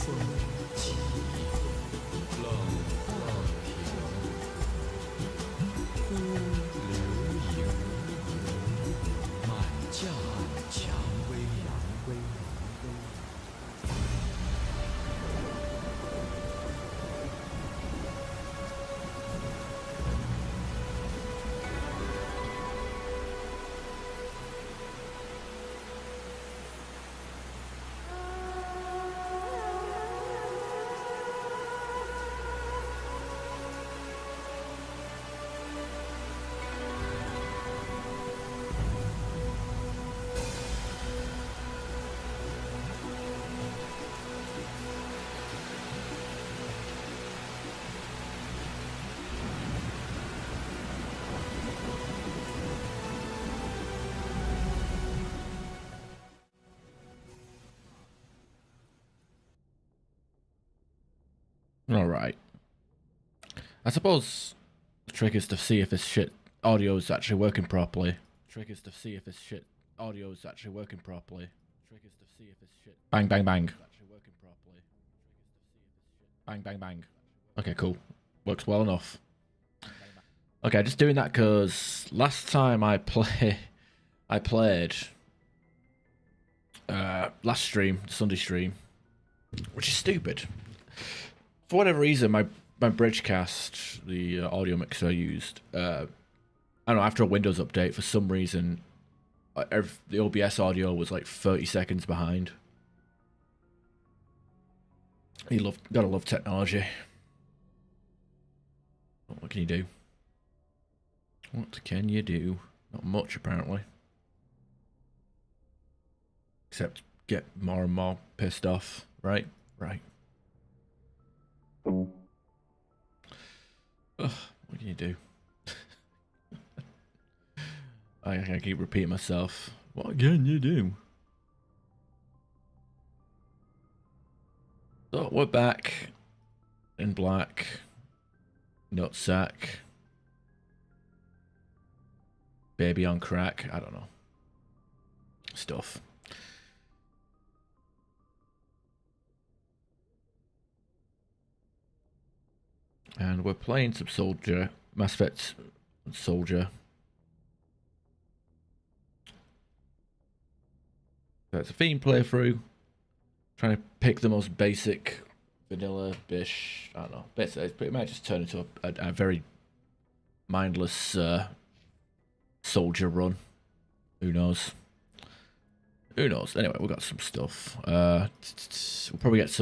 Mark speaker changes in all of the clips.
Speaker 1: 风起，浪花飘，忽流萤，满架蔷薇。
Speaker 2: All right. I suppose the trick is to see if this shit audio is actually working properly. Bang, bang, bang. Bang, bang, bang. Okay, cool. Works well enough. Okay, just doing that because last time I played last stream, Sunday stream, which is stupid. For whatever reason, my Bridgecast, the audio mixer I used, I don't know, after a Windows update, for some reason, the OBS audio was like 30 seconds behind. Gotta love technology. What can you do? What can you do? Not much, apparently. Except get more and more pissed off, right? Right. Ugh, what can you do? I keep repeating myself. What can you do? So we're back in black. Nutsack. Baby on crack. I don't know. Stuff. And we're playing some Soldier. Mass Effect Soldier. So it's a theme playthrough. Trying to pick the most basic vanilla bish. I don't know. It might just turn into a very mindless soldier run. Who knows? Who knows? Anyway, we've got some stuff. We'll probably get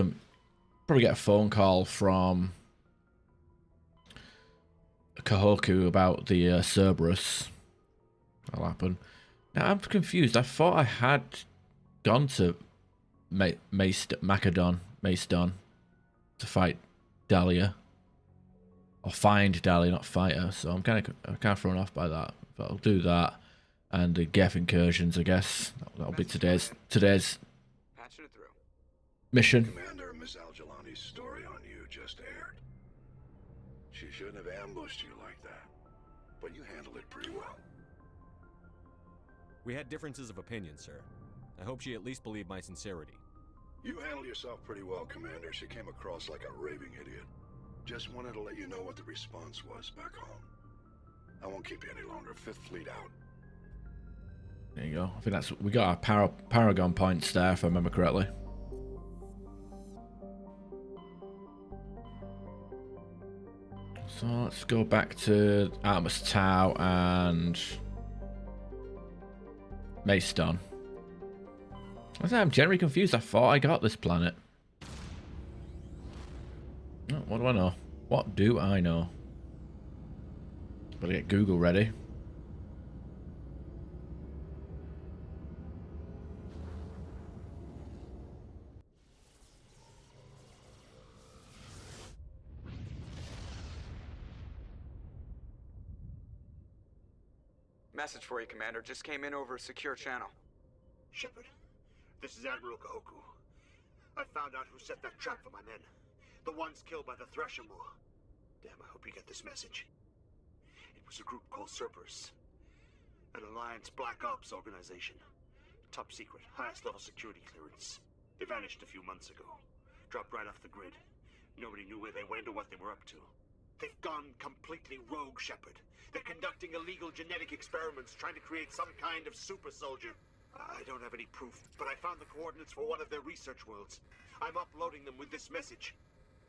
Speaker 2: a phone call from Kahoku about the Cerberus. That'll happen. Now I'm confused. I thought I had gone to Macedon to fight Dahlia, or find Dahlia, not fight her. So I'm kind of thrown off by that. But I'll do that, and the Geth incursions, I guess. That'll be today's mission.
Speaker 3: Commander, Miss Al-Jalani's story on you just aired. She shouldn't have ambushed you like that, but you handled it pretty well.
Speaker 4: We had differences of opinion, sir. I hope she at least believed my sincerity.
Speaker 3: You handled yourself pretty well, Commander. She came across like a raving idiot. Just wanted to let you know what the response was back home. I won't keep you any longer. Fifth Fleet out.
Speaker 2: There you go. I think we got our Paragon points there, if I remember correctly. So let's go back to Artemis Tau and Macedon. I'm generally confused. I thought I got this planet. Oh, what do I know? What do I know? Better get Google ready.
Speaker 5: Message for you, Commander. Just came in over a secure channel.
Speaker 6: Shepard, this is Admiral Kahoku. I found out who set that trap for my men. The ones killed by the Thresher Moor. Damn, I hope you get this message. It was a group called Cerberus. An Alliance Black Ops organization. Top secret, highest level security clearance. They vanished a few months ago. dropped right off the grid. Nobody knew where they went or what they were up to. They've gone completely rogue, Shepard. They're conducting illegal genetic experiments, trying to create some kind of super soldier. I don't have any proof, but I found the coordinates for one of their research worlds. I'm uploading them with this message.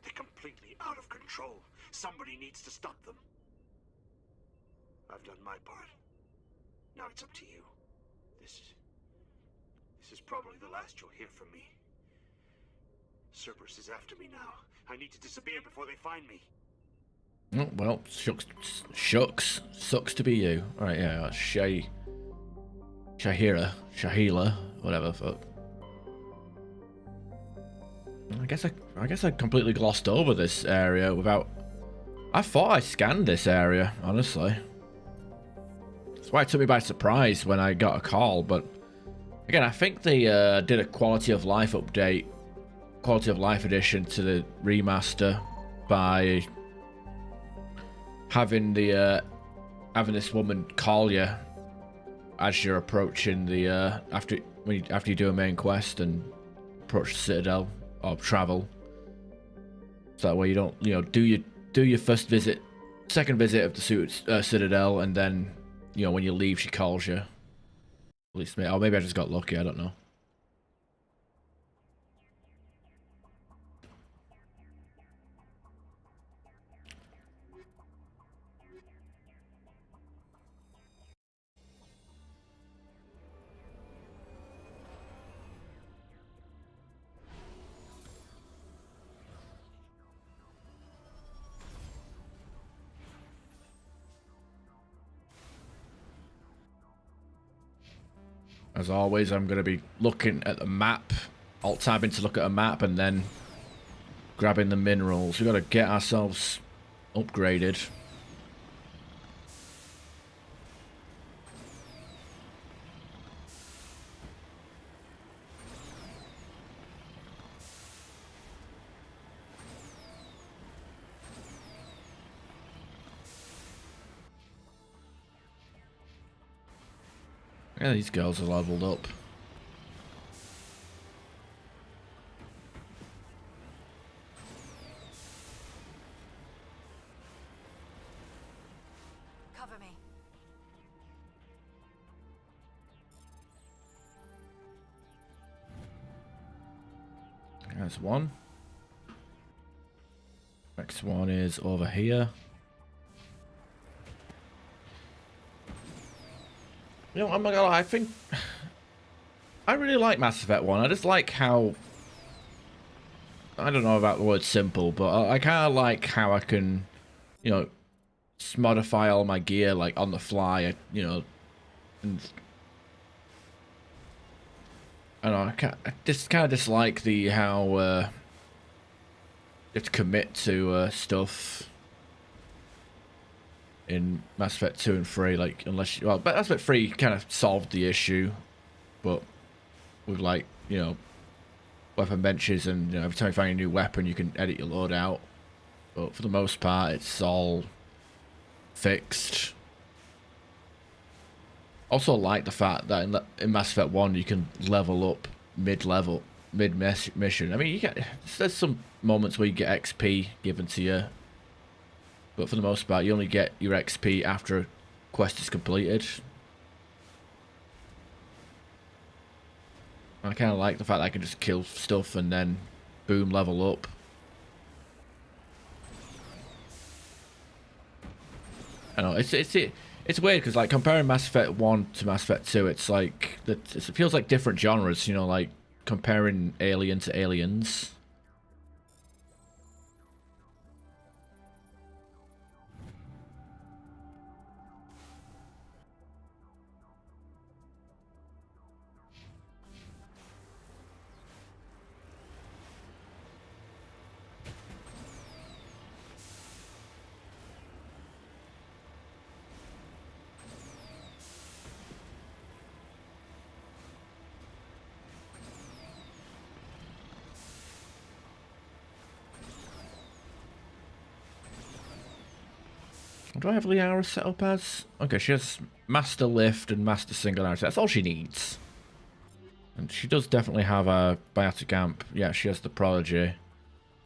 Speaker 6: They're completely out of control. Somebody needs to stop them. I've done my part. Now it's up to you. This is probably the last you'll hear from me. Cerberus is after me now. I need to disappear before they find me.
Speaker 2: Oh, well, shucks. Sucks to be you. Alright, yeah, Shahila, whatever, fuck. I guess I completely glossed over this area without... I thought I scanned this area, honestly. That's why it took me by surprise when I got a call, but... Again, I think they did a quality of life update, quality of life addition to the remaster by having having this woman call you as you're approaching the after you do a main quest and approach the Citadel or travel. So that way you don't, you know, do your first visit, second visit of the Citadel, and then, you know, when you leave she calls you. At least me. Oh, maybe I just got lucky. I don't know. As always, I'm going to be looking at the map, alt-tabbing to look at a map, and then grabbing the minerals. We've got to get ourselves upgraded. Yeah, these girls are leveled up.
Speaker 7: Cover me.
Speaker 2: There's one. Next one is over here. You know, I'm not gonna lie, I think I really like Mass Effect 1. I just like how, I don't know about the word simple, but I kind of like how I can, you know, modify all my gear like on the fly, you know, and I don't know, I just kind of dislike the how you have to commit to stuff in Mass Effect 2 and 3, like, unless you, well, but Mass Effect 3 kind of solved the issue, but with, like, you know, weapon benches, and, you know, every time you find a new weapon you can edit your loadout, but for the most part it's all fixed. Also like the fact that in Mass Effect 1 you can level up mid-mission. I mean, you get, there's some moments where you get XP given to you, but for the most part, you only get your XP after a quest is completed. I kind of like the fact that I can just kill stuff and then, boom, level up. I know, it's weird because, like, comparing Mass Effect 1 to Mass Effect 2, it's like, it feels like different genres, you know, like comparing Alien to Aliens. Do I have Liara set up as? Okay, she has Master Lift and Master Singularity. That's all she needs. And she does definitely have a Biotic Amp. Yeah, she has the Prodigy.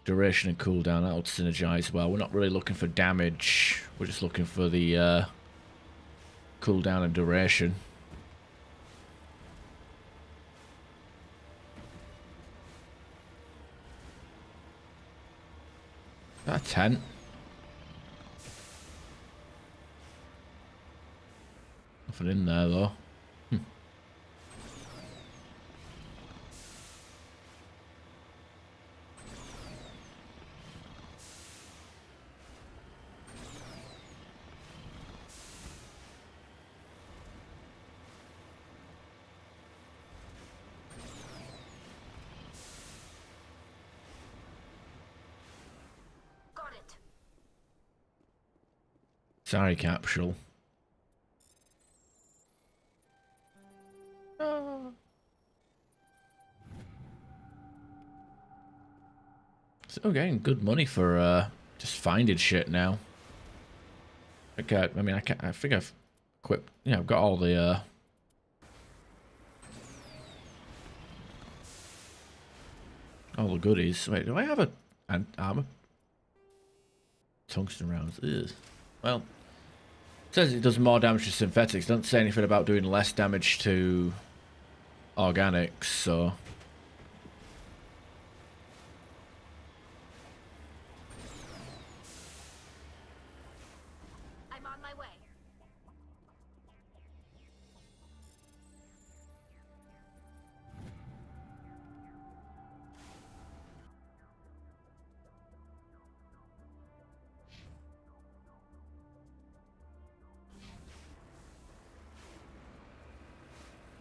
Speaker 2: duration and cooldown. That'll synergize well. We're not really looking for damage. We're just looking for the cooldown and duration. That tent. Nothing in there though. Sorry, capsule. Still getting good money for just finding shit now. Okay, I think I've equipped. Yeah, I've got all the goodies. Wait, do I have an armor? Tungsten rounds. Ugh. Well, it says it does more damage to synthetics. Doesn't say anything about doing less damage to organics, so.
Speaker 7: I'm on my way.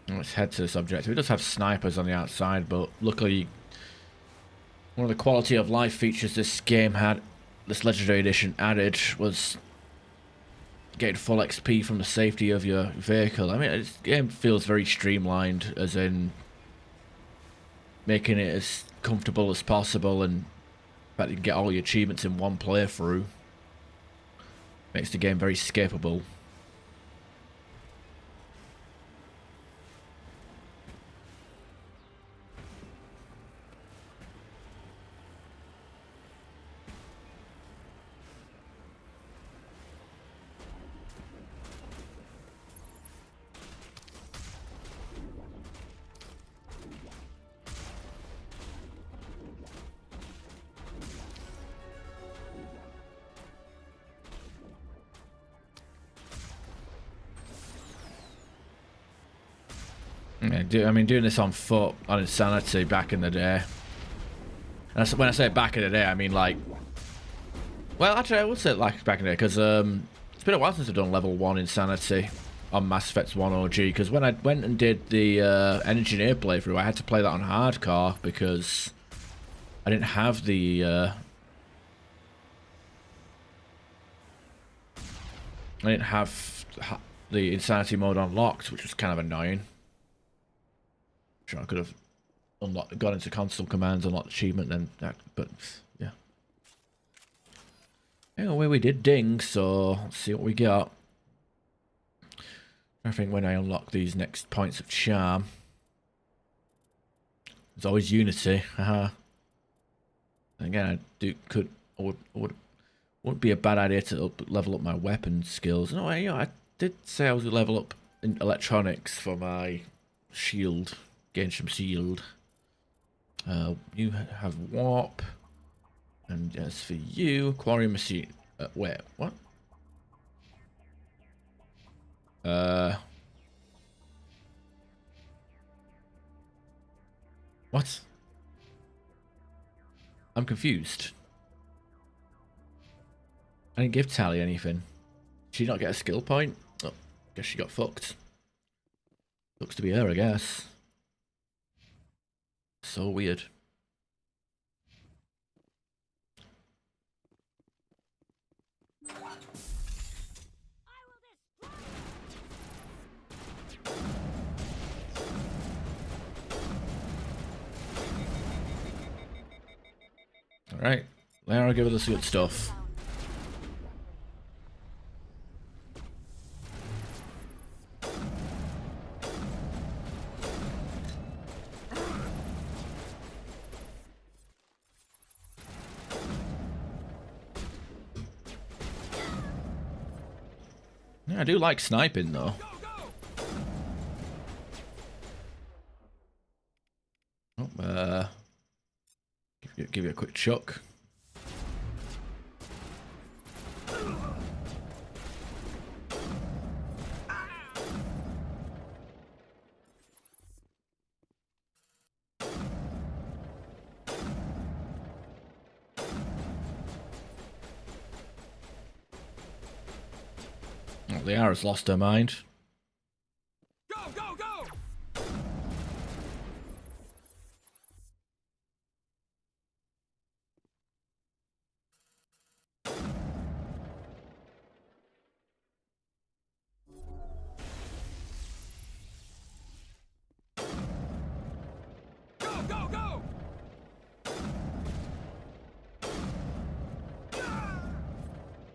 Speaker 2: Let's head to this objective. It does have snipers on the outside, but luckily one of the quality of life features this game had, this Legendary Edition added, was getting full XP from the safety of your vehicle. I mean, this game feels very streamlined, as in making it as comfortable as possible, and in fact you can get all your achievements in one playthrough. Makes the game very skippable. Yeah, I mean, doing this on foot on Insanity back in the day. And when I say back in the day, I mean like, well, actually, I would say like back in the day, because it's been a while since I've done level 1 Insanity on Mass Effect 1 OG. Because when I went and did the Engineer playthrough, I had to play that on hardcore because I didn't have the Insanity mode unlocked, which was kind of annoying. Sure, I could have gone into console commands, unlocked achievement, then that, but yeah. Anyway, we did ding, so let's see what we got. I think when I unlock these next points of charm, there's always Unity. Haha. Again, wouldn't be a bad idea to level up my weapon skills. No, I did say I was gonna level up in electronics for my shield. Gain some shield. You have warp, and as for you, quarry machine. Wait, what? What? I'm confused. I didn't give Tally anything. Did she not get a skill point? Oh, guess she got fucked. Looks to be her, I guess. So weird. Alright, Lara, give us the good stuff. Yeah, I do like sniping though. Oh, give you a quick chuck. Oh, Liara's lost her mind.
Speaker 4: Go, go, go! Go, go, go!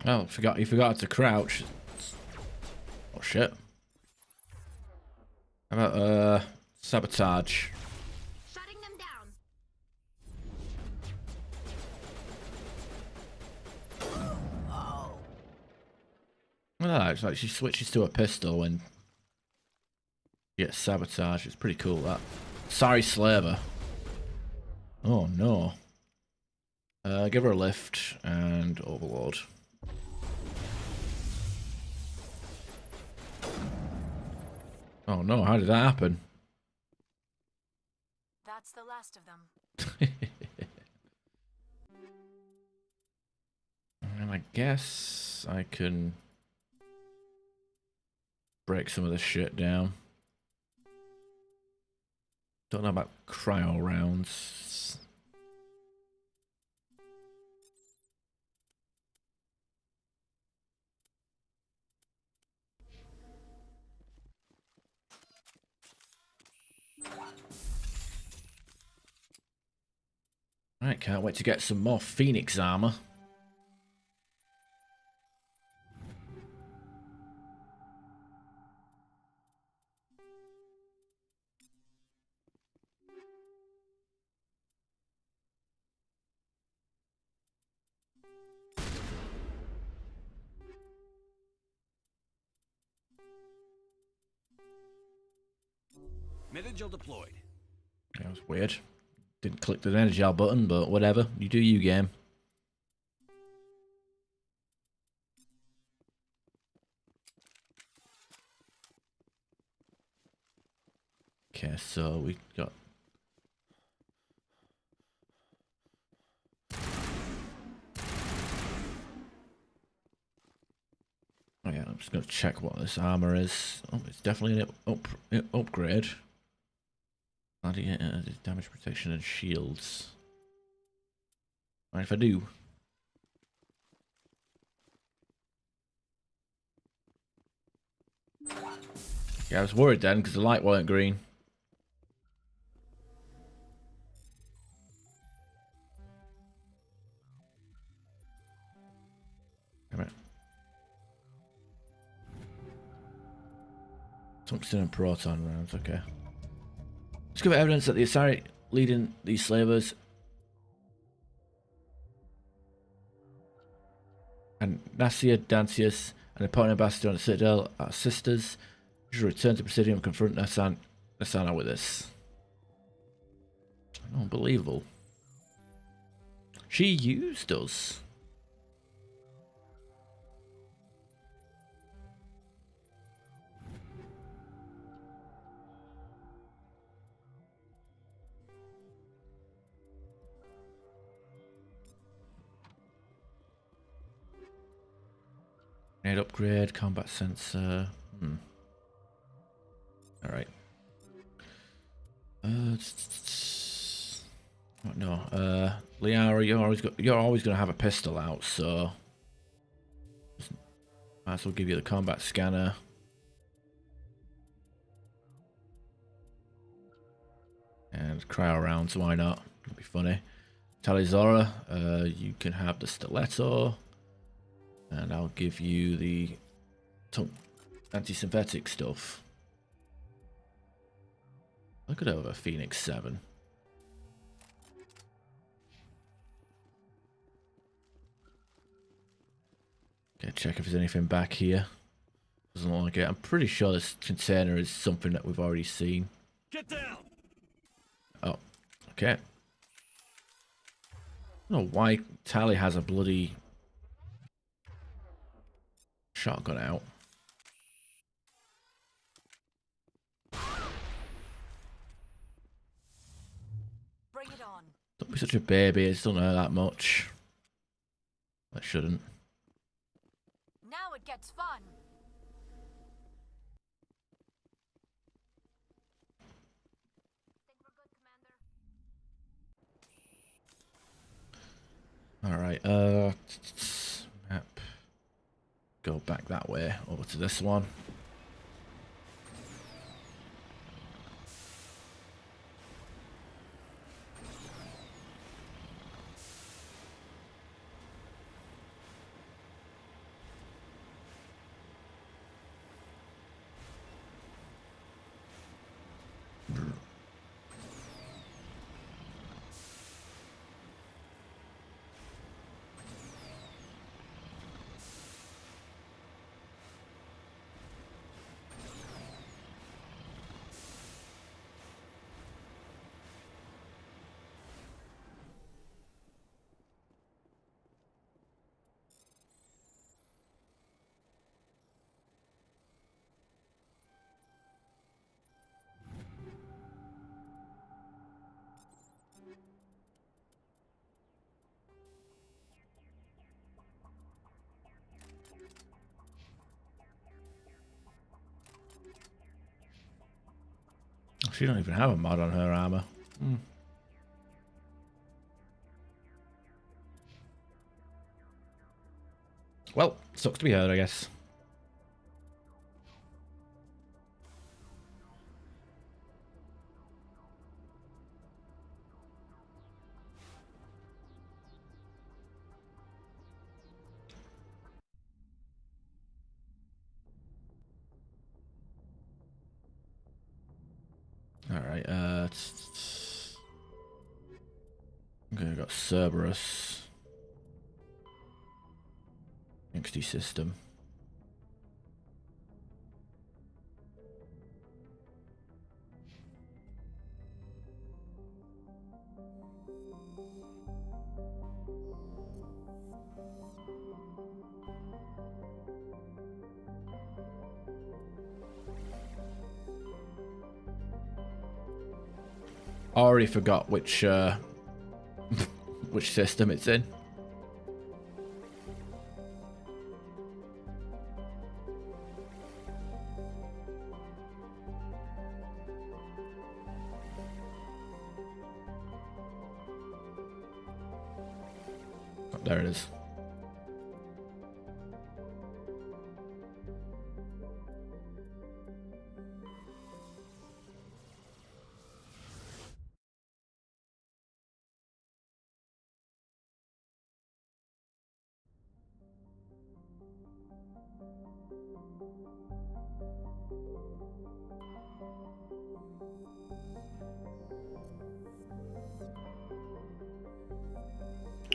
Speaker 2: Oh, you forgot to crouch. Oh shit. How about sabotage?
Speaker 7: Shutting them down.
Speaker 2: Well, it's like she switches to a pistol when you get sabotage. It's pretty cool that. Sorry, Slaver. Oh no. Give her a lift and overload. Oh no, how did that happen?
Speaker 7: That's the last of them.
Speaker 2: And I guess I can break some of this shit down. Don't know about cryo rounds. Right, can't wait to get some more Phoenix armor.
Speaker 4: Mid-gel deployed.
Speaker 2: That was weird. Didn't click the energy button, but whatever. You do you, game. Okay, so we got... Oh yeah, I'm just going to check what this armor is. Oh, it's definitely an upgrade. Damage protection and shields. Mind if I do? Yeah, I was worried then because the light weren't green. Damn it. Tungsten and proton rounds, okay. Discover evidence that the Asari leading these slavers and Nasia, Dancius, and opponent ambassador on the Citadel are sisters. We should return to Presidium and confront Nasana with this. Unbelievable. She used us. Grenade upgrade, combat sensor. Alright. No. Liara, you're always gonna have a pistol out, so might as well give you the combat scanner. And cryo rounds, why not? It'll be funny. Talizora, you can have the stiletto. And I'll give you the anti-synthetic stuff. I could have a Phoenix 7. Okay, check if there's anything back here. Doesn't look like it. I'm pretty sure this container is something that we've already seen.
Speaker 4: Get down!
Speaker 2: Oh, okay. I don't know why Tally has a bloody shotgun out.
Speaker 7: Bring it on.
Speaker 2: Don't be such a baby, it's don't hurt that much. I shouldn't.
Speaker 7: Now it gets fun. Think we're good, Commander?
Speaker 2: Alright, map. Go back that way, over to this one. She don't even have a mod on her armor. Well, sucks to be her, I guess. Alright, okay, I've got Cerberus. XD system. Already forgot which which system it's in. Oh, there it is.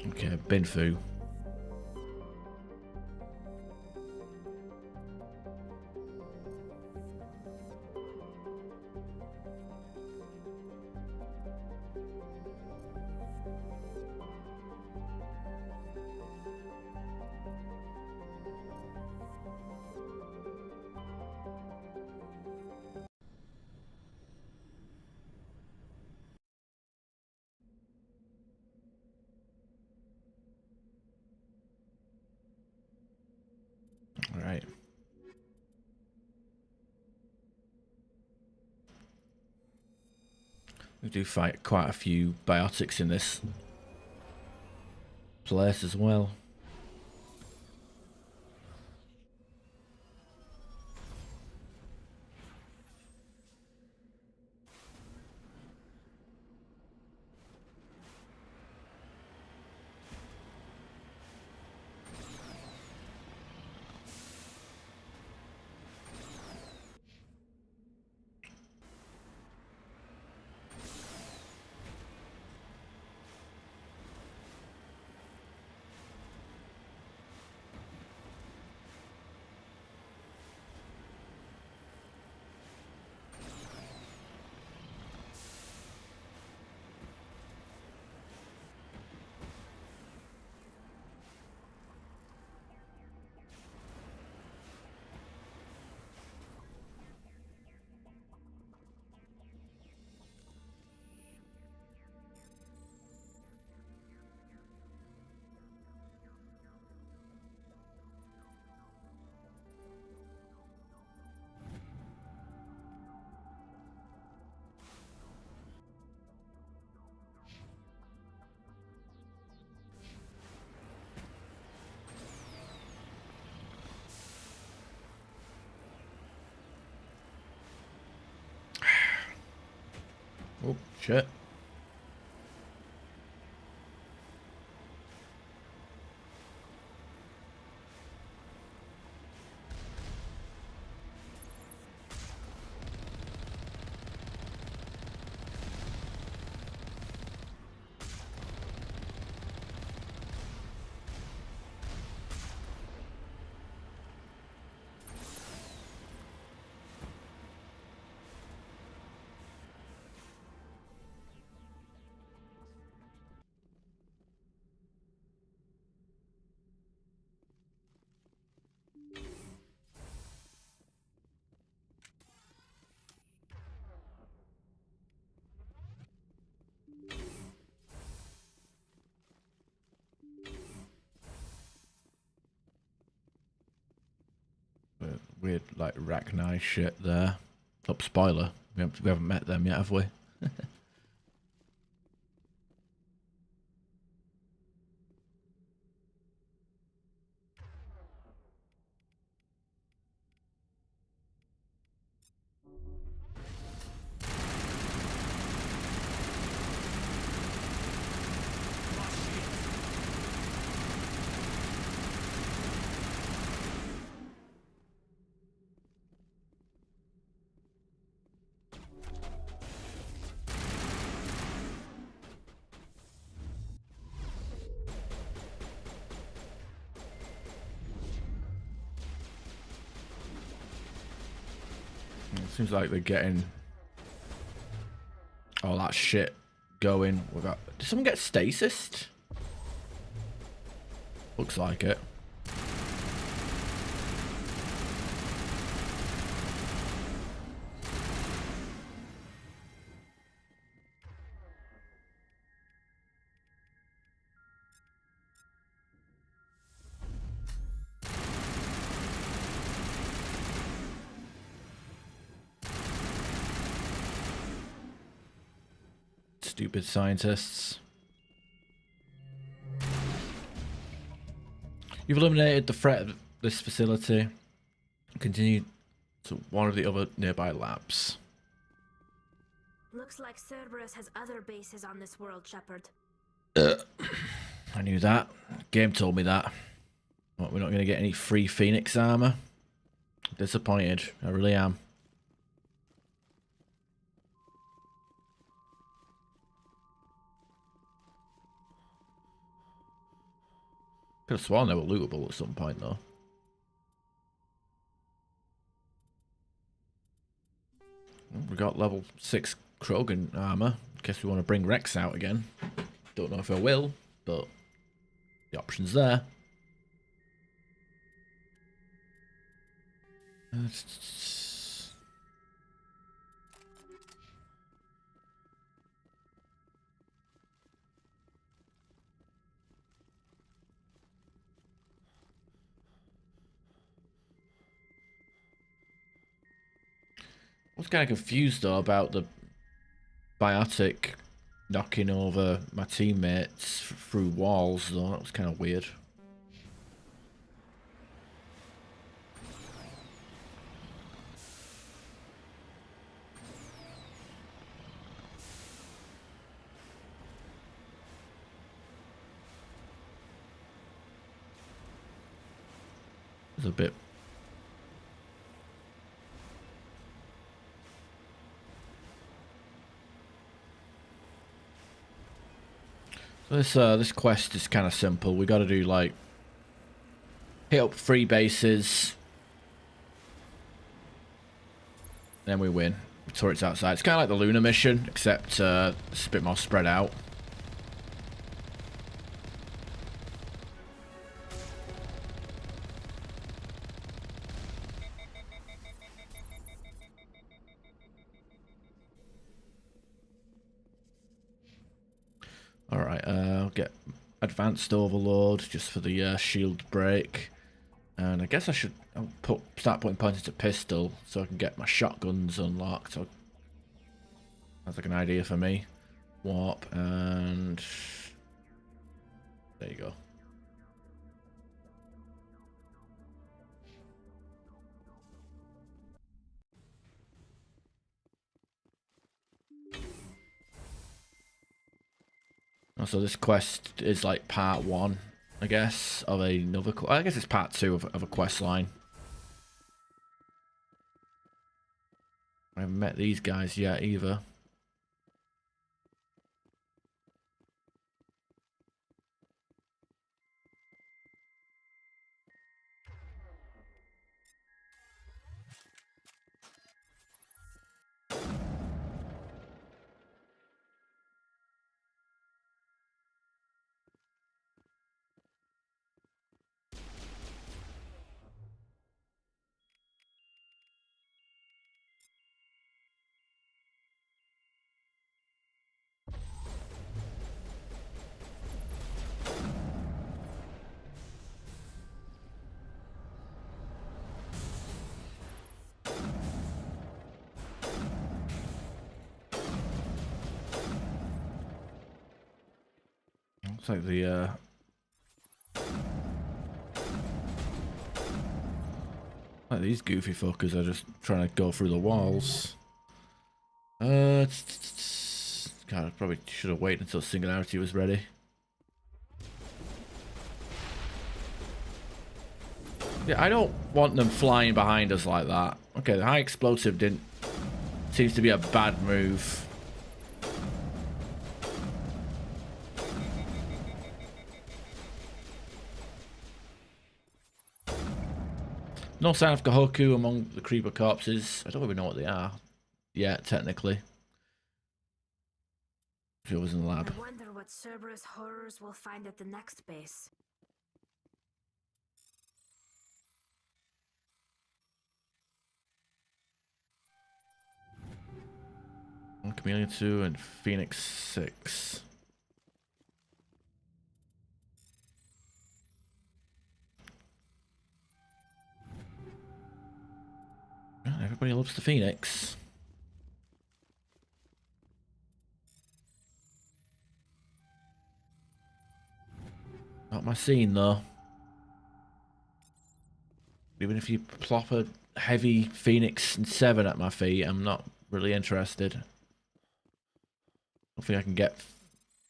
Speaker 2: Okay, Binfu. All right. We do fight quite a few biotics in this place as well. Oh, shit. Weird, like, Rachni shit there. Top spoiler. We haven't met them yet, have we? It seems like they're getting all that shit going. Did someone get stasis? Looks like it. Stupid scientists. You've eliminated the threat of this facility. Continue to one of the other nearby labs.
Speaker 8: Looks like Cerberus has other bases on this world, Shepard.
Speaker 2: I knew that. Game told me that. What, we're not going to get any free Phoenix armor? Disappointed. I really am. Could have sworn they were lootable at some point, though. We got level 6 Krogan armor. Guess we want to bring Rex out again. Don't know if I will, but the option's there. I was kind of confused though about the biotic knocking over my teammates through walls though. That was kind of weird. It's a bit. So this quest is kind of simple. We got to do like hit up 3 bases, then we win. Turrets outside. It's kind of like the Lunar mission, except it's a bit more spread out. Alright, I'll get Advanced Overload just for the shield break. And I guess I'll start putting points into pistol so I can get my shotguns unlocked. So that's like an idea for me. Warp and there you go. Oh, so this quest is like part 1, I guess, of another. I guess it's part 2 of a quest line. I haven't met these guys yet either. Looks like the like these goofy fuckers are just trying to go through the walls. God, I probably should have waited until Singularity was ready. Yeah, I don't want them flying behind us like that. Okay, the high explosive didn't seems to be a bad move. No sign of Kahoku among the creeper corpses. I don't even know what they are yet, technically. If it was in the lab.
Speaker 8: I wonder what Cerberus horrors we'll find at the next base.
Speaker 2: Chameleon 2 and Phoenix 6. Everybody loves the Phoenix. Not my scene though. Even if you plop a heavy Phoenix 7 at my feet, I'm not really interested. I don't think I can get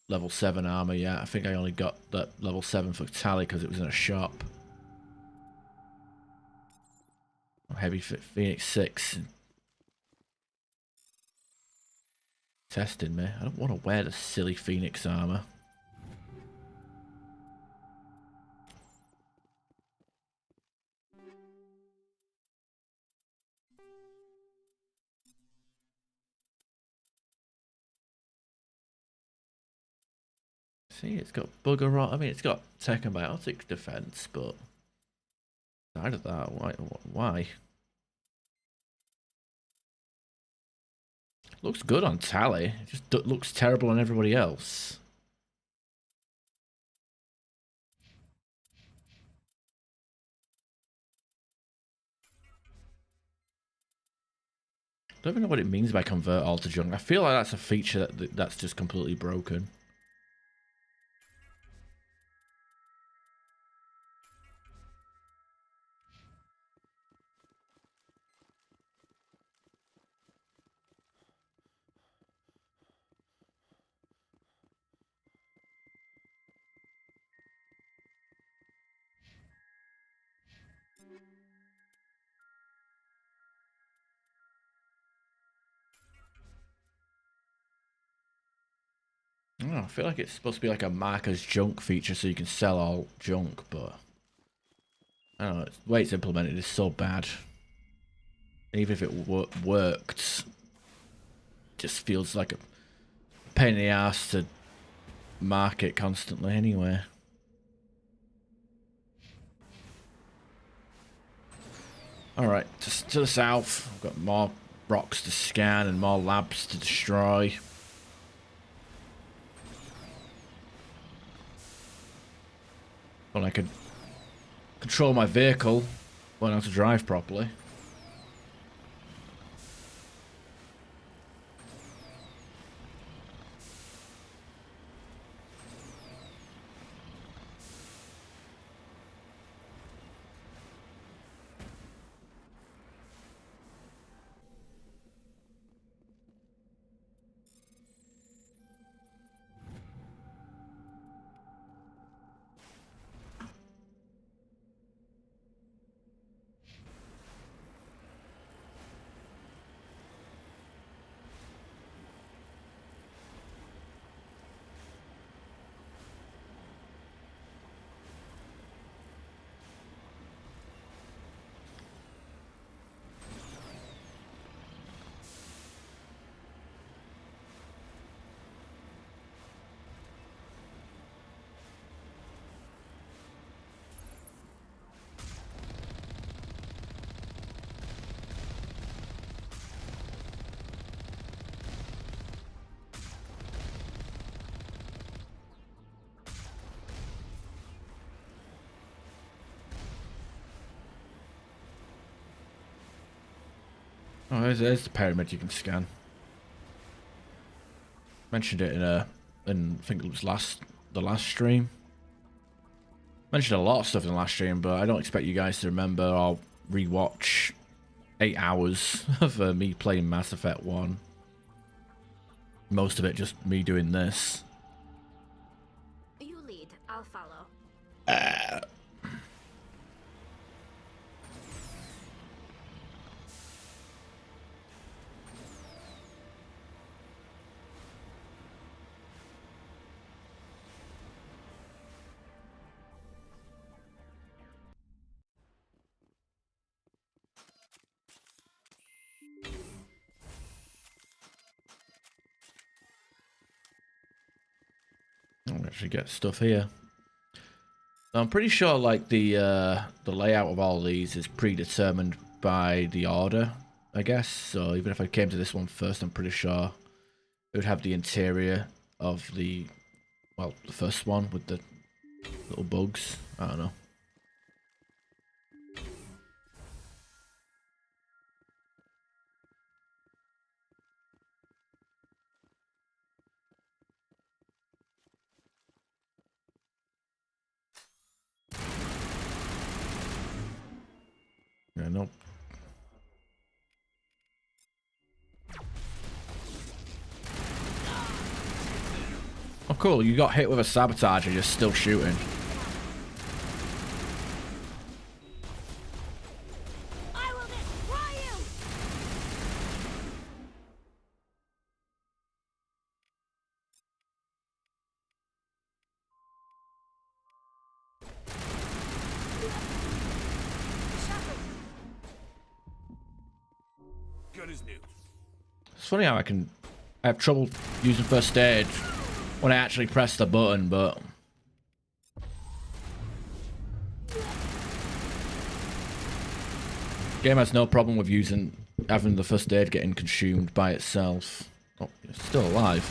Speaker 2: level 7 armor yet. I think I only got that level 7 for Tally because it was in a shop. Heavy Phoenix 6. Testing me. I don't want to wear the silly Phoenix armor. See, it's got bugger rot. I mean, it's got tech and biotic defense, but outside of that, why? Looks good on Tally. It just looks terrible on everybody else. Don't even know what it means by convert all to junk. I feel like that's a feature that's just completely broken. I feel like it's supposed to be like a marker's junk feature so you can sell all junk, but I don't know, the way it's implemented is so bad. Even if it worked, it just feels like a pain in the ass to mark it constantly anyway. Alright, to the south, I've got more rocks to scan and more labs to destroy. Well, I could control my vehicle, learn how to drive properly. Oh, there's the pyramid you can scan. Mentioned it in I think it was the last stream. Mentioned a lot of stuff in the last stream, but I don't expect you guys to remember or rewatch 8 hours of me playing Mass Effect 1. Most of it just me doing this.
Speaker 8: You lead, I'll follow.
Speaker 2: I'll actually get stuff here. I'm pretty sure like the layout of all these is predetermined by the order, I guess. So even if I came to this one first, I'm pretty sure it would have the interior of the first one with the little bugs. I don't know. Yeah, nope. Oh, cool. You got hit with a sabotage and you're still shooting.
Speaker 8: I will destroy you!
Speaker 6: Good as new.
Speaker 2: It's funny how I have trouble using first aid when I actually press the button, but game has no problem with having the first aid getting consumed by itself. Oh, you're still alive.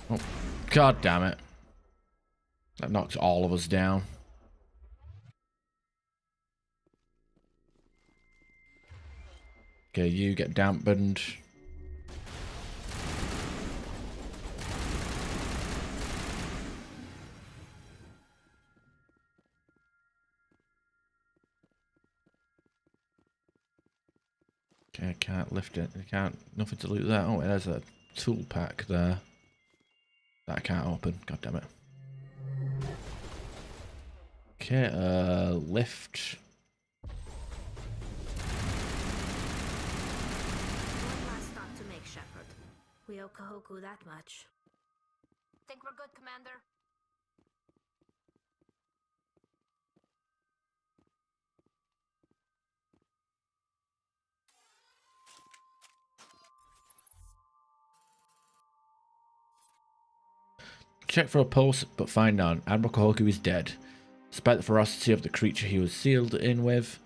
Speaker 2: Oh, god damn it. That knocked all of us down. Okay, you get dampened. Okay, I can't lift it. I can't. Nothing to loot there. Oh, there's a tool pack there that I can't open. God damn it. Okay, lift.
Speaker 8: One last stop to make, Shepard. We owe Kahoku that much.
Speaker 7: Think we're good, Commander?
Speaker 2: Check for a pulse, but find none. Admiral Kahoku is dead. Despite the ferocity of the creature he was sealed in with,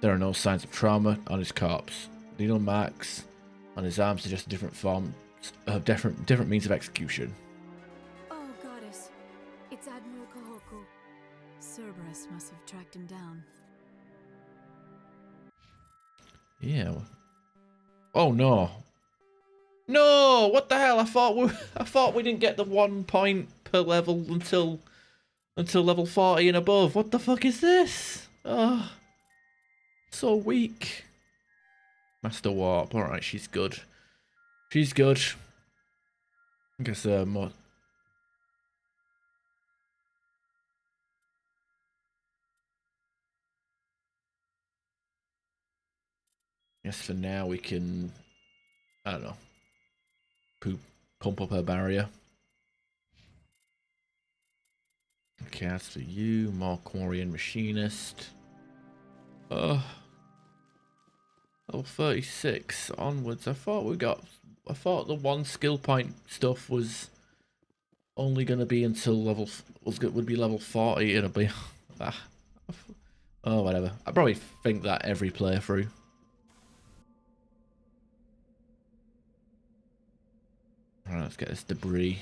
Speaker 2: there are no signs of trauma on his corpse. Needle marks on his arm suggest different forms of different means of execution.
Speaker 9: Oh, goddess. It's Admiral Kahoku. Cerberus must have tracked him down.
Speaker 2: Yeah. Oh no. No! What the hell? I thought we didn't get the 1 point per level until level 40 and above. What the fuck is this? Oh, so weak. Master Warp. All right, she's good. She's good. I guess more. Yes, for now we can. I don't know. Pump up her barrier. Okay, as for you, more Quarian Machinist. Level 36 onwards. I thought the one skill point stuff was only gonna be until would be level 40. It'll be oh, whatever. I probably think that every playthrough. Alright, let's get this debris.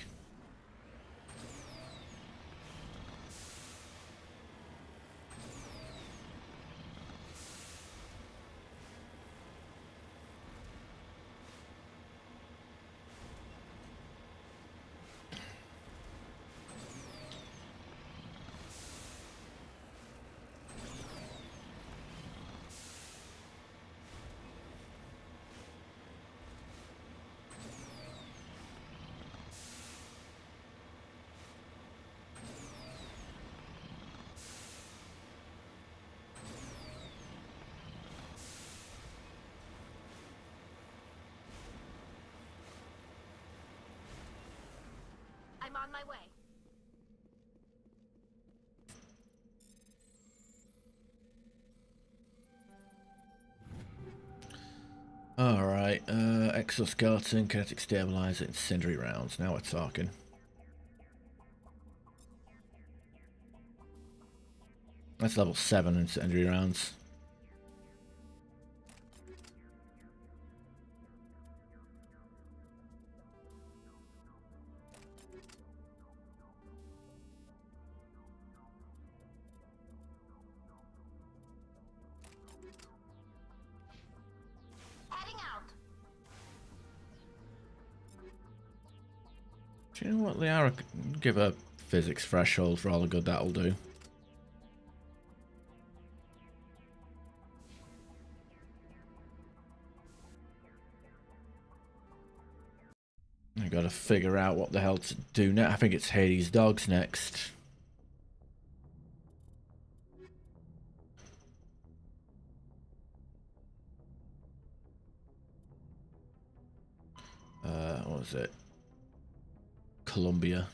Speaker 7: my way.
Speaker 2: Alright, exoskeleton, kinetic stabilizer, incendiary rounds. Now we're talking. That's level 7 incendiary rounds.
Speaker 7: Heading out.
Speaker 2: Do you know what, Liara? Give a physics threshold for all the good that'll do. I gotta figure out what the hell to do now. I think it's Hades' dogs next. What was it? Columbia.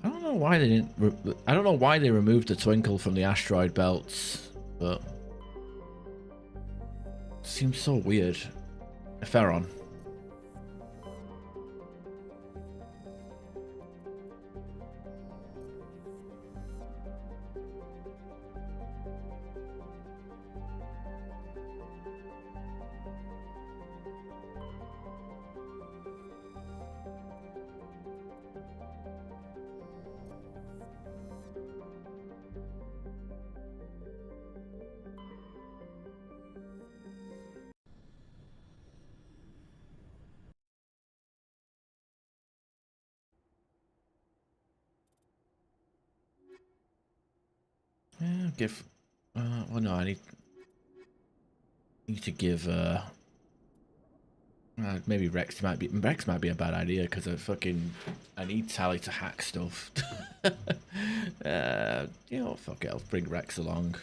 Speaker 2: I don't know why they didn't. I don't know why they removed the twinkle from the asteroid belts, but it seems so weird. Ferron. Yeah, give. Well, no, I need to give. Maybe Rex might be a bad idea because I need Tally to hack stuff. You know, fuck it, I'll bring Rex along.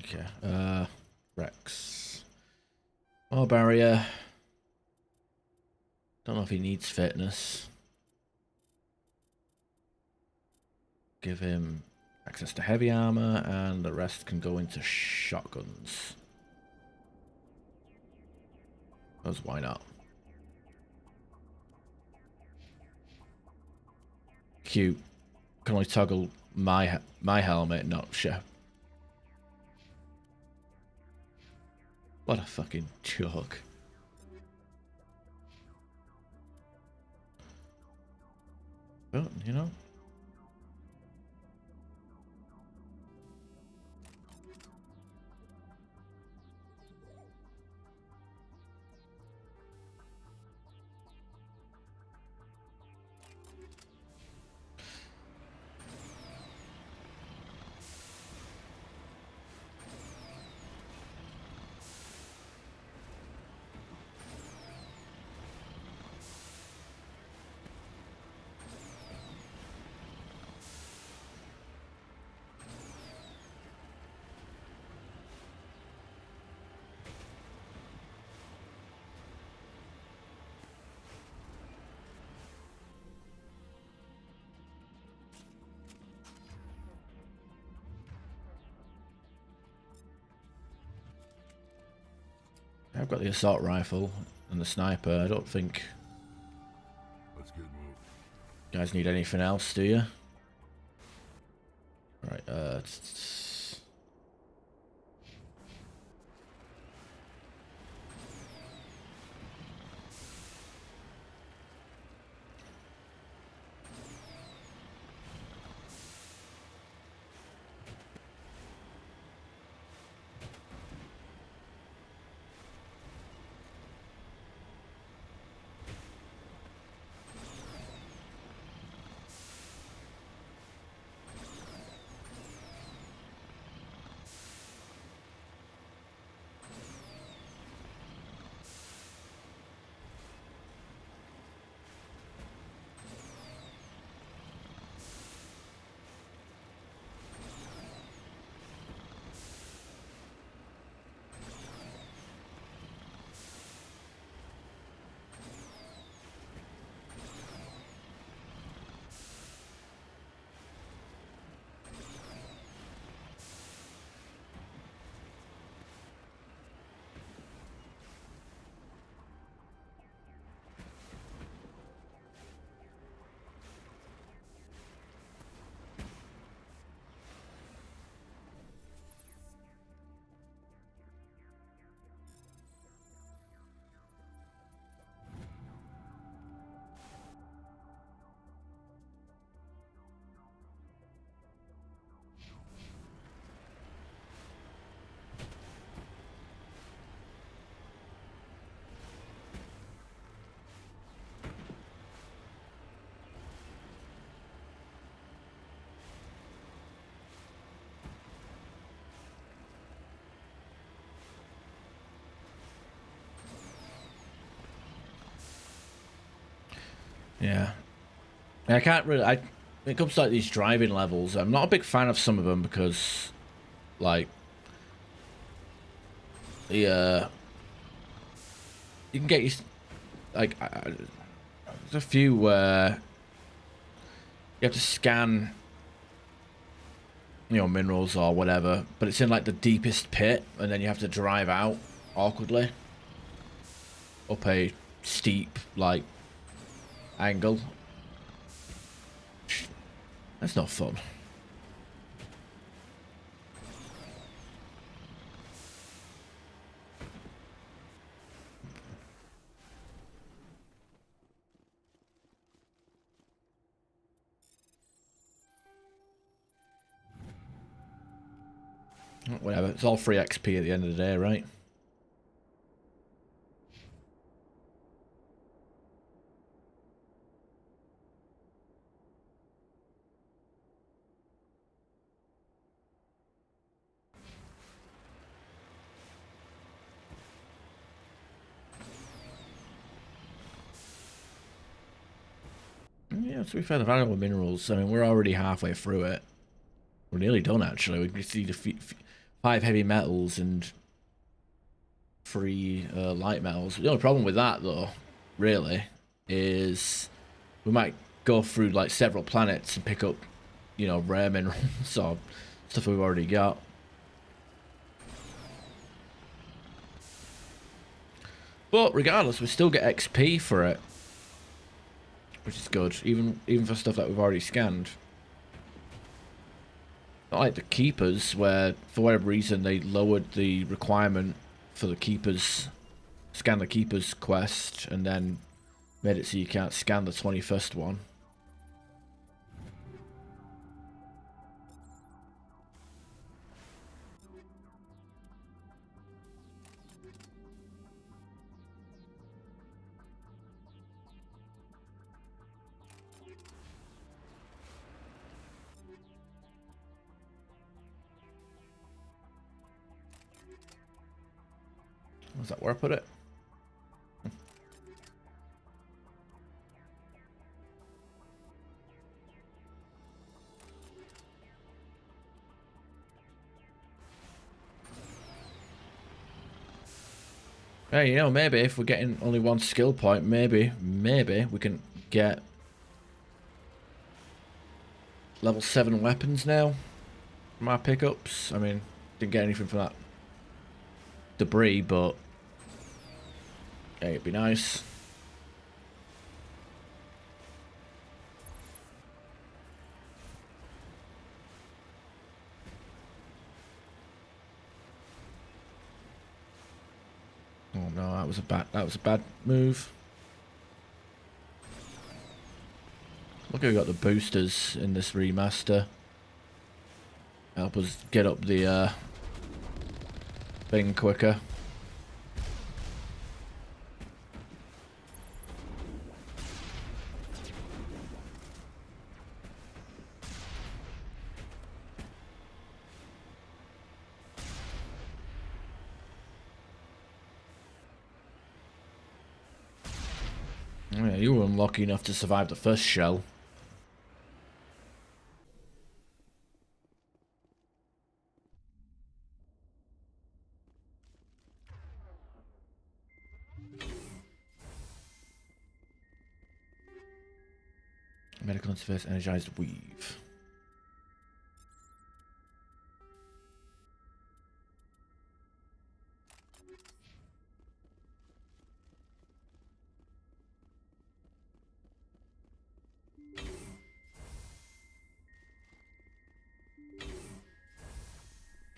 Speaker 2: Okay, Rex. Oh, barrier. Don't know if he needs fitness. Give him access to heavy armor, and the rest can go into shotguns. Because why not? Cute. Can only toggle my helmet, not Shep. What a fucking joke. But, you know. I've got the assault rifle and the sniper. I don't think
Speaker 3: Let's get moving.
Speaker 2: you guys need anything else, do you? Right, Yeah. I can't really. When it comes to like these driving levels, I'm not a big fan of some of them because, like, the you can get like there's a few where you have to scan, you know, minerals or whatever, but it's in like the deepest pit, and then you have to drive out awkwardly up a steep like angle. That's not fun. Whatever, it's all free XP at the end of the day, right? Yeah, to be fair, the valuable minerals, I mean, we're already halfway through it. We're nearly done, actually. We can see the 5 heavy metals and 3 light metals. The only problem with that, though, really, is we might go through, like, several planets and pick up, you know, rare minerals or stuff we've already got. But regardless, we still get XP for it, which is good, even for stuff that we've already scanned. Not like the Keepers, where for whatever reason they lowered the requirement for the Keepers, scan the Keepers quest, and then made it so you can't scan the 21st one. Was that where I put it? Hey, you know, maybe if we're getting only 1 skill point, maybe we can get level 7 weapons now from our pickups. I mean, didn't get anything from that debris, but yeah, it'd be nice. Oh no, that was a bad move. Look, we got the boosters in this remaster. Help us get up the thing quicker. Oh, yeah, you were unlucky enough to survive the first shell. Medical interface, energized weave.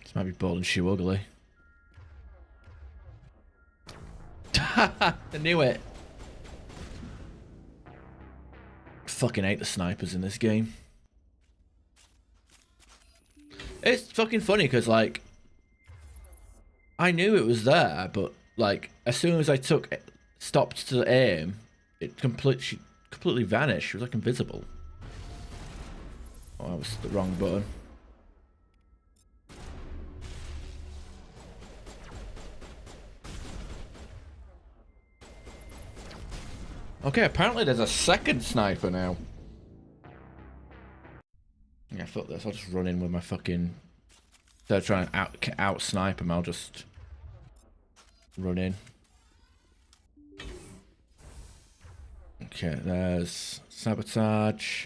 Speaker 2: This might be ball and shoe ugly. I knew it. Fucking hate the snipers in this game. It's fucking funny because, like, I knew it was there, but, like, as soon as I stopped to aim, it completely vanished. It was, like, invisible. Oh, that was the wrong button. Okay, apparently there's a second sniper now. Yeah, fuck this. I'll just run in with my fucking... Instead of trying to out snipe him, I'll just run in. Okay, there's sabotage,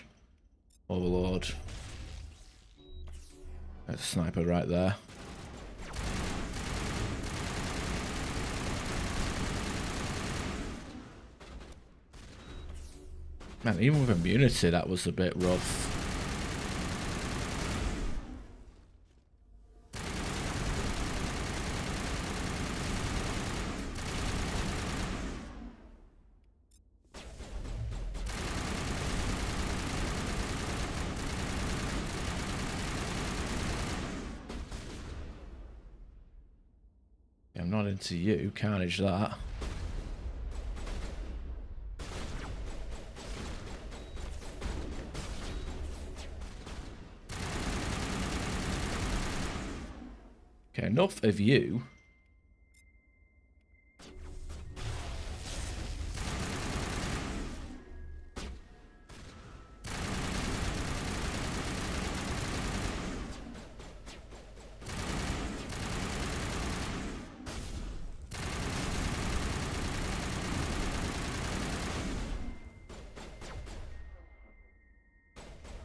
Speaker 2: overlord. There's a sniper right there. Man, even with immunity, that was a bit rough. I'm not into you, carnage that. Okay, enough of you.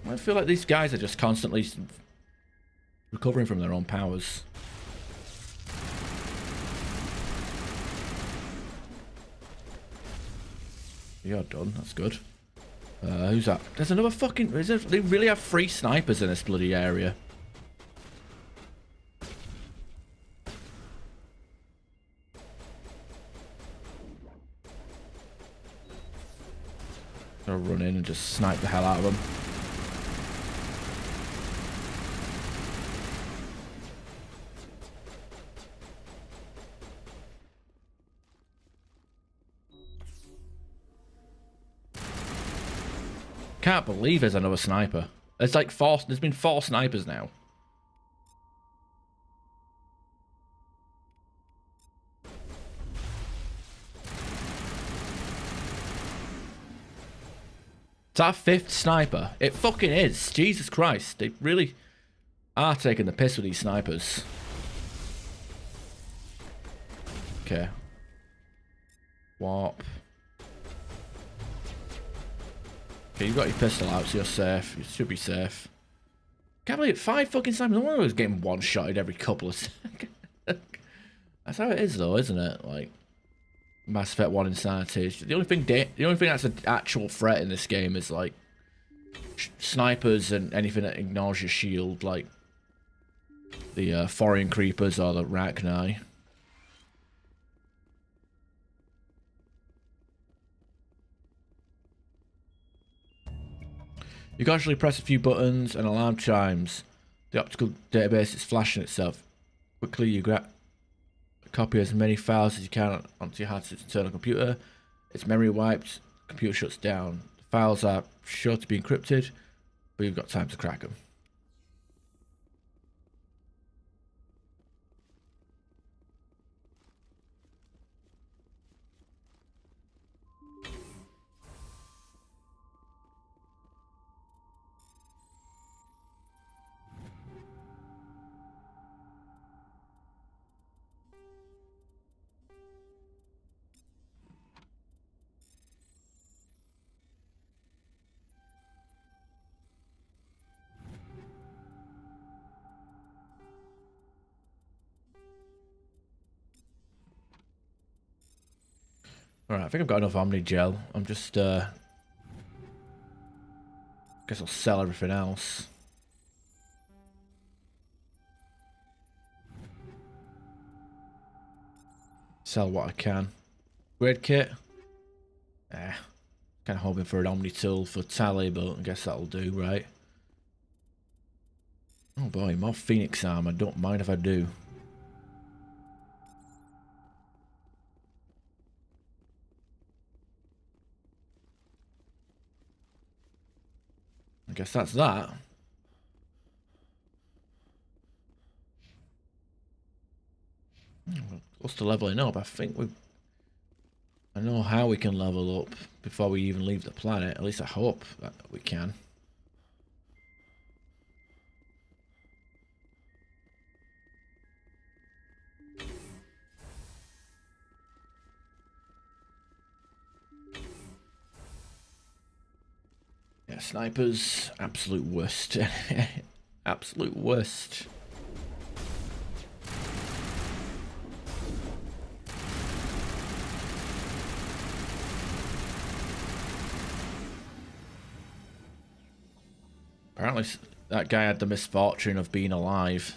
Speaker 2: I feel like these guys are just constantly recovering from their own powers. You're done, that's good. Who's that? There's another fucking... They really have 3 snipers in this bloody area. I'll run in and just snipe the hell out of them. Can't believe there's another sniper. There's like 4. There's been 4 snipers now. It's our 5th sniper. It fucking is. Jesus Christ. They really are taking the piss with these snipers. Okay. Warp. Okay, you've got your pistol out, so you're safe. You should be safe. Can't believe it. 5 fucking snipers. No one was getting one-shotted every couple of seconds. That's how it is, though, isn't it? Like, Mass Effect 1 Insanity. The only thing that's an actual threat in this game is, like, snipers and anything that ignores your shield, like the foreign creepers or the Rachni. You can actually press a few buttons and alarm chimes. The optical database is flashing itself. Quickly, you grab copy as many files as you can onto your hard's internal computer. It's memory wiped, computer shuts down. The files are sure to be encrypted, but you've got time to crack them. Alright, I think I've got enough Omni Gel. I'm just, guess I'll sell everything else. Sell what I can. Grade kit. Kind of hoping for an Omni tool for Tally, but I guess that'll do, right? Oh boy, more Phoenix armor. Don't mind if I do. I guess that's that. Close to leveling up. I think we've... I know how we can level up before we even leave the planet. At least I hope that we can. Yeah, snipers, absolute worst. Absolute worst. Apparently that guy had the misfortune of being alive.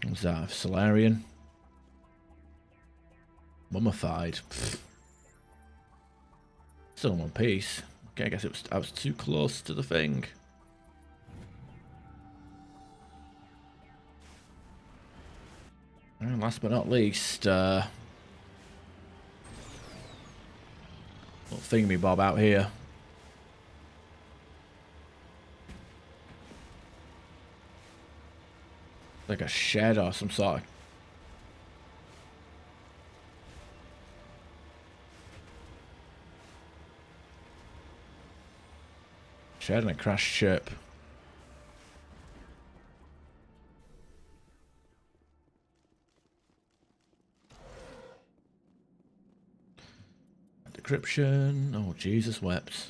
Speaker 2: What's that? Solarian? Mummified. Pfft. Still in one piece. Okay, I guess I was too close to the thing. And last but not least, little thingy bob out here. Like a shed or some sort of... Shed and a crashed ship. Decryption. Oh, Jesus wept.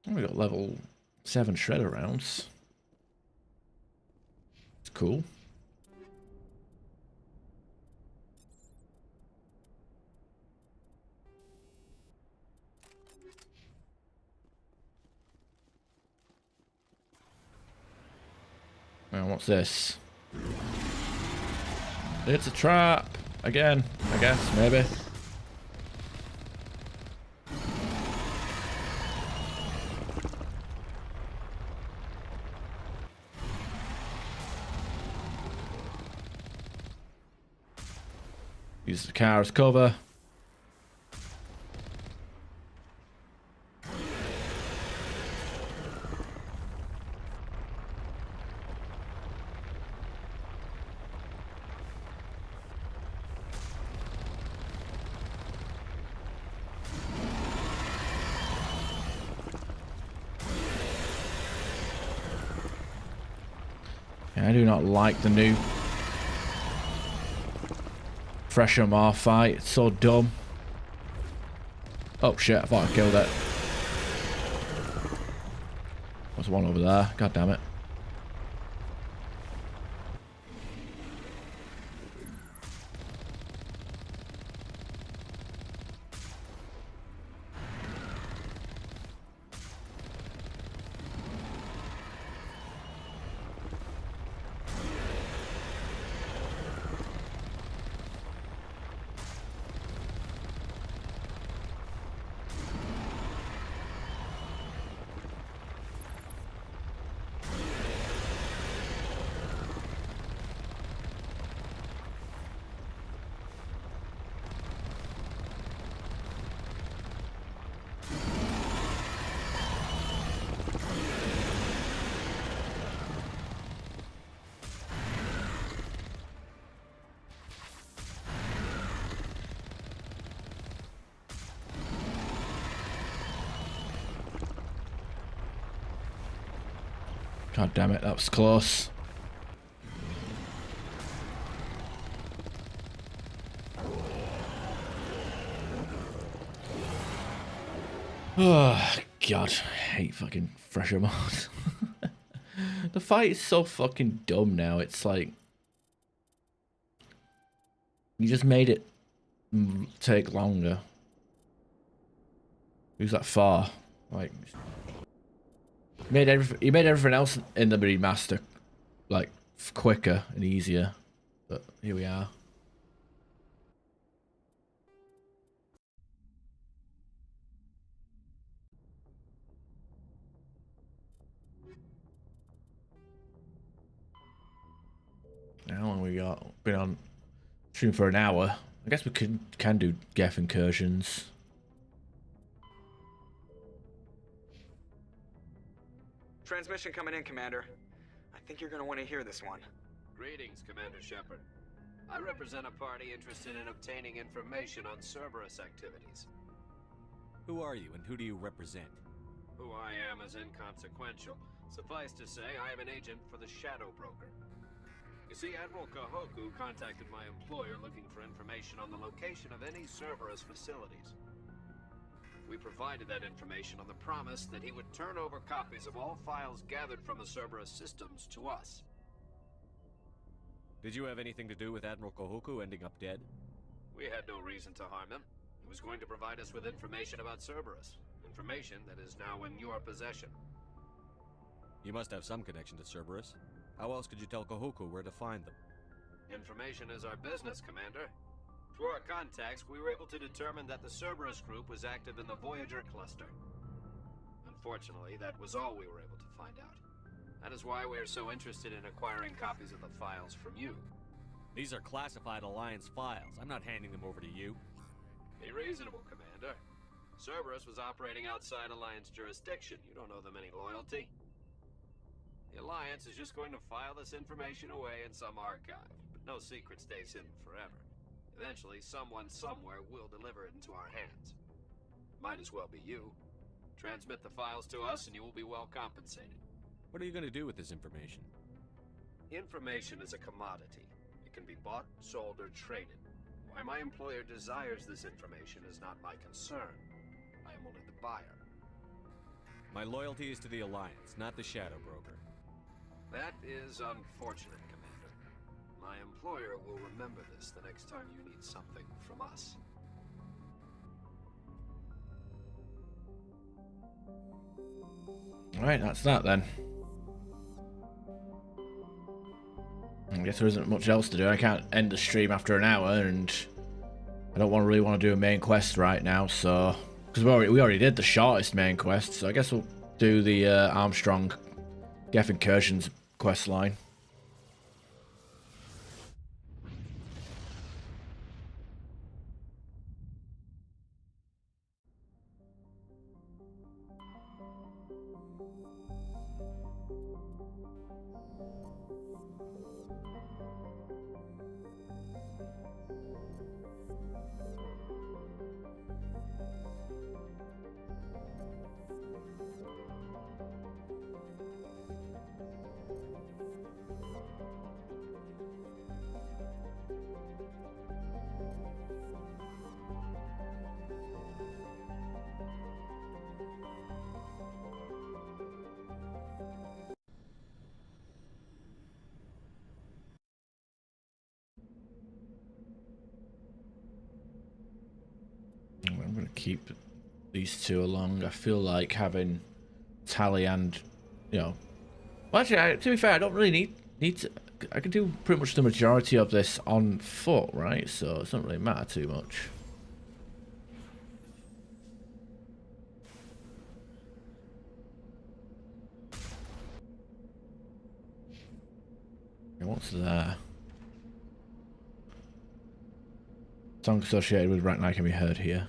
Speaker 2: Oh, we got level 7 shredder rounds. It's cool. Now, what's this? It's a trap! Again, I guess, maybe. Use the car as cover. I do not like the new Fresher Mar fight. It's so dumb. Oh shit, I thought I killed it. There's one over there. God damn it. God damn it, that was close. Oh, God. I hate fucking Fresher Mars. The fight is so fucking dumb now. It's like... You just made it take longer. Who's that far? Like... He made everything else in the remaster like quicker and easier. But here we are. How long we got? Been on stream for an hour. I guess we can do Geth incursions.
Speaker 5: Transmission coming in, Commander. I think you're gonna want to hear this one.
Speaker 10: Greetings, Commander Shepard. I represent a party interested in obtaining information on Cerberus activities.
Speaker 4: Who are you and who do you represent?
Speaker 10: Who I am is inconsequential. Suffice to say, I am an agent for the Shadow Broker. You see, Admiral Kahoku contacted my employer looking for information on the location of any Cerberus facilities. We provided that information on the promise that he would turn over copies of all files gathered from the Cerberus systems to us.
Speaker 4: Did you have anything to do with Admiral Kahoku ending up dead?
Speaker 10: We had no reason to harm him. He was going to provide us with information about Cerberus. Information that is now in your possession.
Speaker 4: You must have some connection to Cerberus. How else could you tell Kahoku where to find them?
Speaker 10: Information is our business, Commander. Through our contacts, we were able to determine that the Cerberus group was active in the Voyager cluster. Unfortunately, that was all we were able to find out. That is why we are so interested in acquiring copies of the files from you.
Speaker 4: These are classified Alliance files. I'm not handing them over to you.
Speaker 10: Be reasonable, Commander. Cerberus was operating outside Alliance jurisdiction. You don't owe them any loyalty. The Alliance is just going to file this information away in some archive, but no secret stays hidden forever. Eventually, someone somewhere will deliver it into our hands. Might as well be you. Transmit the files to us and you will be well compensated.
Speaker 4: What are you going to do with this information?
Speaker 10: Information is a commodity. It can be bought, sold, or traded. Why my employer desires this information is not my concern. I am only the buyer.
Speaker 4: My loyalty is to the Alliance, not the Shadow Broker.
Speaker 10: That is unfortunate, Commander. My employer will remember this the next time you need something from us.
Speaker 2: Alright, that's that then. I guess there isn't much else to do. I can't end the stream after an hour, and I don't really want to do a main quest right now, so... Because we already did the shortest main quest, so I guess we'll do the Armstrong Geth Incursions quest line. I'm going to keep these two along. I feel like having Tally and, you know... Well, actually, to be fair, I don't really need to... I can do pretty much the majority of this on foot, right? So it doesn't really matter too much. What's there? Song associated with Ragnarok can be heard here.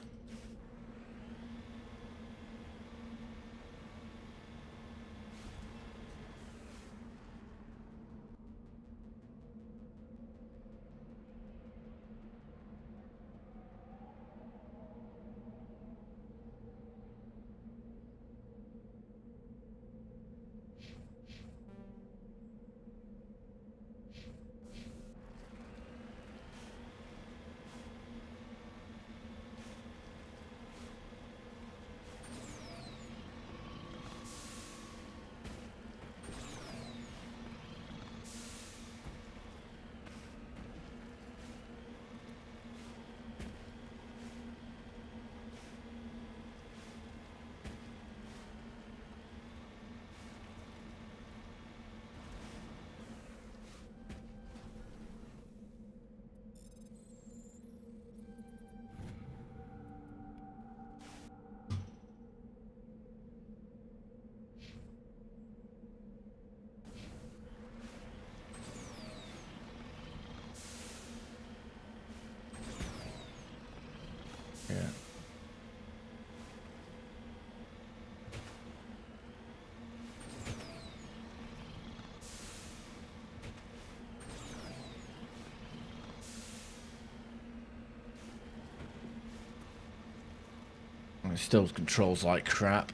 Speaker 2: It still controls like crap.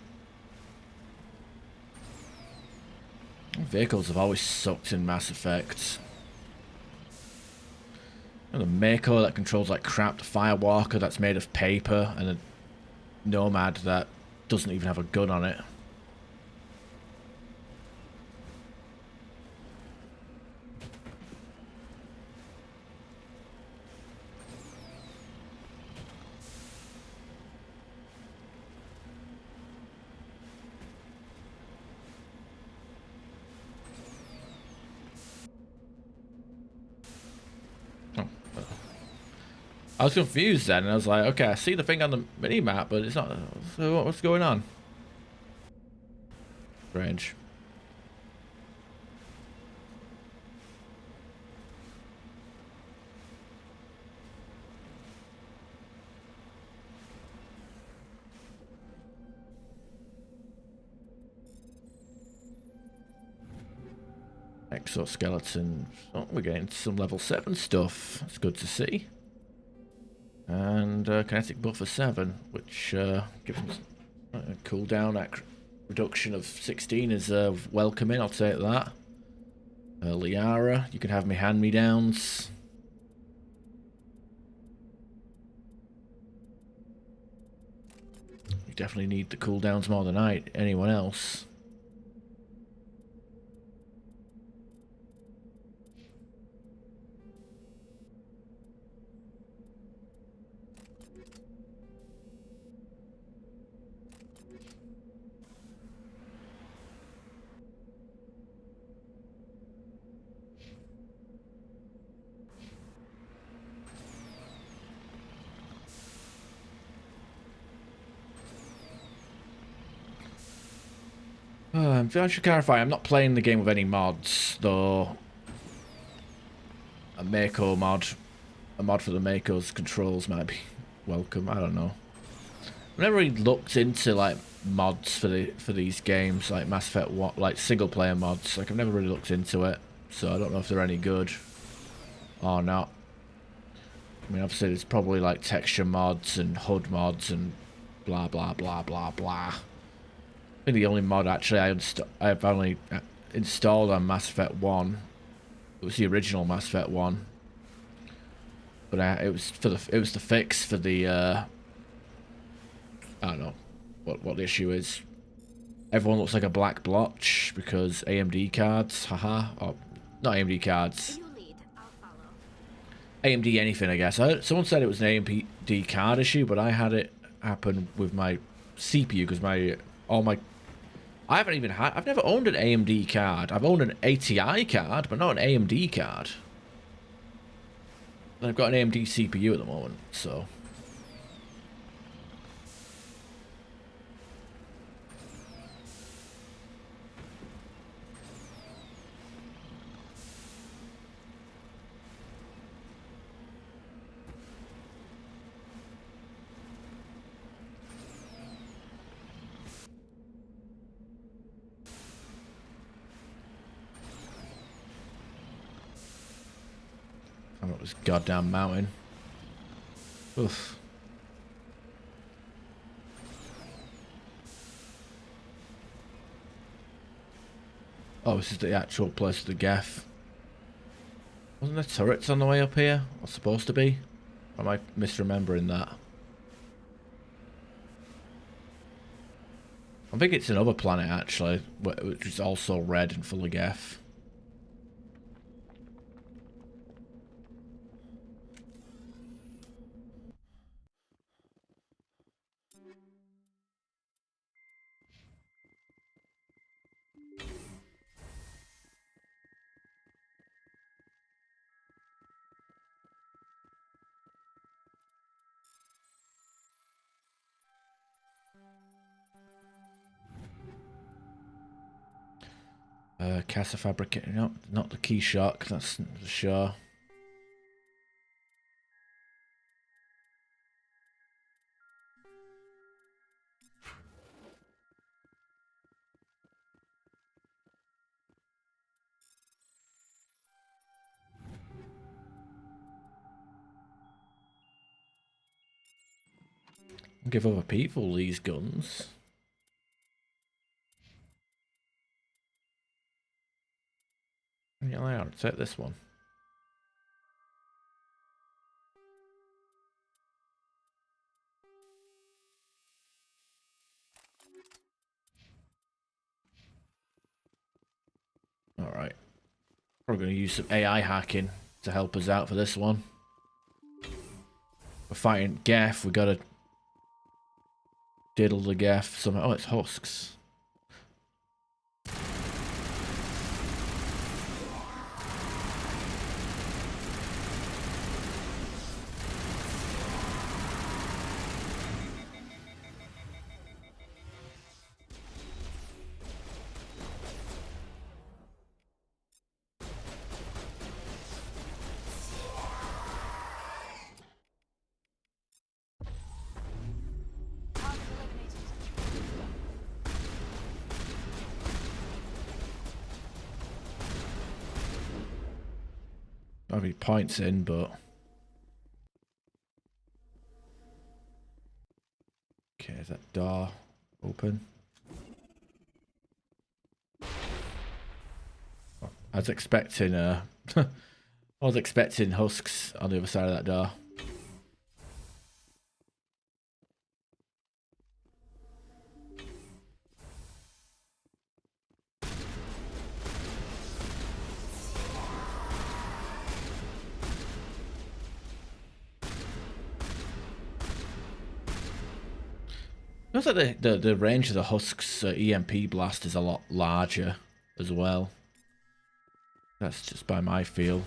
Speaker 2: Vehicles have always sucked in Mass Effect. And the Mako that controls like crap, the Firewalker that's made of paper, and a Nomad that doesn't even have a gun on it. I was confused then, and I was like, okay, I see the thing on the mini-map, but it's not... So what's going on? Strange. Exoskeleton. Oh, we're getting some level 7 stuff. That's good to see. And kinetic buffer 7, which gives us a cooldown reduction of 16 is welcoming, I'll take that. Liara, you can have me hand-me-downs. You definitely need the cooldowns more than anyone else. I should clarify, I'm not playing the game with any mods, though a Mako mod, a mod for the Mako's controls might be welcome, I don't know. I've never really looked into like mods for these games, like Mass Effect, like single player mods, like I've never really looked into it, so I don't know if they're any good or not. I mean, obviously there's probably like texture mods and HUD mods and blah blah blah blah blah. I think the only mod actually I've only installed on Mass Effect 1. It was the original Mass Effect 1, but it was the fix for the I don't know what the issue is. Everyone looks like a black blotch because AMD cards, haha. Oh, not AMD cards. AMD anything, I guess. Someone said it was an AMD card issue, but I had it happen with my CPU because I've never owned an AMD card. I've owned an ATI card, but not an AMD card. And I've got an AMD CPU at the moment, so. I'm up this goddamn mountain. Oof. Oh, this is the actual place of the Geth. Wasn't there turrets on the way up here? Or supposed to be? Or am I misremembering that? I think it's another planet actually, which is also red and full of Geth. Casa Fabricator, no, not the Key Shark, that's for sure. Give other people these guns. Yeah, I ought to take this one. Alright. Probably going to use some AI hacking to help us out for this one. We're fighting Geth, we gotta diddle the Geth somehow. Oh, it's husks. Not many points in, but okay, is that door open? Oh, I was expecting I was expecting husks on the other side of that door. Looks like the range of the Husk's EMP blast is a lot larger as well. That's just by my feel.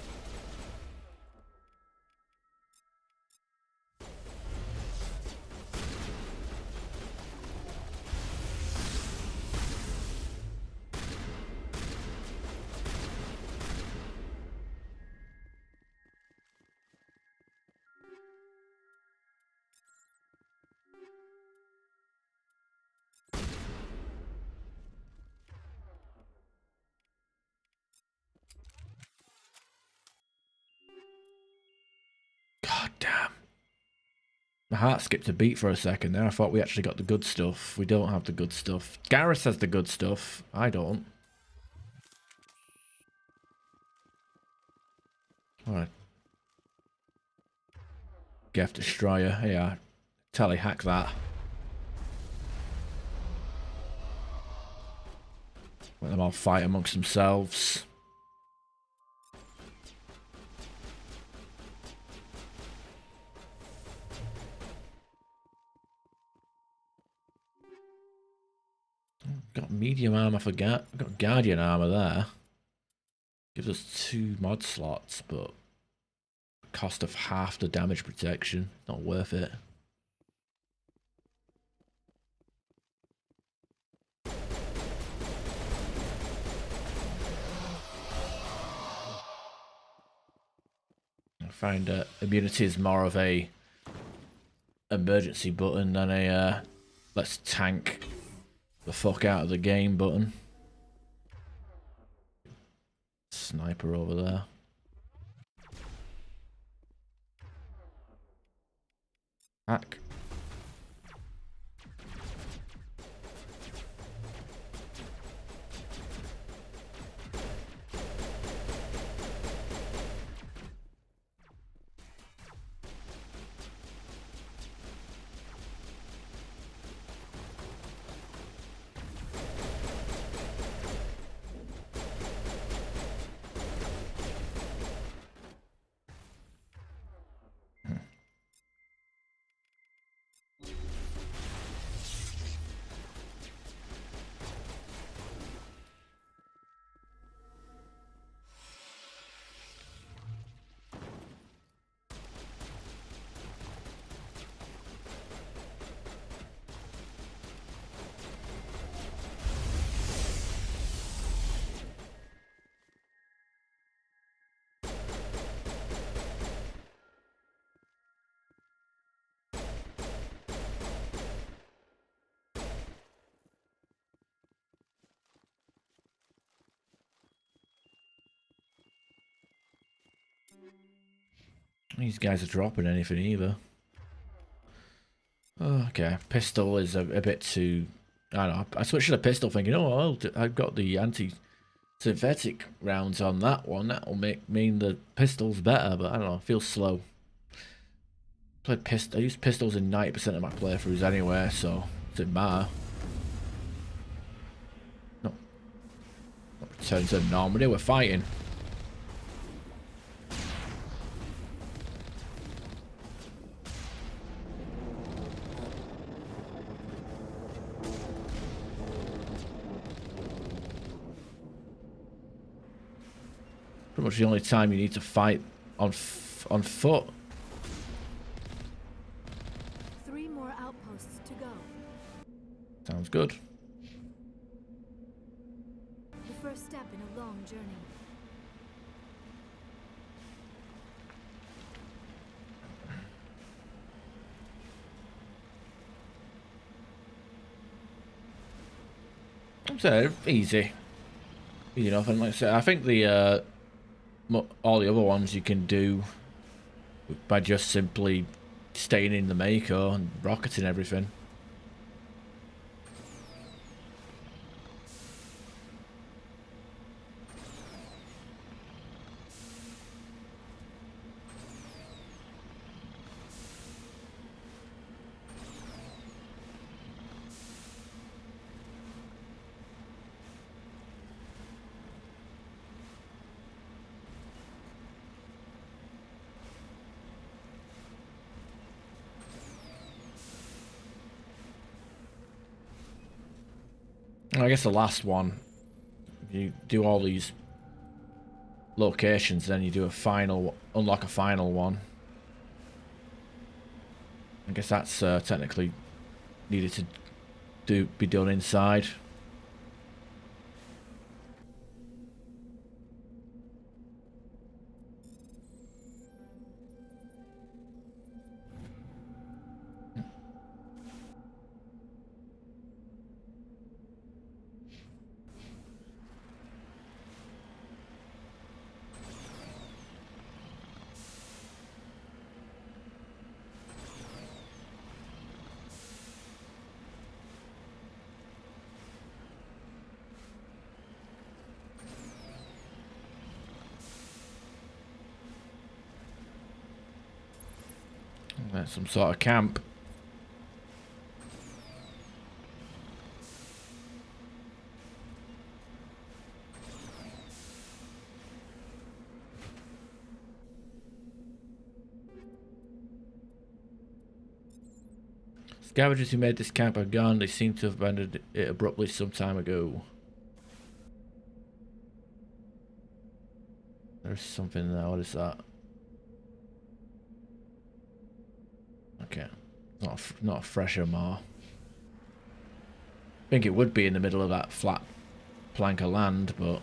Speaker 2: God damn. My heart skipped a beat for a second there. I thought we actually got the good stuff. We don't have the good stuff. Garrus has the good stuff. I don't. Alright. Geth Destroyer. Yeah. Tally hack that. Let them all fight amongst themselves. Got medium armor for got guardian armor there. Gives us 2 mod slots, but cost of half the damage protection. Not worth it. I find immunity is more of a emergency button than a let's tank the fuck out of the game button. Sniper over there. Hack. These guys are dropping anything either. Okay, pistol is a bit too... I don't know. I switched to the pistol thinking, oh, well, I've got the anti-synthetic rounds on that one. That'll mean the pistol's better, but I don't know. It feels slow. I use pistols in 90% of my playthroughs anyway, so it doesn't matter. No. Return to normal. We're fighting. Pretty much the only time you need to fight on foot.
Speaker 9: 3 more outposts to go.
Speaker 2: Sounds good.
Speaker 9: The first step in a long journey.
Speaker 2: I'm saying easy. Easy enough, and like I said, I think the all the other ones you can do by just simply staying in the Mako and rocketing everything. I guess the last one, you do all these locations, then you do a final, unlock a final one. I guess that's technically needed to be done inside. That's some sort of camp. Scavengers who made this camp are gone. They seem to have abandoned it abruptly some time ago. There's something there. What is that? Okay, not a fresher mar. I think it would be in the middle of that flat plank of land, but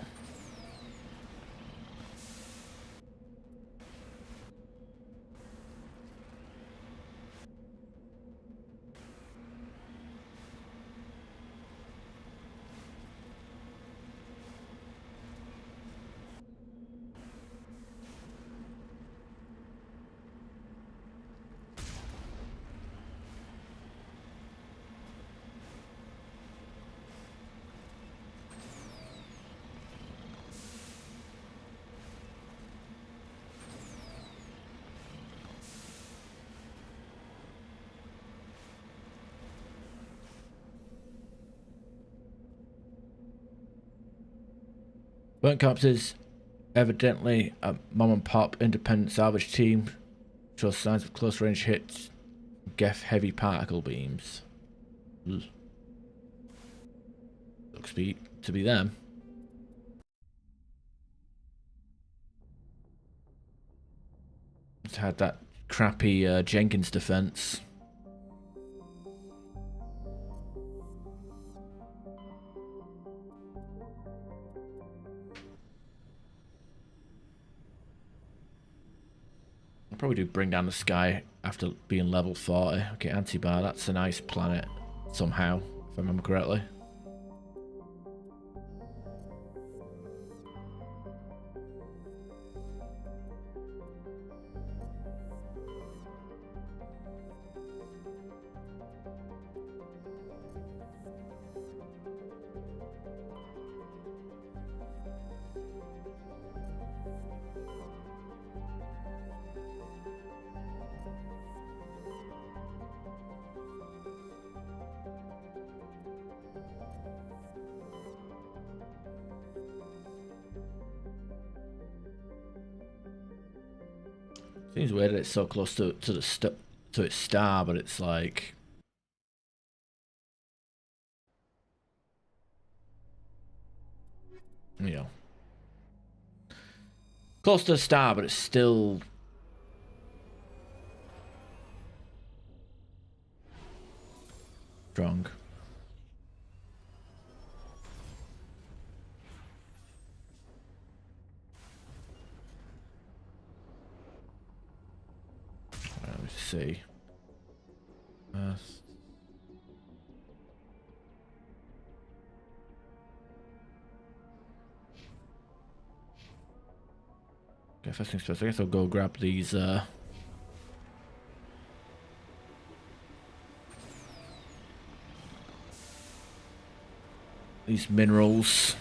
Speaker 2: Burnt Corpses, evidently a mom and pop independent salvage team, shows signs of close range hits, Geth heavy particle beams. Ugh. Looks to be them. It's had that crappy Jenkins defense. Probably do bring down the sky after being level 40. Okay, Antibar, that's a nice planet somehow, if I remember correctly. Seems weird that it's so close to its star, but it's like, you know, close to the star, but it's still strong. Let's see. Okay, first things first, I guess I'll go grab these minerals.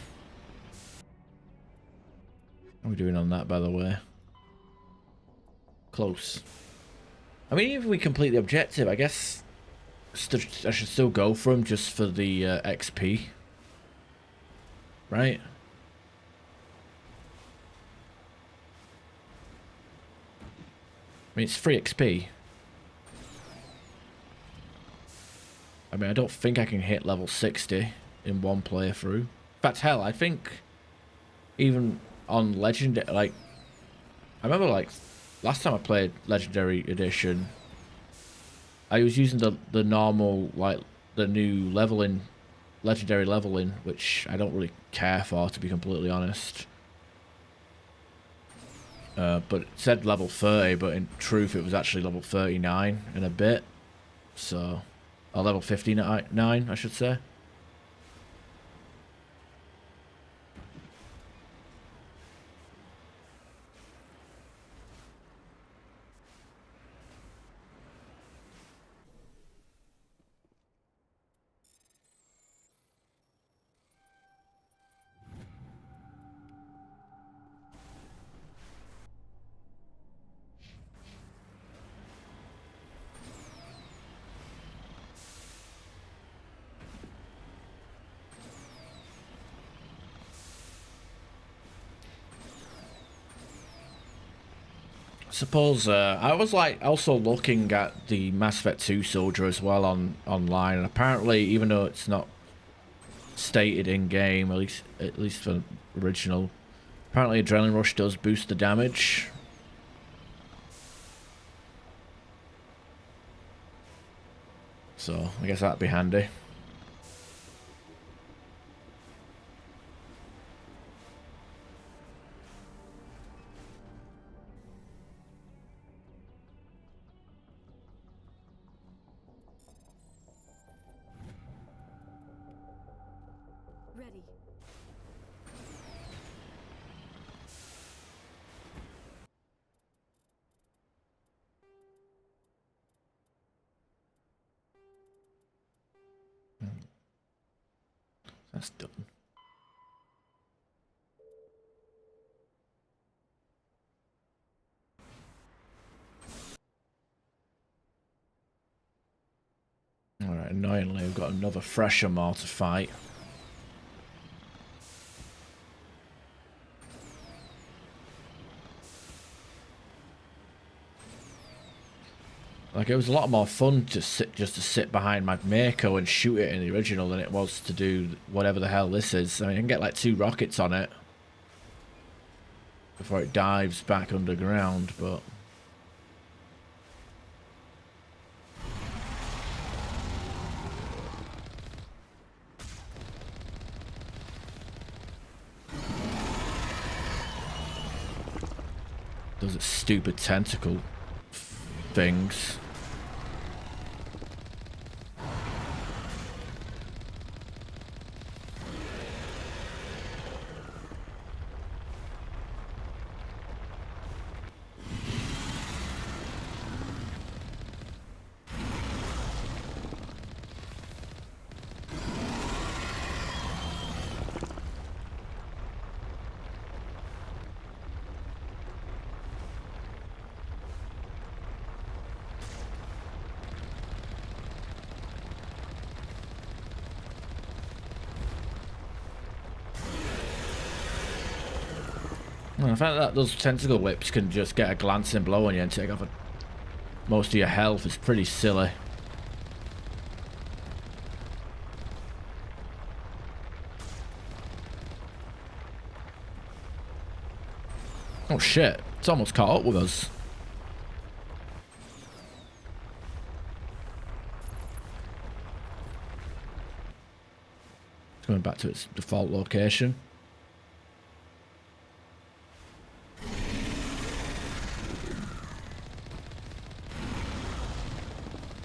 Speaker 2: How are we doing on that, by the way? Close. I mean, even if we complete the objective, I guess I should still go for them just for the XP. Right? I mean, it's free XP. I mean, I don't think I can hit level 60 in one playthrough. In fact, hell, I think even on Legendary, like, I remember, like, last time I played Legendary Edition, I was using the normal, like, the new leveling, Legendary leveling, which I don't really care for, to be completely honest. But it said level 30, but in truth it was actually level 39 and a bit. So, or level 59, I should say. Suppose I was like also looking at the Mass Effect 2 soldier as well online, and apparently, even though it's not stated in game, at least for original, apparently Adrenaline Rush does boost the damage. So I guess that'd be handy.
Speaker 9: Ready.
Speaker 2: That's done. Alright, annoyingly, we've got another fresher more to fight. Like, it was a lot more fun to sit behind my Mako and shoot it in the original than it was to do whatever the hell this is. I mean, I can get like 2 rockets on it before it dives back underground, but those stupid tentacle things. I find that those tentacle whips can just get a glancing blow on you and take off most of your health. It's pretty silly. Oh shit, it's almost caught up with us. It's going back to its default location.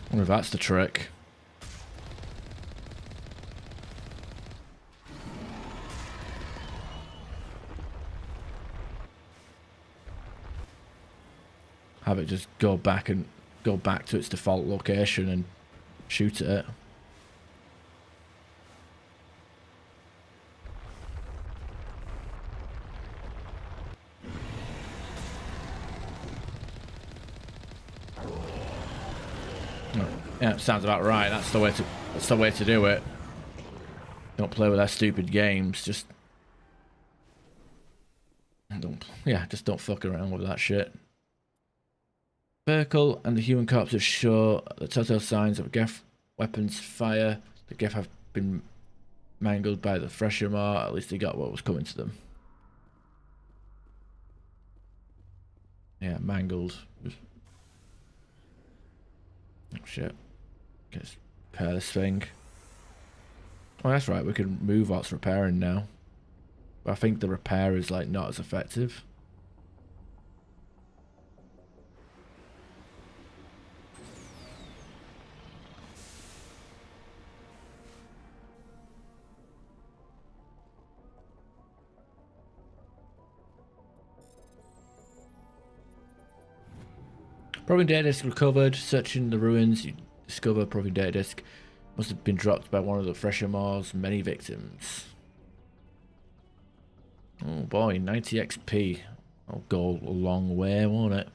Speaker 2: I wonder if that's the trick. Have it just go back to its default location and shoot at it. Yeah, sounds about right. That's the way to do it. Don't play with their stupid games. Just don't fuck around with that shit. Vehicle and the human corpses show the telltale signs of Geth weapons fire. The Geth have been mangled by the Thresher Maw. At least they got what was coming to them. Yeah, mangled. Oh shit. Let's repair this thing. Oh, that's right. We can move what's repairing now. But I think the repair is like not as effective. Proving data disk recovered. Searching the ruins, you discover proving data disk must have been dropped by one of the Thresher Maw's many victims. Oh boy, 90 XP. That'll go a long way, won't it?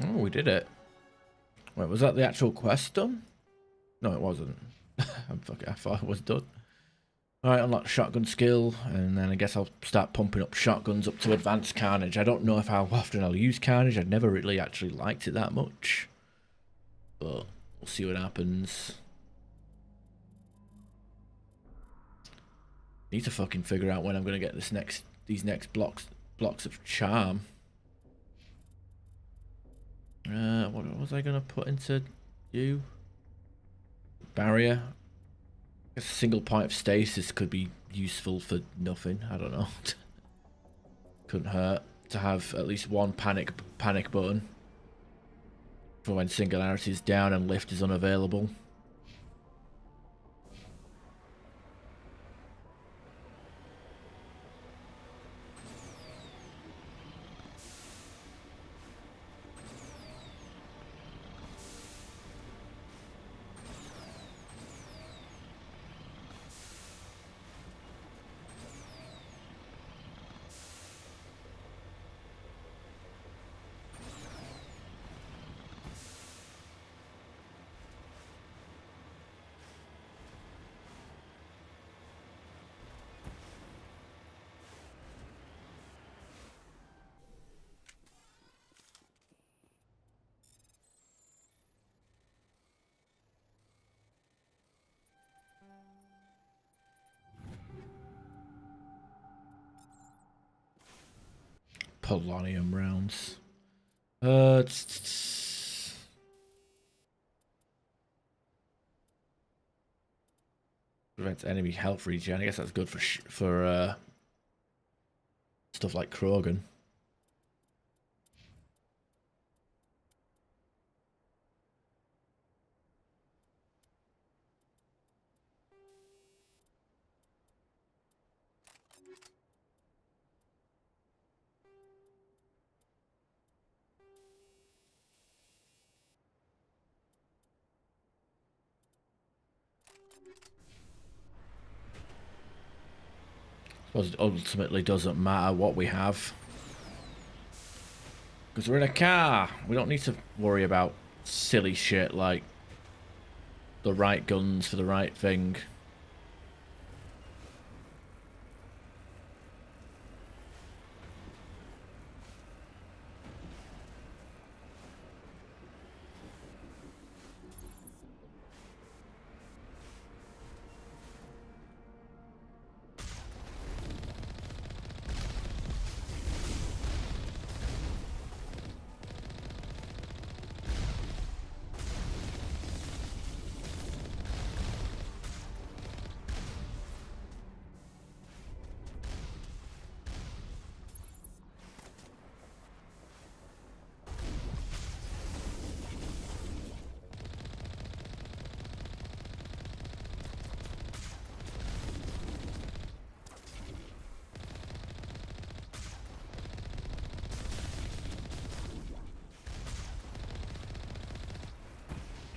Speaker 2: Oh, we did it. Wait, was that the actual quest done? No, it wasn't. I thought it was done. Alright, unlock shotgun skill, and then I guess I'll start pumping up shotguns up to advanced carnage. I don't know how often I'll use carnage. I've never really actually liked it that much. But we'll see what happens. Need to fucking figure out when I'm gonna get these next blocks of charm. What was I gonna put into you? Barrier. I guess a single point of stasis could be useful for nothing. I don't know. Couldn't hurt to have at least one panic button for when singularity is down and lift is unavailable. Polonium rounds. Prevents enemy health regen. I guess that's good for stuff like Krogan. I suppose it ultimately doesn't matter what we have. Because we're in a car. We don't need to worry about silly shit like the right guns for the right thing.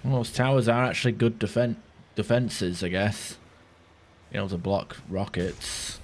Speaker 2: Well, those towers are actually good defenses, I guess. You know, to block rockets.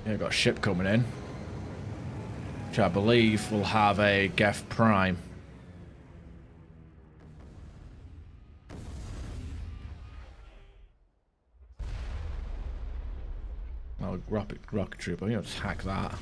Speaker 2: Yeah, got a ship coming in, which I believe will have a Geth Prime. Oh, rocket trooper, you know, just hack that.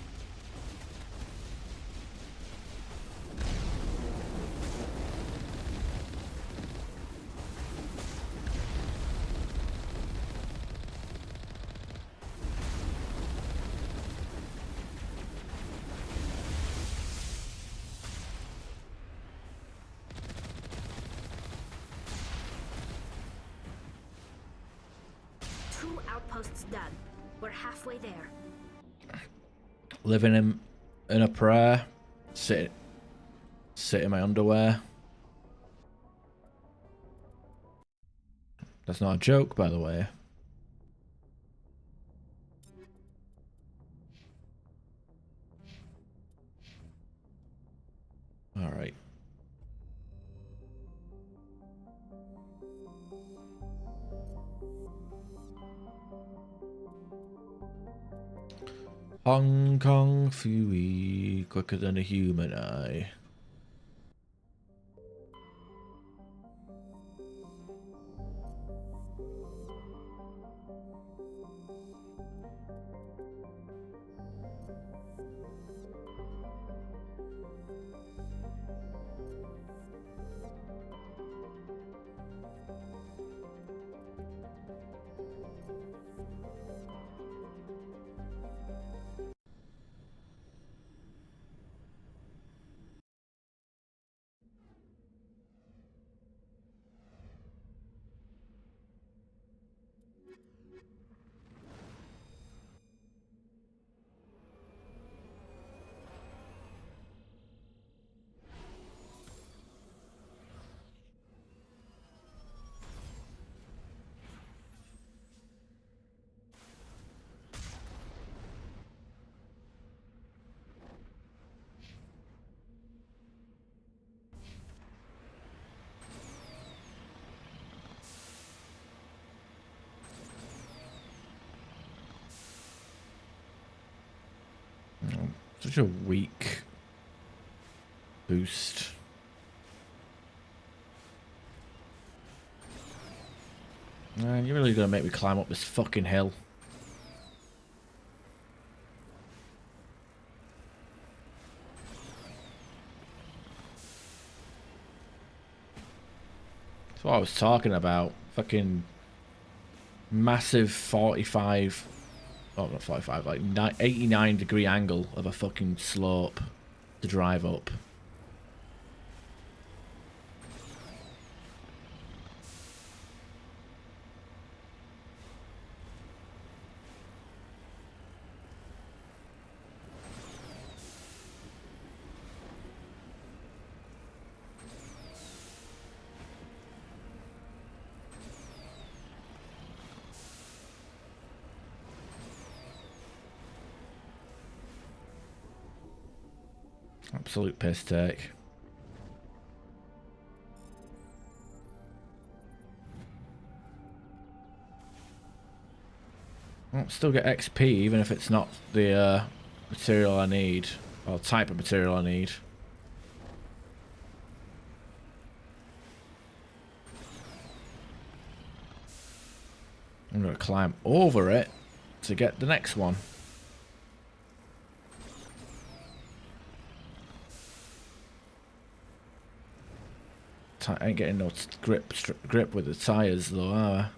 Speaker 8: Outposts done. We're halfway there.
Speaker 2: Living in a prayer. Sit in my underwear. That's not a joke, by the way. All right. Hong Kong Fui, quicker than a human eye. Such a weak boost. Man, you're really gonna make me climb up this fucking hill. That's what I was talking about. Fucking massive 45, oh not 45, like 89-degree angle of a fucking slope to drive up. Absolute piss take. I'll still get XP even if it's not the material I need, or type of material I need. I'm going to climb over it to get the next one. I ain't getting no grip with the tires though, are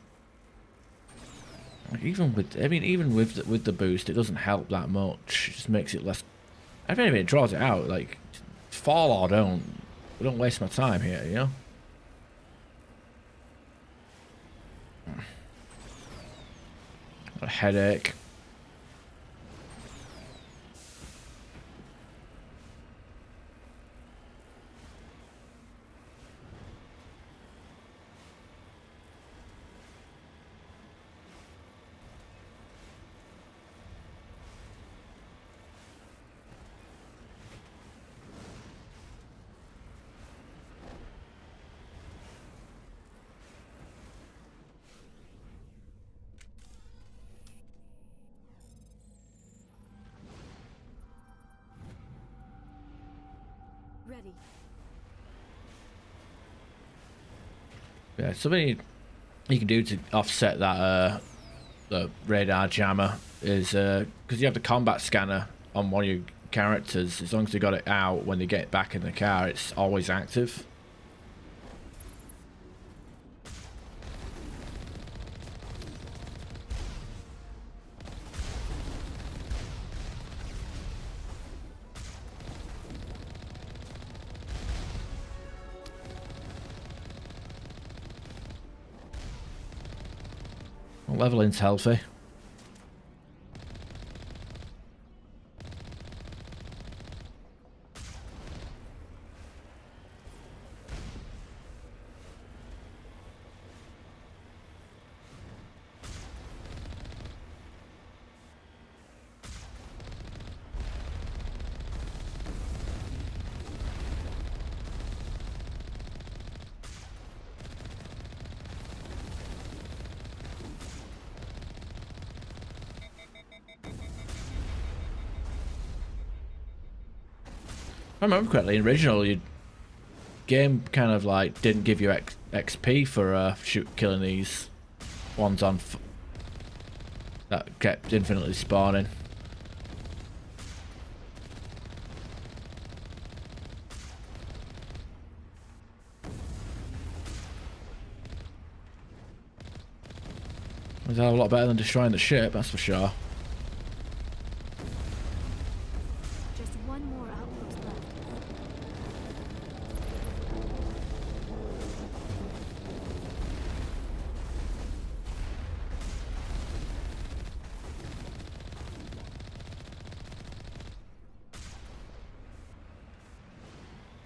Speaker 2: I? Even with, I mean, even with the boost, it doesn't help that much. It just makes it less. I mean, it draws it out. Like, fall or don't waste my time here, you know. A headache.
Speaker 9: Ready.
Speaker 2: Yeah, something you can do to offset that the radar jammer is because you have the combat scanner on one of your characters. As long as they got it out when they get back in the car, it's always active. Leveling's healthy. If I remember correctly, in original, your game kind of like didn't give you XP for killing these ones on that kept infinitely spawning. It's a lot better than destroying the ship, that's for sure.
Speaker 9: Just one more outpost left.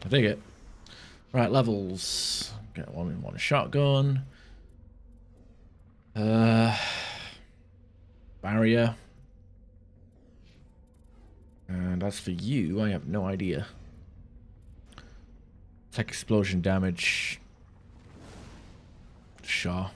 Speaker 2: I dig it. Right, levels. Get one in one shotgun. Barrier. And as for you, I have no idea. Tech explosion damage. Sure.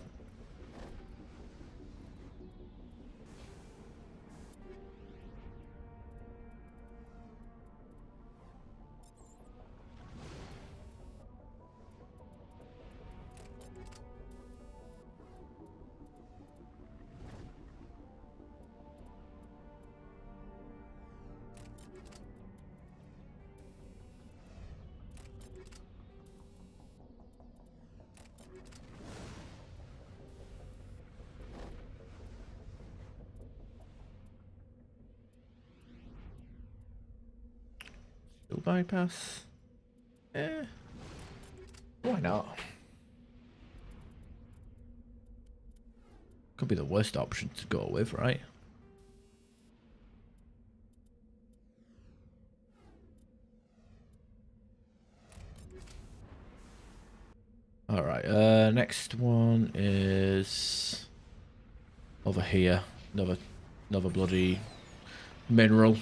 Speaker 2: bypass. Eh. Why not? Could be the worst option to go with, right? Alright, next one is over here. Another bloody mineral.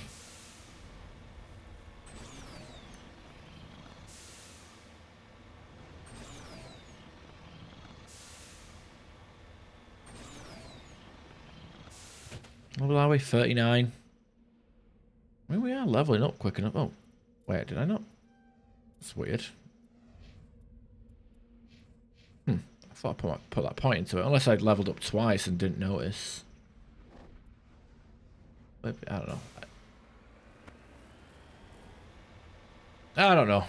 Speaker 2: What are we? 39. I mean, we are leveling up quick enough. Oh, wait, did I not? That's weird. I thought I put that point into it, unless I'd leveled up twice and didn't notice. Maybe, I don't know. I don't know.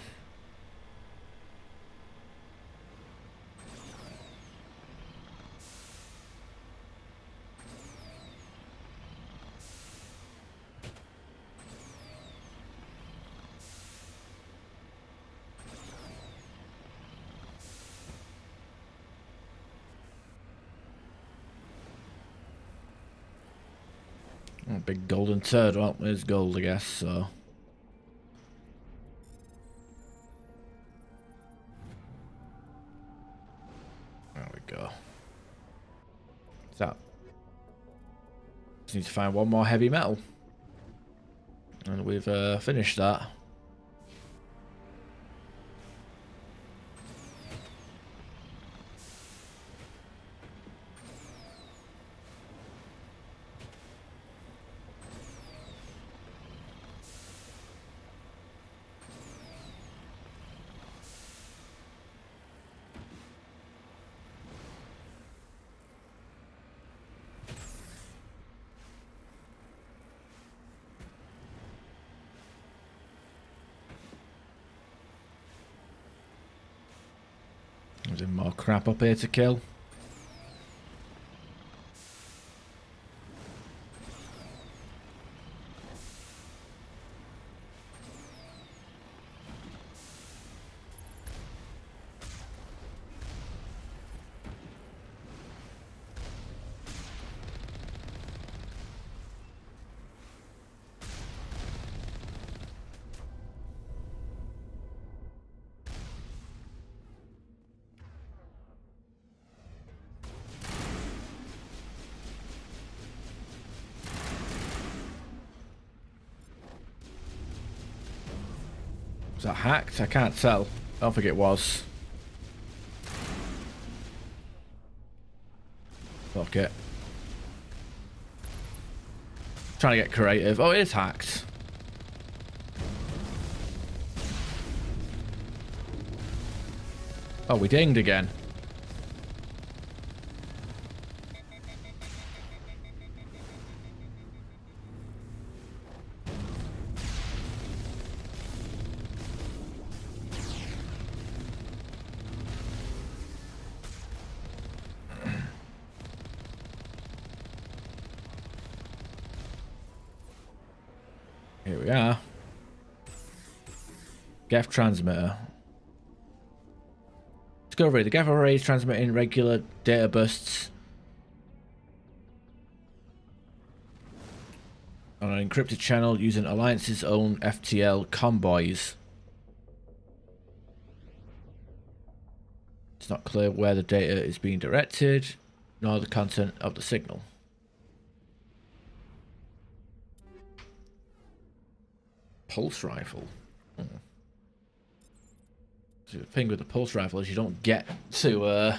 Speaker 2: Oh, big golden turd. Well, there's gold, I guess, so. There we go. What's that? Just need to find one more heavy metal. And we've finished that. There's more crap up here to kill. Was that hacked? I can't tell. I don't think it was. Fuck it. Trying to get creative. Oh, it is hacked. Oh, we dinged again. Here we are. GEF transmitter. Discovery. The GEF array is transmitting regular data bursts on an encrypted channel using Alliance's own FTL convoys. It's not clear where the data is being directed, nor the content of the signal. Pulse rifle. So the thing with the pulse rifle is you don't get to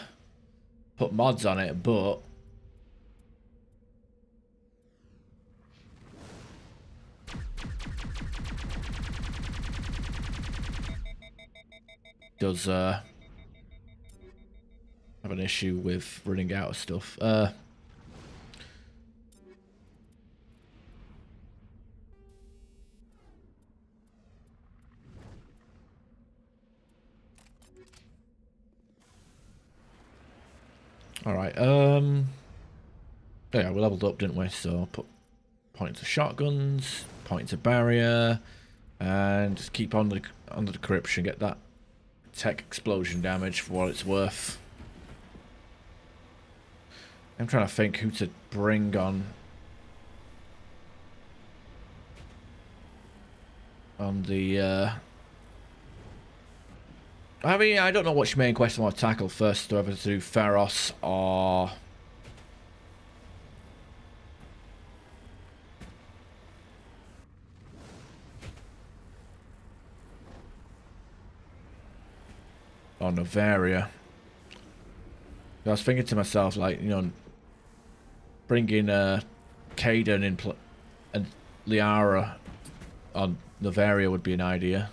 Speaker 2: put mods on it, but does have an issue with running out of stuff. Alright, yeah, we leveled up, didn't we? So put point to shotguns, point to barrier, And just keep on the decryption, get that tech explosion damage for what it's worth. I'm trying to think who to bring on the I mean, I don't know which main quest I want to tackle first, whether to do Pharos or Novaria. I was thinking to myself, like, you know, bringing Caden in and Liara on Novaria would be an idea.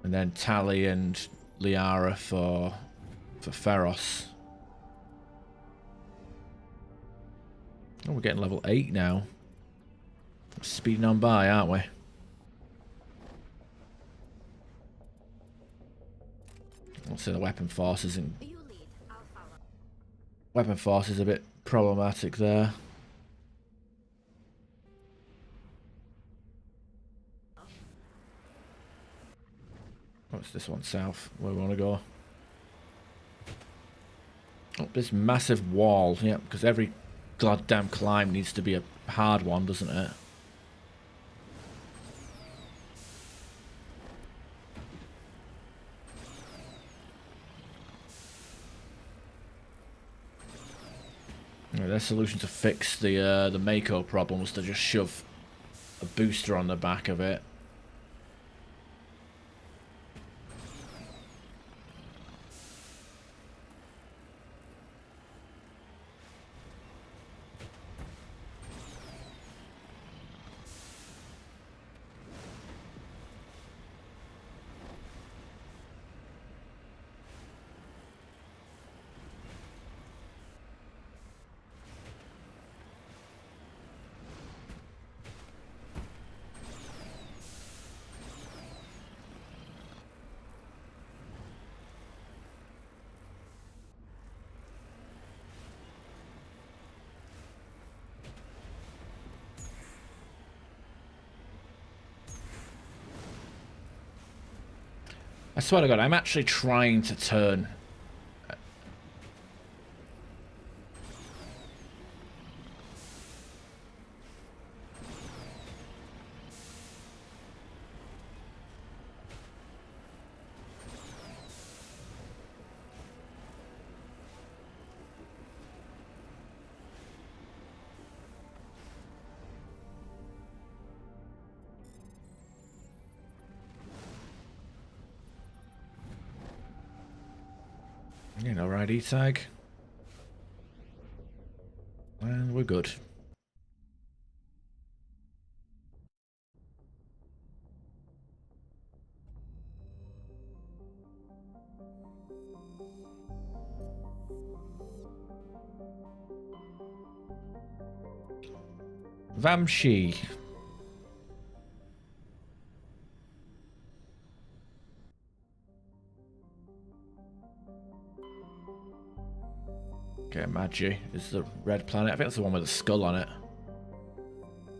Speaker 2: And then Tali and Liara for Pharos. Oh, we're getting level 8 now. Speeding on by, aren't we? Also, the weapon force isn't. Weapon force is a bit problematic there. What's this one? South, where we want to go. Oh, this massive wall. Yeah, because every goddamn climb needs to be a hard one, doesn't it? Their solution to fix the Mako problem was to just shove a booster on the back of it. I swear to God, I'm actually trying to turn. You know, right, E-tag. And we're good. Vamshi. Okay, Magi is the red planet. I think that's the one with the skull on it.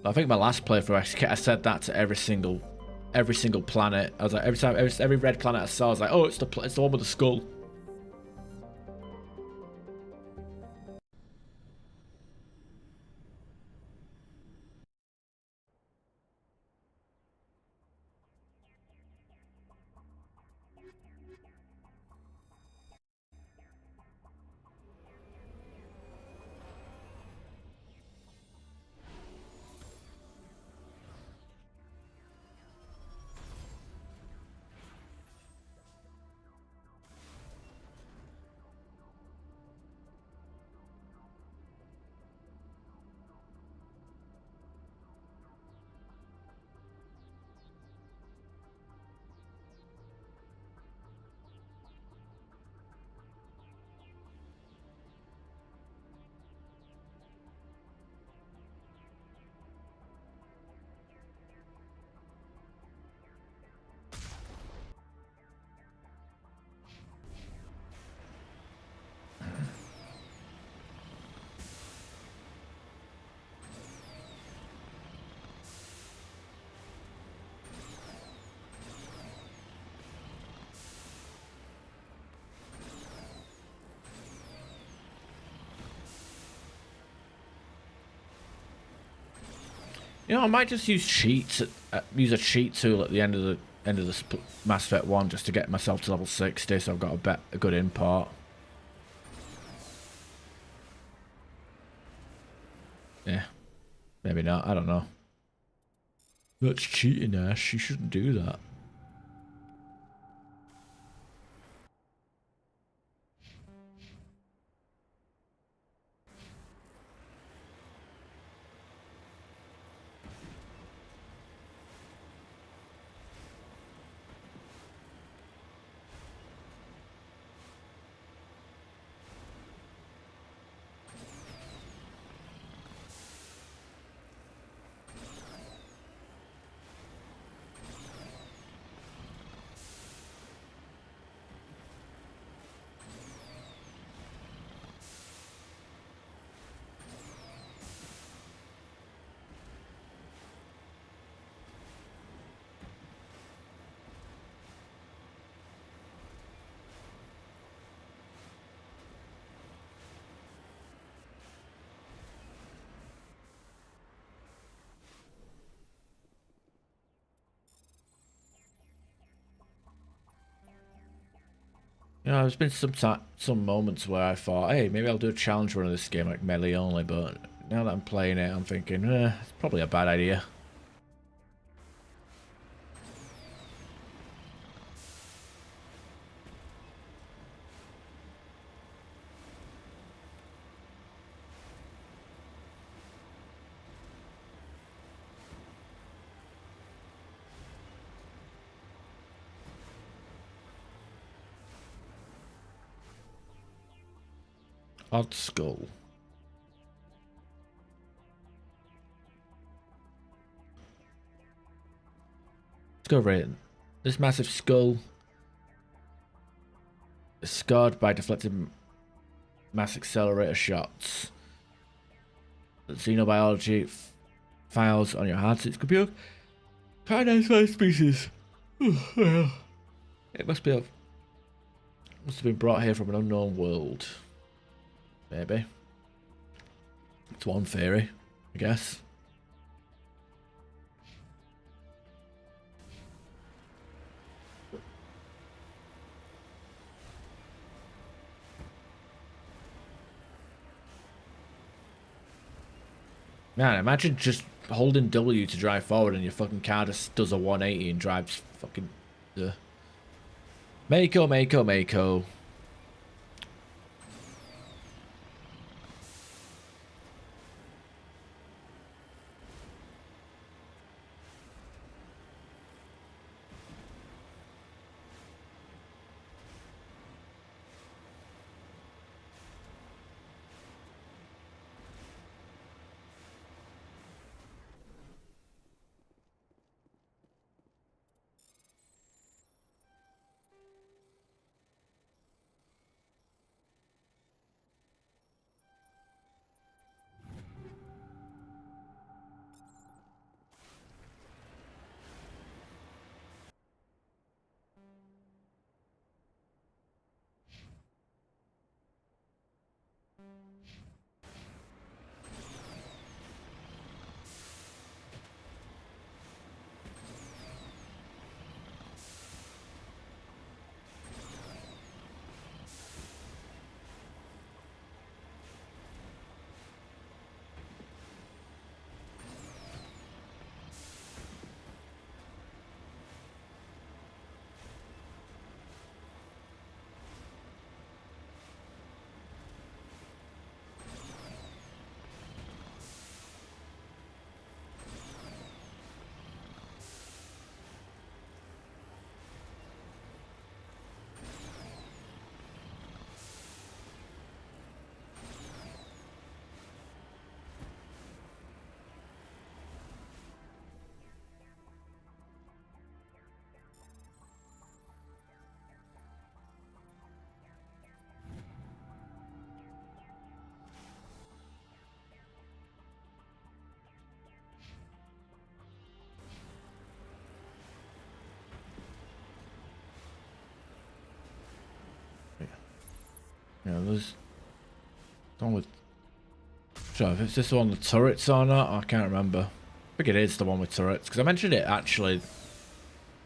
Speaker 2: I think my last playthrough, I said that to every single planet. I was like, every red planet I saw, I was like, oh, it's the one with the skull. You know, I might just use cheats. Use a cheat tool at the end of the Mass Effect 1 just to get myself to level 60, so I've got a good import. Yeah, maybe not. I don't know. That's cheating, Ash. You shouldn't do that. You know, there's been some moments where I thought, hey, maybe I'll do a challenge run of this game, like melee only, but now that I'm playing it, I'm thinking, it's probably a bad idea. Odd skull. Let's go right in. This massive skull is scarred by deflected mass accelerator shots. The xenobiology files on your hard six computer. Quite nice size species. It must have been brought here from an unknown world. Maybe. It's one theory, I guess. Man, imagine just holding W to drive forward and your fucking car just does a 180 and drives fucking... Mako. Yeah, there's one with... Sorry, if it's this one the turrets or not, I can't remember. think it is the one with turrets, because I mentioned it actually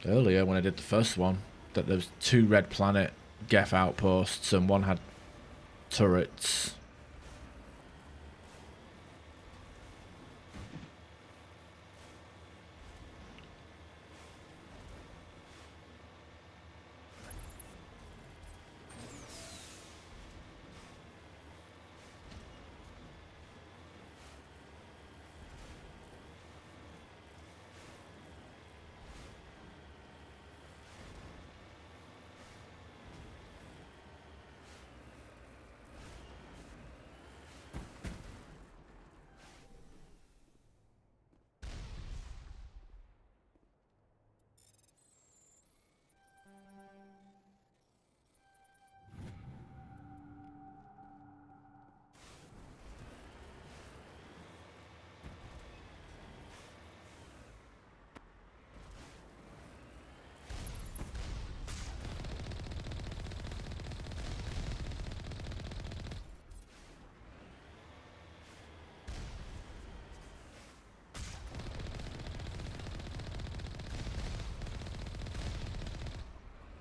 Speaker 2: earlier when I did the first one, that there's 2 Red Planet Geth outposts and one had turrets.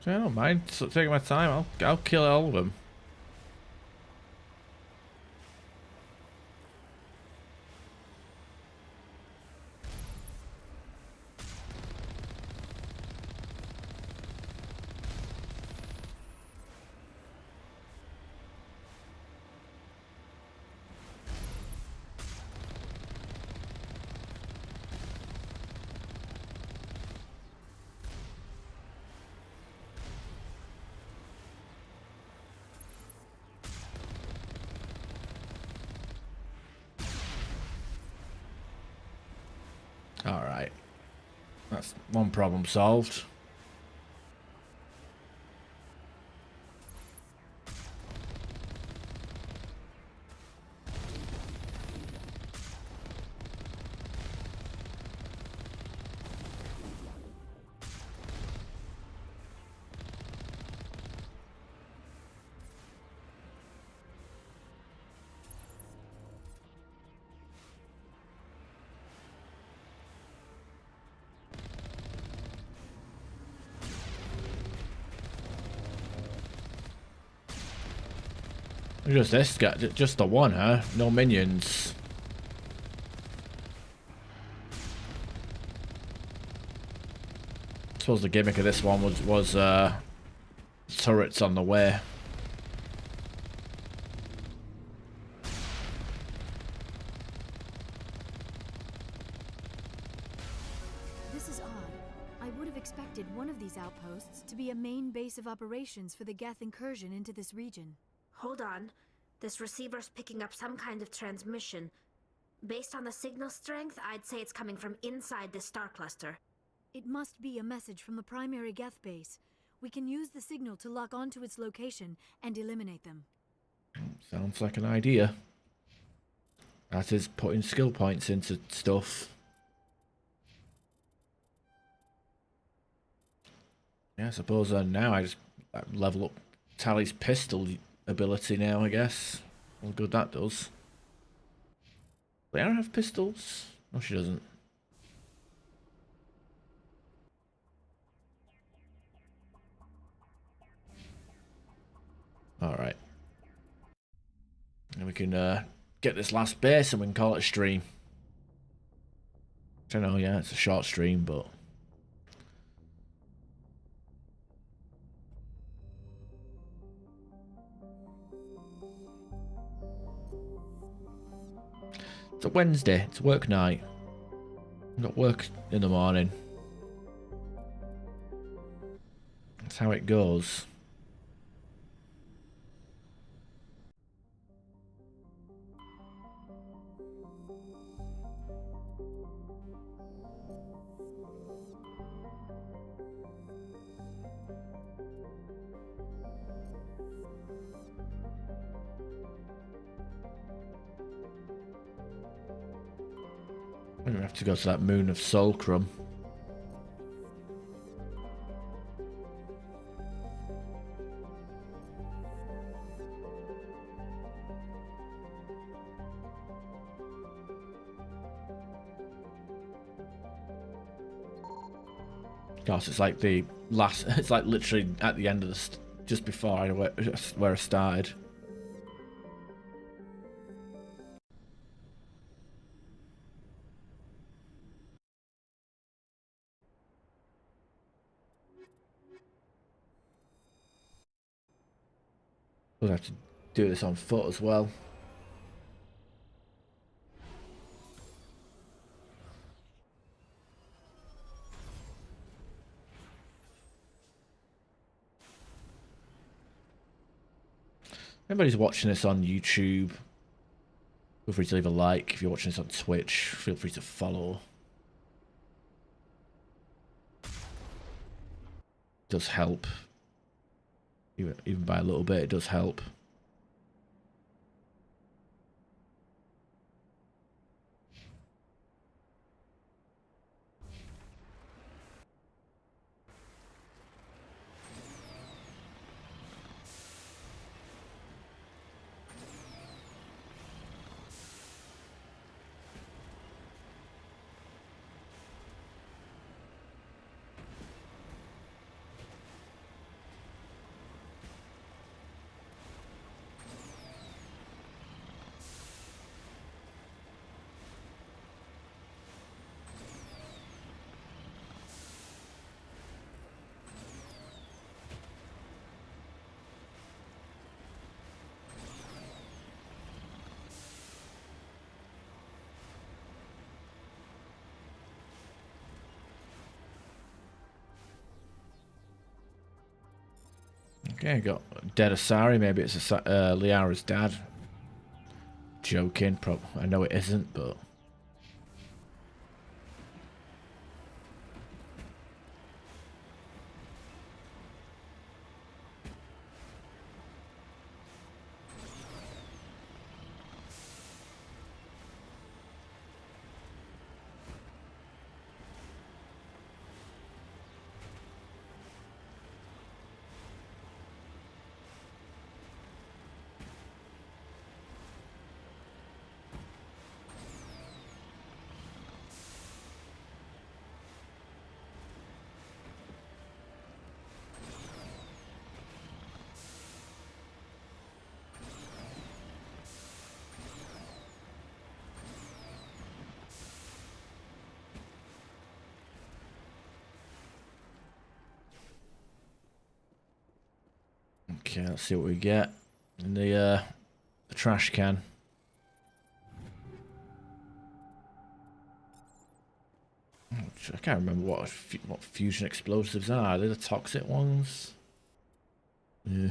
Speaker 2: So I don't mind taking my time. I'll kill all of them. Alright. That's one problem solved. Just this guy, just the one, huh? No minions. I suppose the gimmick of this one was turrets on the way.
Speaker 9: This is odd. I would have expected one of these outposts to be a main base of operations for the Geth incursion into this region.
Speaker 8: Hold on. This receiver's picking up some kind of transmission. Based on the signal strength, I'd say it's coming from inside this star cluster.
Speaker 9: It must be a message from the primary Geth base. We can use the signal to lock onto its location and eliminate them.
Speaker 2: Sounds like an idea. That is putting skill points into stuff. Yeah, I suppose now I just level up Tally's pistol ability now, I guess. How good that does. Leanna have pistols? No, she doesn't. Alright. And we can get this last base and we can call it a stream. I don't know, yeah, it's a short stream, but... It's a Wednesday, it's work night. I've got work in the morning. That's how it goes. I'm gonna have to go to that moon of Solcrum. course, it's like the last. It's like literally at the end of the just before where I started. We'll have to do this on foot as well. Everybody's watching this on YouTube. Feel free to leave a like. If you're watching this on Twitch, feel free to follow. It does help. Even by a little bit, it does help. Okay, got Dead Asari. Maybe it's Liara's dad. Joking. I know it isn't, but. Okay, let's see what we get in the trash can. I can't remember what fusion explosives are. Are they the toxic ones? Yeah.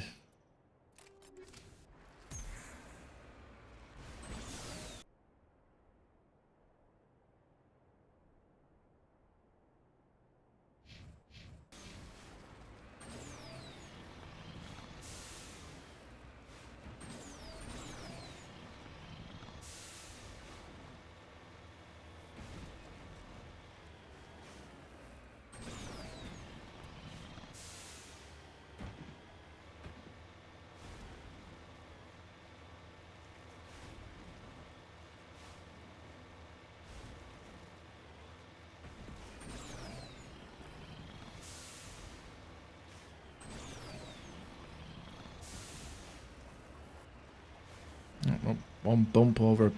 Speaker 2: One bump over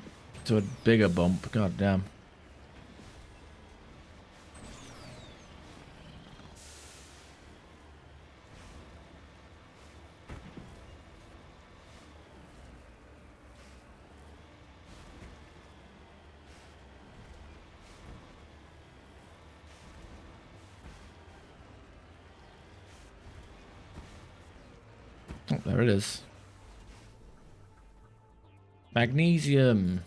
Speaker 2: to a bigger bump. God damn. Oh, there it is. Magnesium.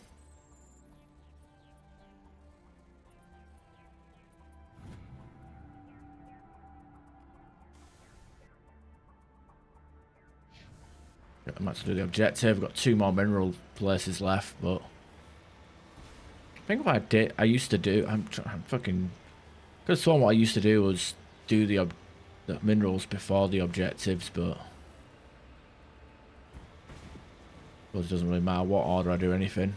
Speaker 2: I might have to do the objective. We've got 2 more mineral places left, but I think what I used to do. I'm fucking. Because what I used to do was do the minerals before the objectives, but it doesn't really matter what order I do anything.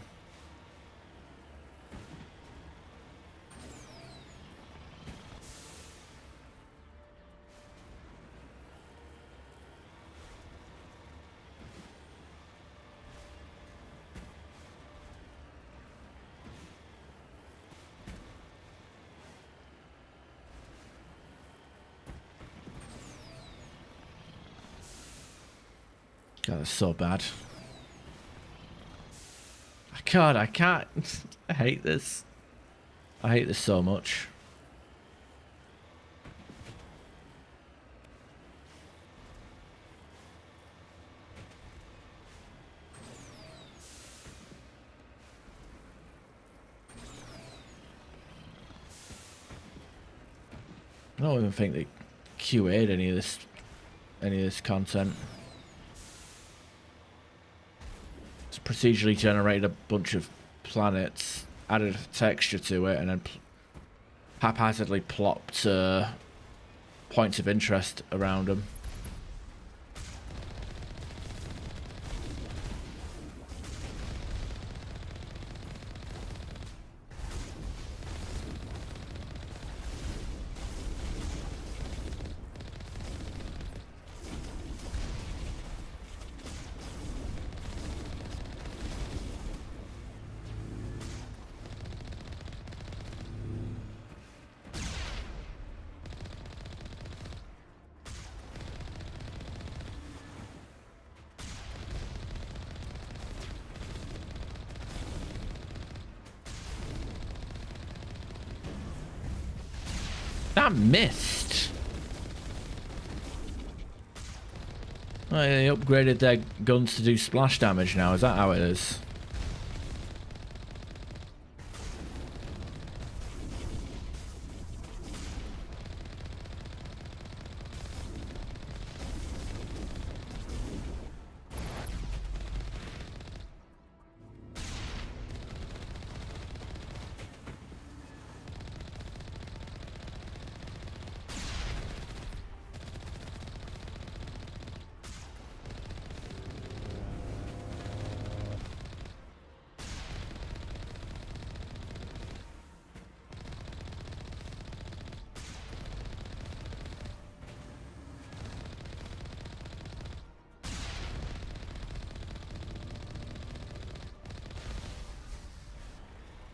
Speaker 2: God, that's so bad. I can't. I hate this. I hate this so much. I don't even think they QA'd any of this content. It's procedurally generated a bunch of planets, added a texture to it, and then haphazardly plopped points of interest around them. That missed. Oh, they upgraded their guns to do splash damage now. Is that how it is?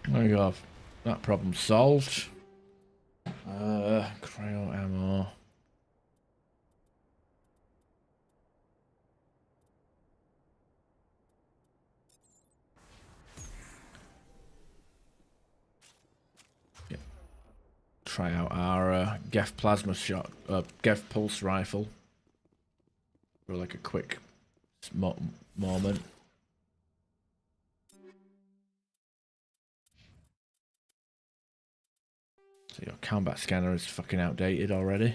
Speaker 2: There we go. That problem solved. Cryo ammo. Yeah. Try out our Geth plasma shot, Geth pulse rifle for like a quick moment. So your combat scanner is fucking outdated already.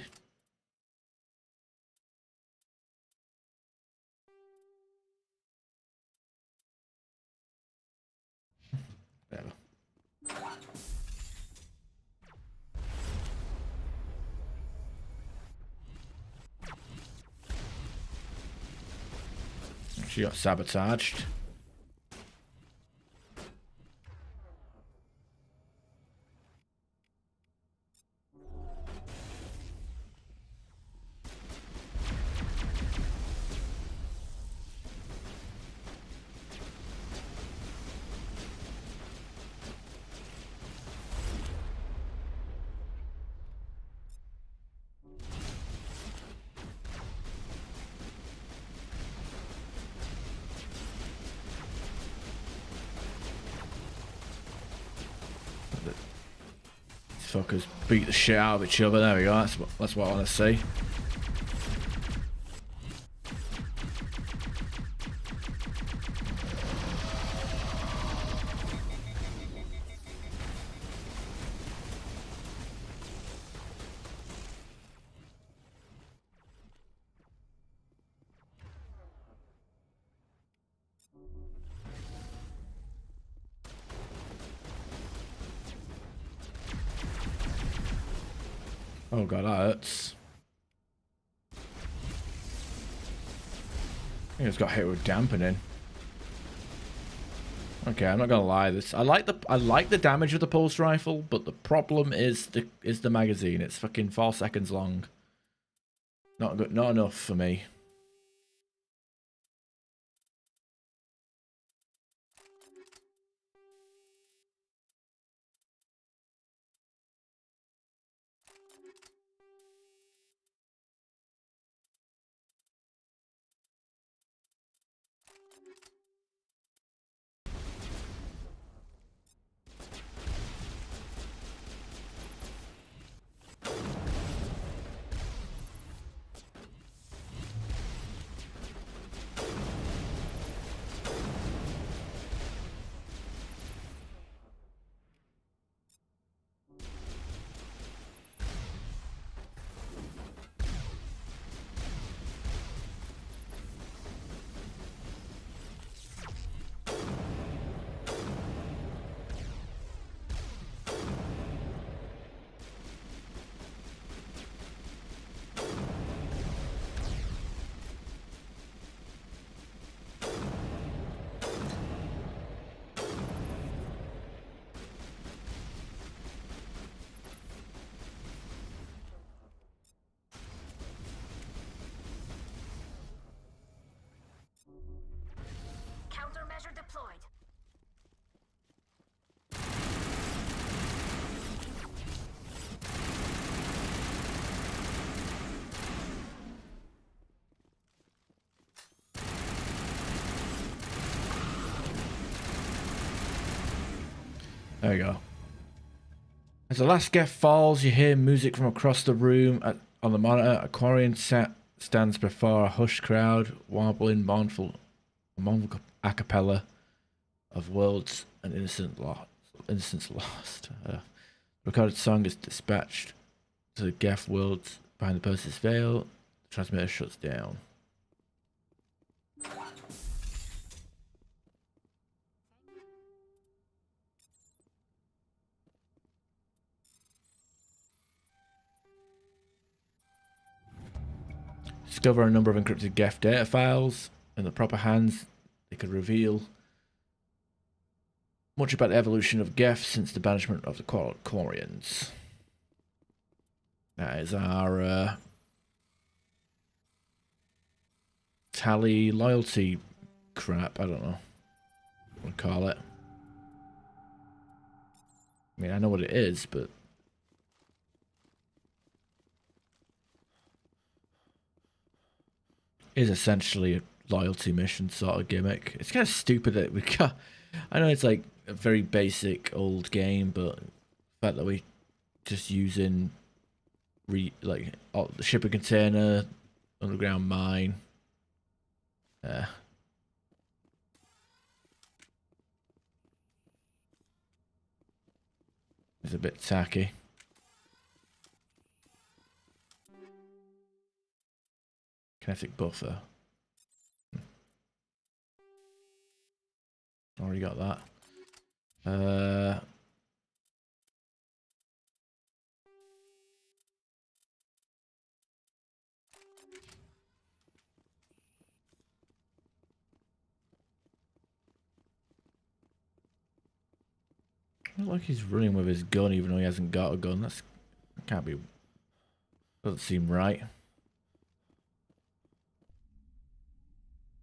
Speaker 2: Whatever. She got sabotaged. Fuckers beat the shit out of each other. There we go. That's what I want to see. Oh god, that hurts. I think it's got hit with dampening. Okay, I'm not gonna lie. I like the damage of the pulse rifle, but the problem is the magazine. It's fucking 4 seconds long. Not good. Not enough for me.
Speaker 7: Countermeasure deployed.
Speaker 2: There you go. As the last Geth falls, you hear music from across the room. On the monitor, a Quarian stands before a hushed crowd, warbling mournful a cappella of worlds and innocence lost. The recorded song is dispatched to the Geth worlds behind the Persis Veil. The transmitter shuts down. Discover a number of encrypted Geth data files. In the proper hands, they could reveal much about the evolution of Geth since the banishment of the Quarians. That is our tally loyalty crap. I don't know what to call it. I mean, I know what it is, but is essentially a loyalty mission sort of gimmick. It's kind of stupid that we got. I know it's like a very basic old game, but the fact that we just using the Shepard container, underground mine. It's a bit tacky. Kinetic buffer. Already got that. Looks like he's running with his gun even though he hasn't got a gun. That can't be. Doesn't seem right.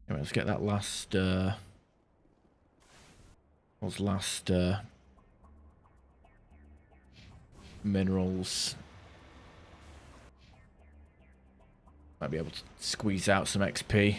Speaker 2: Anyway, let's get that last minerals. Might be able to squeeze out some XP.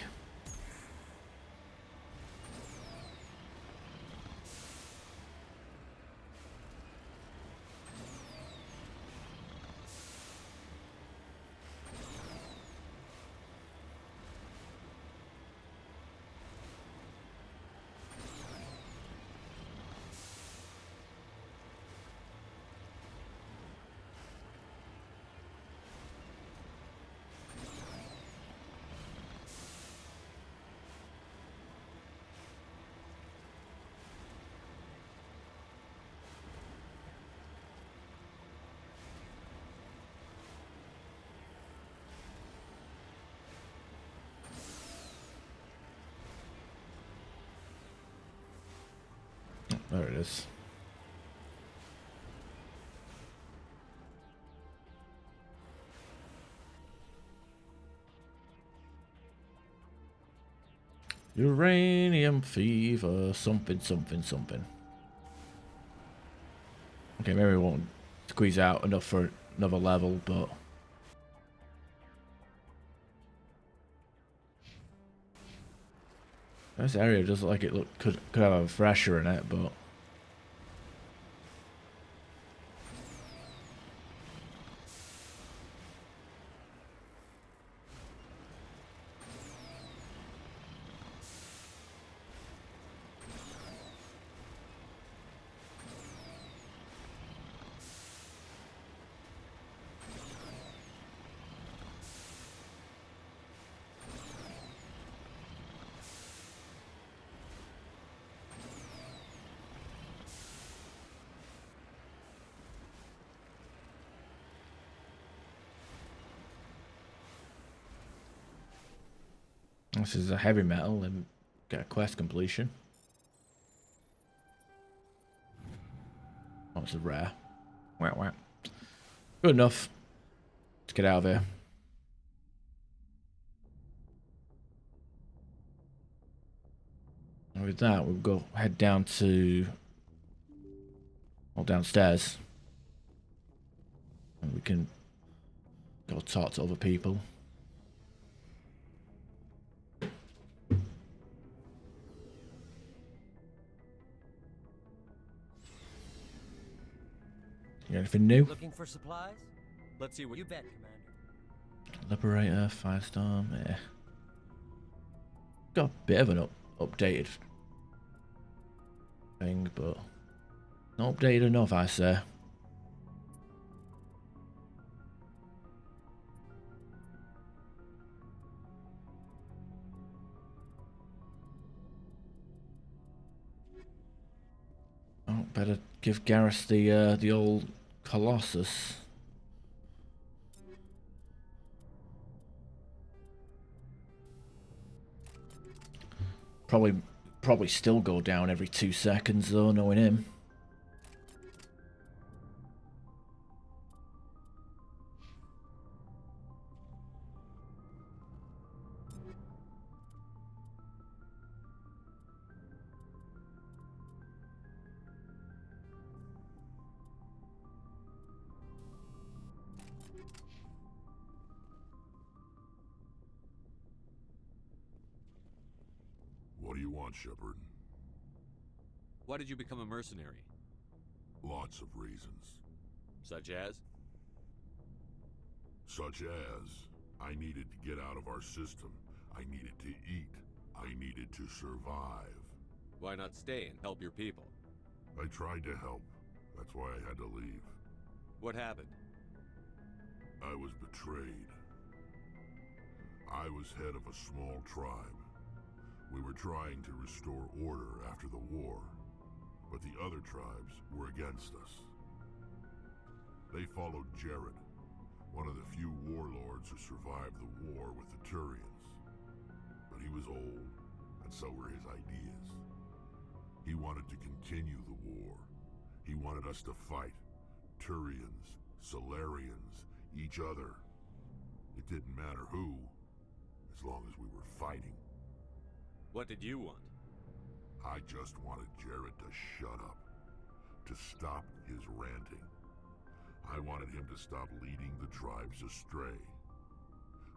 Speaker 2: There it is. Uranium fever, something. Okay, maybe we won't squeeze out enough for another level, but This area does look like it could have a fresher in it, but this is a heavy metal and get a quest completion. Oh, it's a rare. Wow, wow. Good enough. Let's get out of here. And with that, we'll go head down to, well, downstairs. And we can go talk to other people. You got anything new?
Speaker 11: Looking for supplies?
Speaker 4: Let's see what
Speaker 11: You bet, Commander.
Speaker 2: Liberator, Firestorm, yeah. Got a bit of an updated thing, but not updated enough, I say. Oh, better give Garrus the old Colossus. Probably still go down every 2 seconds though, knowing him.
Speaker 12: What do you want, Shepard?
Speaker 4: Why did you become a mercenary?
Speaker 12: Lots of reasons.
Speaker 4: Such as?
Speaker 12: Such as, I needed to get out of our system. I needed to eat. I needed to survive.
Speaker 4: Why not stay and help your people?
Speaker 12: I tried to help. That's why I had to leave.
Speaker 4: What happened?
Speaker 12: I was betrayed. I was head of a small tribe. We were trying to restore order after the war, but the other tribes were against us. They followed Jared, one of the few warlords who survived the war with the Turians. But he was old, and so were his ideas. He wanted to continue the war. He wanted us to fight Turians, Solarians, each other. It didn't matter who, as long as we were fighting.
Speaker 4: What did you want?
Speaker 12: I just wanted Jared to shut up, to stop his ranting. I wanted him to stop leading the tribes astray.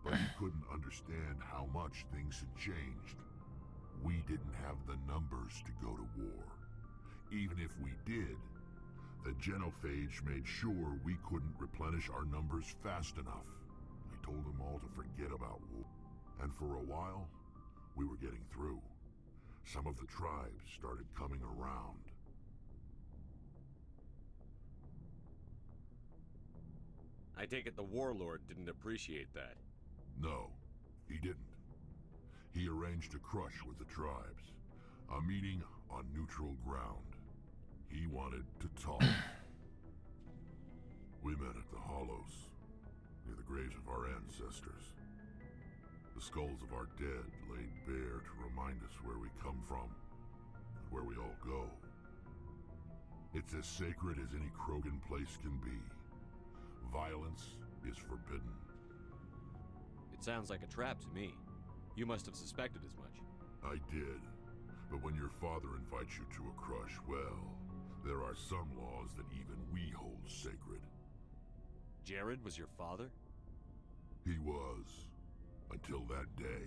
Speaker 12: But he couldn't understand how much things had changed. We didn't have the numbers to go to war. Even if we did, the genophage made sure we couldn't replenish our numbers fast enough. I told them all to forget about war. And for a while, we were getting through. Some of the tribes started coming around.
Speaker 4: I take it the warlord didn't appreciate that.
Speaker 12: No, he didn't. He arranged a crush with the tribes. A meeting on neutral ground. He wanted to talk. We met at the Hollows, near the graves of our ancestors. The skulls of our dead laid bare to remind us where we come from, and where we all go. It's as sacred as any Krogan place can be. Violence is forbidden.
Speaker 4: It sounds like a trap to me. You must have suspected as much.
Speaker 12: I did. But when your father invites you to a crush, well, there are some laws that even we hold sacred.
Speaker 4: Jared was your father?
Speaker 12: He was. Until that day.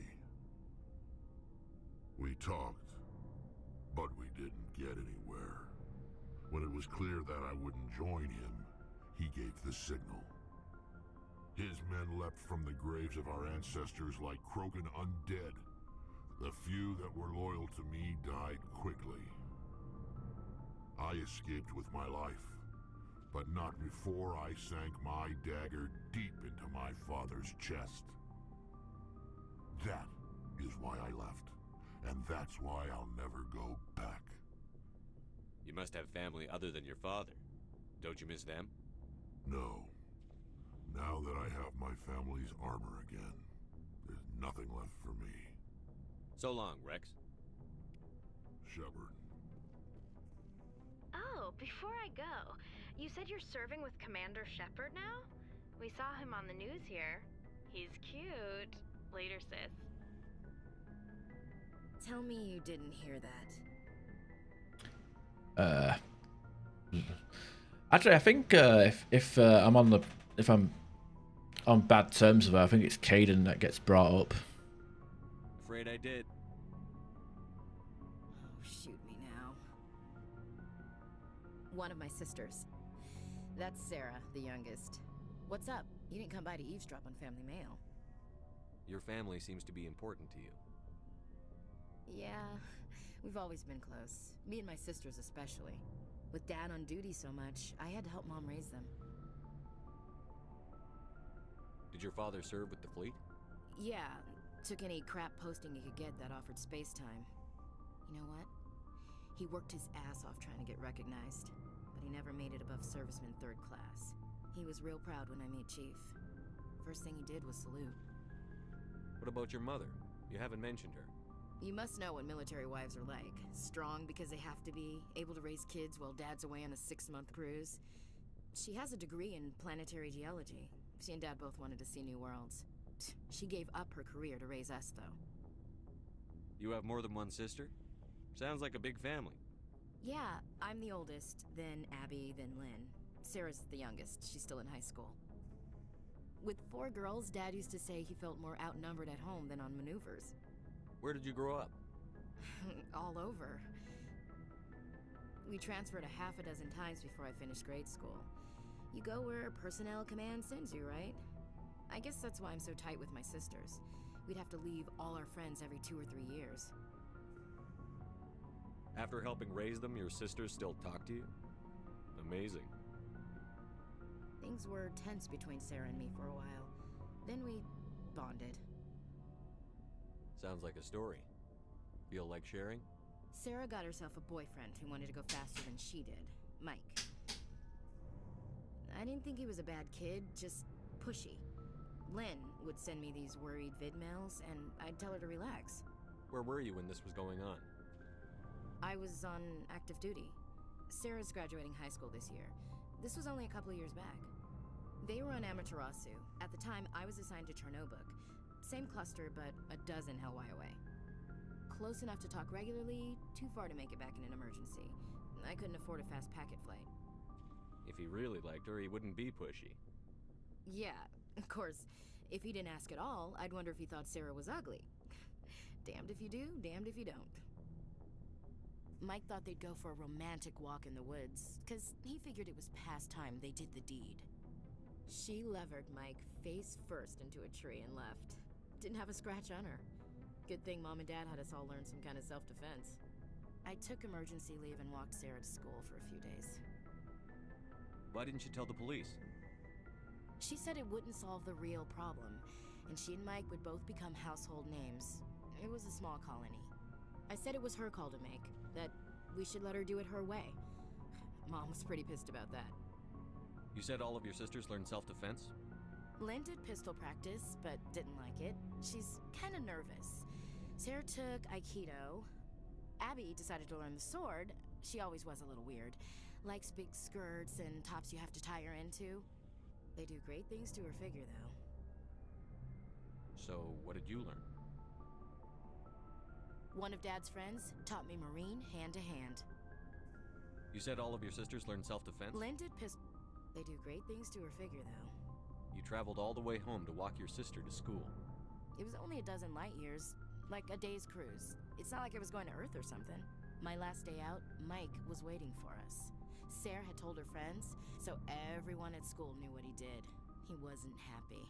Speaker 12: We talked, but we didn't get anywhere. When it was clear that I wouldn't join him, he gave the signal. His men leapt from the graves of our ancestors like croaking undead. The few that were loyal to me died quickly. I escaped with my life, but not before I sank my dagger deep into my father's chest. That is why I left, and that's why I'll never go back.
Speaker 4: You must have family other than your father. Don't you miss them?
Speaker 12: No. Now that I have my family's armor again, there's nothing left for me.
Speaker 4: So long, Rex.
Speaker 12: Shepard.
Speaker 13: Oh, before I go, you said you're serving with Commander Shepard now? We saw him on the news here. He's cute. Later, sis.
Speaker 14: Tell me you didn't hear that.
Speaker 2: Actually, I think if I'm on bad terms with her, I think it's Caden that gets brought up.
Speaker 4: Afraid I did.
Speaker 14: Oh, shoot me now. One of my sisters. That's Sarah, the youngest. What's up? You didn't come by to eavesdrop on family mail.
Speaker 4: Your family seems to be important to you.
Speaker 14: Yeah, we've always been close. Me and my sisters especially. With Dad on duty so much, I had to help Mom raise them.
Speaker 4: Did your father serve with the fleet?
Speaker 14: Yeah, took any crap posting he could get that offered space time. You know what? He worked his ass off trying to get recognized, but he never made it above serviceman 3rd class. He was real proud when I made Chief. First thing he did was salute.
Speaker 4: What about your mother? You haven't mentioned her.
Speaker 14: You must know what military wives are like. Strong because they have to be, able to raise kids while Dad's away on a 6-month cruise. She has a degree in planetary geology. She and Dad both wanted to see new worlds. She gave up her career to raise us, though.
Speaker 4: You have more than one sister? Sounds like a big family.
Speaker 14: Yeah, I'm the oldest, then Abby, then Lynn. Sarah's the youngest. She's still in high school. With 4 girls, Dad used to say he felt more outnumbered at home than on maneuvers.
Speaker 4: Where did you grow up?
Speaker 14: All over. We transferred a half a dozen times before I finished grade school. You go where personnel command sends you, right? I guess that's why I'm so tight with my sisters. We'd have to leave all our friends every 2 or 3 years.
Speaker 4: After helping raise them, your sisters still talk to you? Amazing.
Speaker 14: Things were tense between Sarah and me for a while. Then we bonded.
Speaker 4: Sounds like a story. Feel like sharing?
Speaker 14: Sarah got herself a boyfriend who wanted to go faster than she did, Mike. I didn't think he was a bad kid, just pushy. Lynn would send me these worried vid mails, and I'd tell her to relax.
Speaker 4: Where were you when this was going on?
Speaker 14: I was on active duty. Sarah's graduating high school this year. This was only a couple of years back. They were on Amaterasu. At the time, I was assigned to Chernobog. Same cluster, but a dozen Hellwire away. Close enough to talk regularly, too far to make it back in an emergency. I couldn't afford a fast packet flight.
Speaker 4: If he really liked her, he wouldn't be pushy.
Speaker 14: Yeah, of course. If he didn't ask at all, I'd wonder if he thought Sarah was ugly. Damned if you do, damned if you don't. Mike thought they'd go for a romantic walk in the woods, 'cause he figured it was past time they did the deed. She levered Mike face first into a tree and left. Didn't have a scratch on her. Good thing Mom and Dad had us all learn some kind of self-defense. I took emergency leave and walked Sarah to school for a few days.
Speaker 4: Why didn't you tell the police?
Speaker 14: She said it wouldn't solve the real problem, and she and Mike would both become household names. It was a small colony. I said it was her call to make, that we should let her do it her way. Mom was pretty pissed about that.
Speaker 4: You said all of your sisters learned self-defense?
Speaker 14: Lynn did pistol practice, but didn't like it. She's kind of nervous. Sarah took Aikido. Abby decided to learn the sword. She always was a little weird. Likes big skirts and tops you have to tie her into. They do great things to her figure, though.
Speaker 4: So, what did you learn?
Speaker 14: One of Dad's friends taught me Marine hand-to-hand.
Speaker 4: You said all of your sisters learned self-defense?
Speaker 14: Lynn did They do great things to her figure, though.
Speaker 4: You traveled all the way home to walk your sister to school.
Speaker 14: It was only a dozen light years. like a day's cruise. It's not like I was going to Earth or something. My last day out, Mike was waiting for us. Sarah had told her friends, so everyone at school knew what he did. He wasn't happy.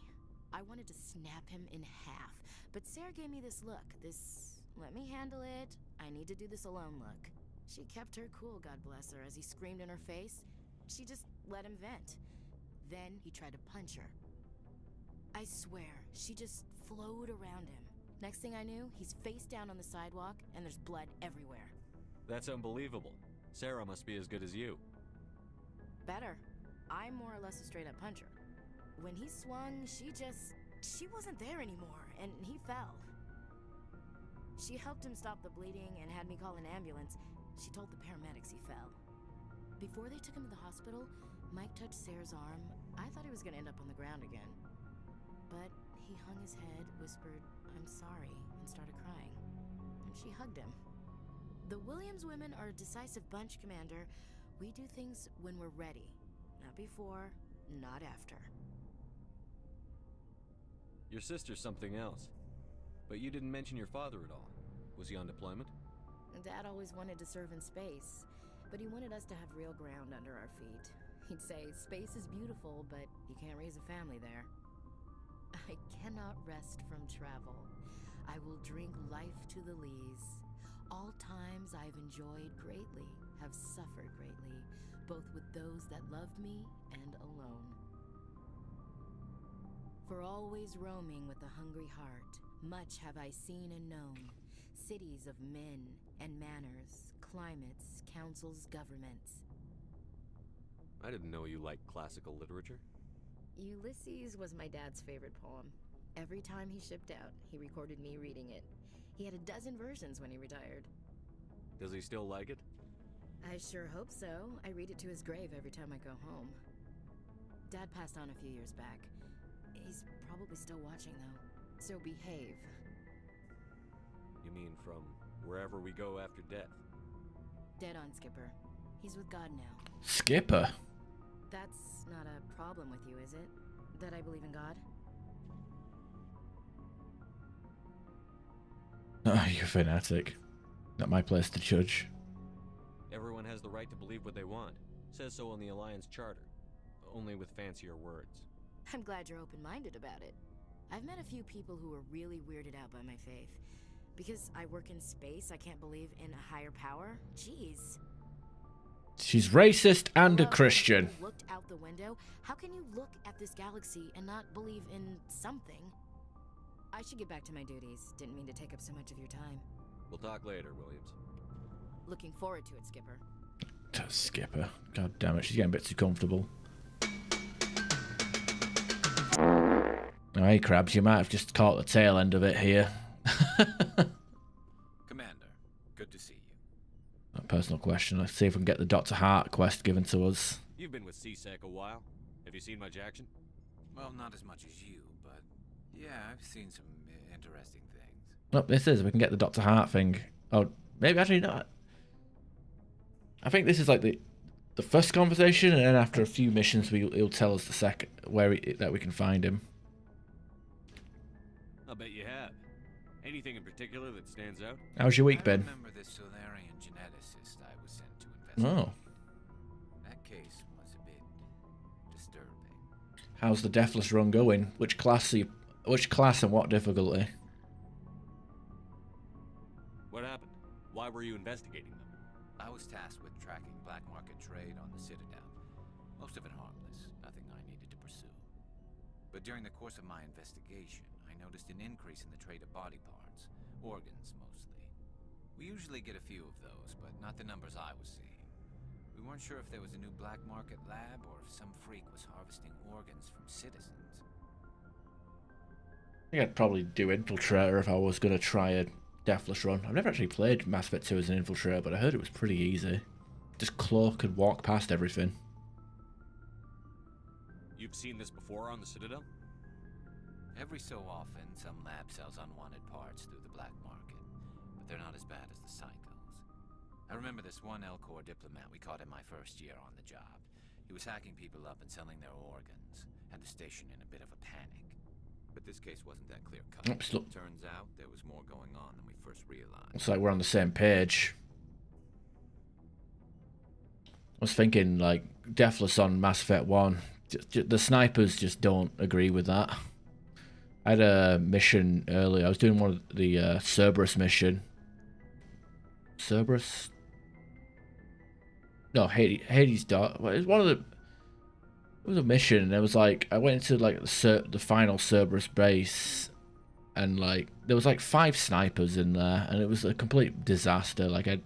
Speaker 14: I wanted to snap him in half, but Sarah gave me this look, this let me handle it, I need to do this alone look. She kept her cool, God bless her, as he screamed in her face. She just let him vent. Then he tried to punch her. I swear, she just flowed around him. Next thing I knew, he's face down on the sidewalk, and there's blood everywhere.
Speaker 4: That's unbelievable. Sarah must be as good as you.
Speaker 14: Better. I'm more or less a straight-up puncher. When he swung, she wasn't there anymore, and he fell. She helped him stop the bleeding and had me call an ambulance. She told the paramedics he fell. Before they took him to the hospital, Mike touched Sarah's arm. I thought he was gonna end up on the ground again. But he hung his head, whispered, "I'm sorry," and started crying. And she hugged him. The Williams women are a decisive bunch, Commander. We do things when we're ready. Not before, not after.
Speaker 4: Your sister's something else. But you didn't mention your father at all. Was he on deployment?
Speaker 14: Dad always wanted to serve in space, but he wanted us to have real ground under our feet. He'd say, space is beautiful, but you can't raise a family there. I cannot rest from travel. I will drink life to the lees. All times I've enjoyed greatly, have suffered greatly, both with those that loved me and alone. For always roaming with a hungry heart, much have I seen and known. Cities of men and manners, climates, councils, governments.
Speaker 4: I didn't know you liked classical literature.
Speaker 14: Ulysses was my dad's favorite poem. Every time he shipped out, he recorded me reading it. He had a dozen versions when he retired.
Speaker 4: Does he still like it?
Speaker 14: I sure hope so. I read it to his grave every time I go home. Dad passed on a few years back. He's probably still watching, though. So behave.
Speaker 4: You mean from wherever we go after death?
Speaker 14: Dead on, Skipper. He's with God now.
Speaker 2: Skipper?
Speaker 14: That's not a problem with you, is it? That I believe in God?
Speaker 2: Oh, you fanatic. Not my place to judge.
Speaker 4: Everyone has the right to believe what they want. Says so in the Alliance Charter. Only with fancier words.
Speaker 14: I'm glad you're open-minded about it. I've met a few people who are really weirded out by my faith. Because I work in space, I can't believe in a higher power? Jeez.
Speaker 2: She's racist and a Christian.
Speaker 14: You looked out the window. How can you look at this galaxy and not believe in something? I should get back to my duties. Didn't mean to take up so much of your time.
Speaker 4: We'll talk later, Williams.
Speaker 14: Looking forward to it, Skipper.
Speaker 2: Skipper. God damn it, she's getting a bit too comfortable. Hey, Krabs, you might have just caught the tail end of it here.
Speaker 1: Commander, good to see you.
Speaker 2: A personal question. Let's see if we can get the Dr. Hart quest given to us.
Speaker 4: You've been with CSEC a while. Have you seen much action?
Speaker 1: Well, not as much as you, but yeah, I've seen some interesting things.
Speaker 2: Look, this is. We can get the Dr. Hart thing. Oh, maybe actually not. I think this is like the first conversation, and then after a few missions, he'll tell us the second that we can find him.
Speaker 4: I'll bet you have. Anything in particular that stands out?
Speaker 2: How's your week been?
Speaker 1: I remember this Solarian geneticist I was sent to investigate.
Speaker 2: Oh.
Speaker 1: That case was a bit disturbing.
Speaker 2: How's the Deathless run going? Which class and what difficulty?
Speaker 4: What happened? Why were you investigating them?
Speaker 1: I was tasked with tracking black market trade on the Citadel. Most of it harmless, nothing I needed to pursue. But during the course of my investigation, I noticed an increase in the trade of body parts, organs mostly. We usually get a few of those, but not the numbers I was seeing. We weren't sure if there was a new black market lab or if some freak was harvesting organs from citizens.
Speaker 2: I think I'd probably do Infiltrator if I was going to try a Deathless run. I've never actually played Mass Effect 2 as an Infiltrator, but I heard it was pretty easy. Just cloak and walk past everything.
Speaker 4: You've seen this before on the Citadel?
Speaker 1: Every so often, some lab sells unwanted parts through the black market, but they're not as bad as the cycles. I remember this one L-Corps diplomat we caught in my first year on the job. He was hacking people up and selling their organs, had the station in a bit of a panic. But this case wasn't that clear cut.
Speaker 2: Oops, look.
Speaker 1: Turns out there was more going on than we first realized.
Speaker 2: Looks like we're on the same page. I was thinking, like, Deathless on Mass Effect 1. The snipers just don't agree with that. I had a mission earlier. I was doing one of the Cerberus mission. Cerberus? No, Hades Dot. It was one of the... It was a mission, and it was like... I went into, like, the final Cerberus base, and, like, there was, like, 5 snipers in there, and it was a complete disaster. Like, if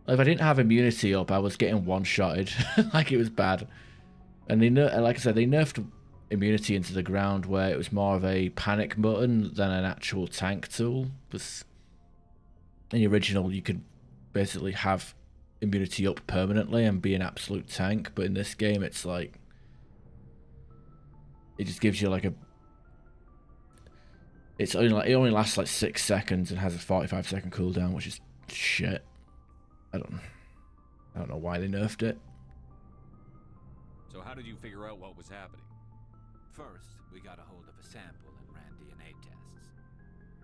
Speaker 2: I didn't have immunity up, I was getting one-shotted. Like, it was bad. And they, like I said, they nerfed immunity into the ground where it was more of a panic button than an actual tank tool. Because in the original, you could basically have immunity up permanently and be an absolute tank. But in this game, it's like... It just gives you like a... It's only like, it only lasts like 6 seconds and has a 45-second cooldown, which is shit. I don't know why they nerfed it.
Speaker 4: So how did you figure out what was happening?
Speaker 1: First, we got a hold of a sample and ran DNA tests.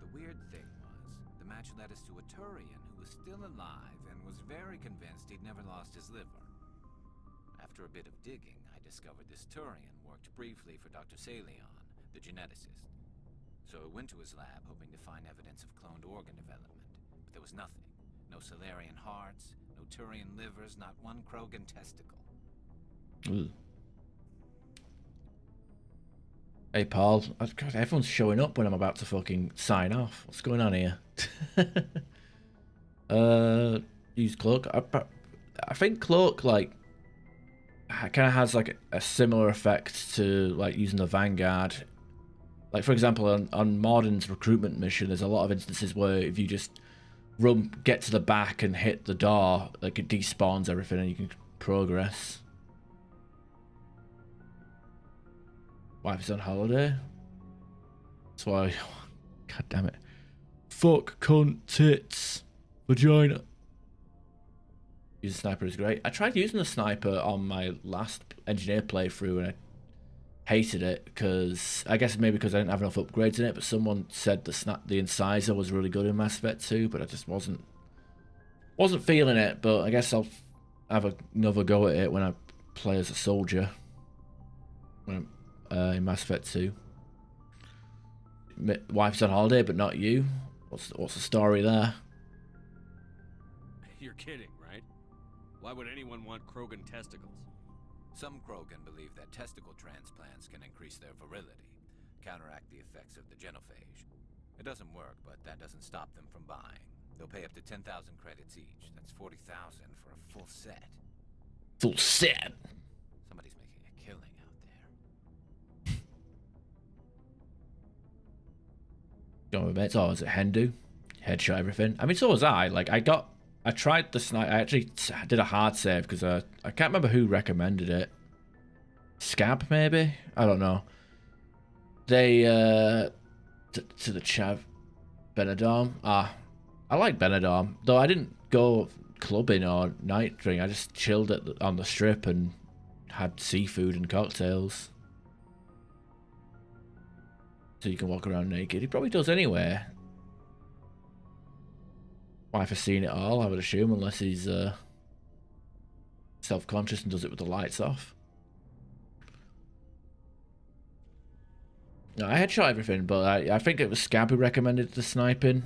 Speaker 1: The weird thing was, the match led us to a Turian who was still alive and was very convinced he'd never lost his liver. After a bit of digging, I discovered this Turian worked briefly for Dr. Salion, the geneticist. So I went to his lab hoping to find evidence of cloned organ development, but there was nothing. No Salarian hearts, no Turian livers, not one Krogan testicle.
Speaker 2: Ooh. Hey, Paul. God, everyone's showing up when I'm about to fucking sign off. What's going on here? Use Cloak. I think Cloak, like, kind of has, like, a similar effect to, like, using the Vanguard. Like, for example, on Mordin's recruitment mission, there's a lot of instances where if you just get to the back and hit the door, like, it despawns everything and you can progress. Wife's on holiday. That's why... God damn it. Fuck, cunt, tits, vagina. Using sniper is great. I tried using the sniper on my last engineer playthrough and I hated it because... I guess maybe because I didn't have enough upgrades in it, but someone said the incisor was really good in Mass Effect 2, but I just wasn't feeling it, but I guess I'll have another go at it when I play as a soldier. When in Mass Effect 2. Wife's on holiday, but not you. What's the story there?
Speaker 4: You're kidding, right? Why would anyone want Krogan testicles?
Speaker 1: Some Krogan believe that testicle transplants can increase their virility, counteract the effects of the genophage. It doesn't work, but that doesn't stop them from buying. They'll pay up to 10,000 credits each. That's 40,000 for a full set.
Speaker 2: Full set?
Speaker 1: Somebody's making a killing out there.
Speaker 2: Going with mates, oh, is it Hendu? Headshot everything. I mean, so was I. Like, I tried the sniper. I actually did a hard save because I can't remember who recommended it. Scab, maybe? I don't know. They, to the Chav. Benidorm. I like Benidorm. Though I didn't go clubbing or night drink. I just chilled on the strip and had seafood and cocktails. So you can walk around naked. He probably does anyway. Wife has seen it all, I would assume, unless he's self-conscious and does it with the lights off. No, I headshot everything, but I think it was Scab who recommended the sniper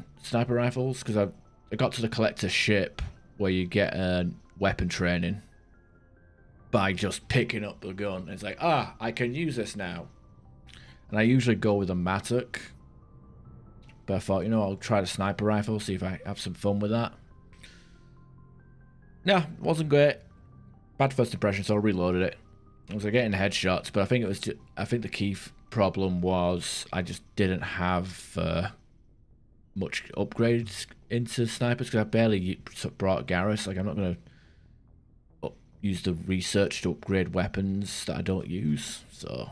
Speaker 2: rifles, because I got to the collector ship where you get weapon training by just picking up the gun. It's like, I can use this now. And I usually go with a Matic. But I thought, I'll try the sniper rifle, see if I have some fun with that. Yeah, wasn't great. Bad first impression, so I reloaded it. I was getting headshots, but I think the key problem was I just didn't have much upgrades into snipers because I barely brought Garrus. Like, I'm not going to use the research to upgrade weapons that I don't use. So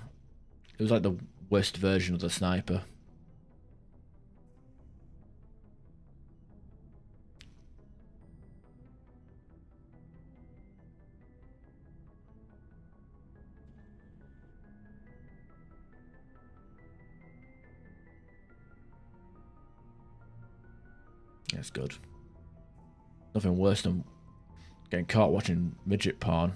Speaker 2: it was like the worst version of the sniper. That's good. Nothing worse than getting caught watching midget porn.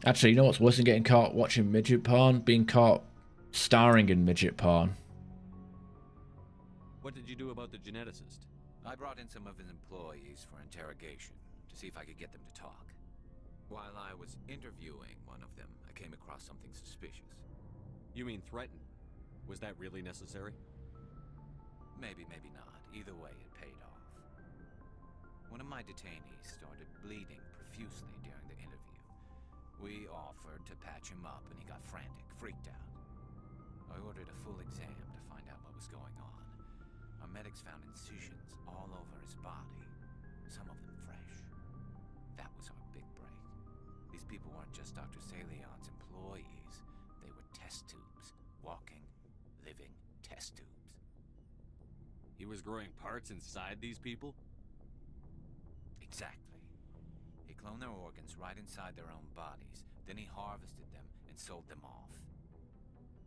Speaker 2: Actually, you know what's worse than getting caught watching midget porn? Being caught starring in midget porn.
Speaker 4: What did you do about the geneticist?
Speaker 1: I brought in some of his employees for interrogation to see if I could get them to talk. While I was interviewing one of them, I came across something suspicious.
Speaker 4: You mean threatened? Was that really necessary?
Speaker 1: Maybe, maybe not. Either way, it paid off. One of my detainees started bleeding profusely during the interview. We offered to patch him up and he got frantic, freaked out. I ordered a full exam to find out what was going on. Our medics found incisions all over his body, some of them fresh. That was our big break. These people weren't just Dr. Salion's employees. They were test tubes. Walking, living test tubes.
Speaker 4: He was growing parts inside these people?
Speaker 1: Exactly. He cloned their organs right inside their own bodies. Then he harvested them and sold them off.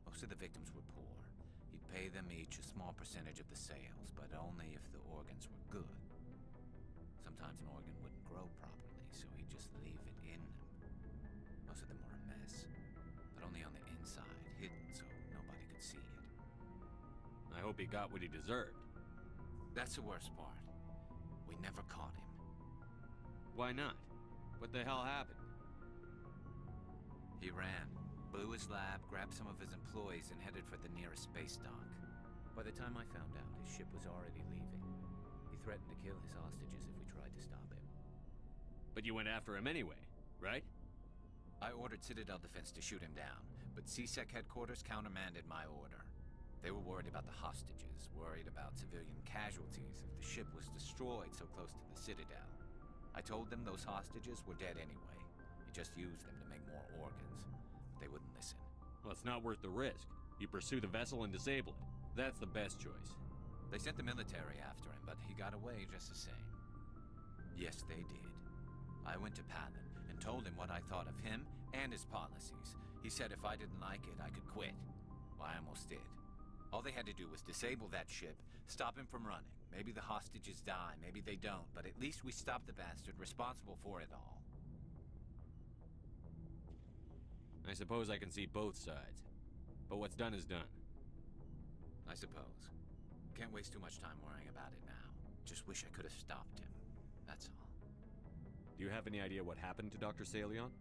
Speaker 1: Most of the victims were poor. He'd pay them each a small percentage of the sales, but only if the organs were good. Sometimes an organ wouldn't grow properly, so he'd just leave it in them. Most of them were a mess, but only on the inside, hidden so nobody could see it.
Speaker 4: I hope he got what he deserved.
Speaker 1: That's the worst part. We never caught him.
Speaker 4: Why not? What the hell happened?
Speaker 1: He ran, blew his lab, grabbed some of his employees, and headed for the nearest space dock. By the time I found out, his ship was already leaving. He threatened to kill his hostages if we tried to stop him.
Speaker 4: But you went after him anyway, right?
Speaker 1: I ordered Citadel Defense to shoot him down, but CSEC headquarters countermanded my order. They were worried about the hostages, worried about civilian casualties if the ship was destroyed so close to the Citadel. I told them those hostages were dead anyway. He just used them to make more organs. But they wouldn't listen.
Speaker 4: Well, it's not worth the risk. You pursue the vessel and disable it. That's the best choice.
Speaker 1: They sent the military after him, but he got away just the same. Yes, they did. I went to Palin and told him what I thought of him and his policies. He said if I didn't like it, I could quit. Well, I almost did. All they had to do was disable that ship, stop him from running. Maybe the hostages die, maybe they don't, but at least we stopped the bastard responsible for it all.
Speaker 4: I suppose I can see both sides. But what's done is done.
Speaker 1: I suppose. Can't waste too much time worrying about it now. Just wish I could have stopped him. That's all.
Speaker 4: Do you have any idea what happened to Dr. Salion?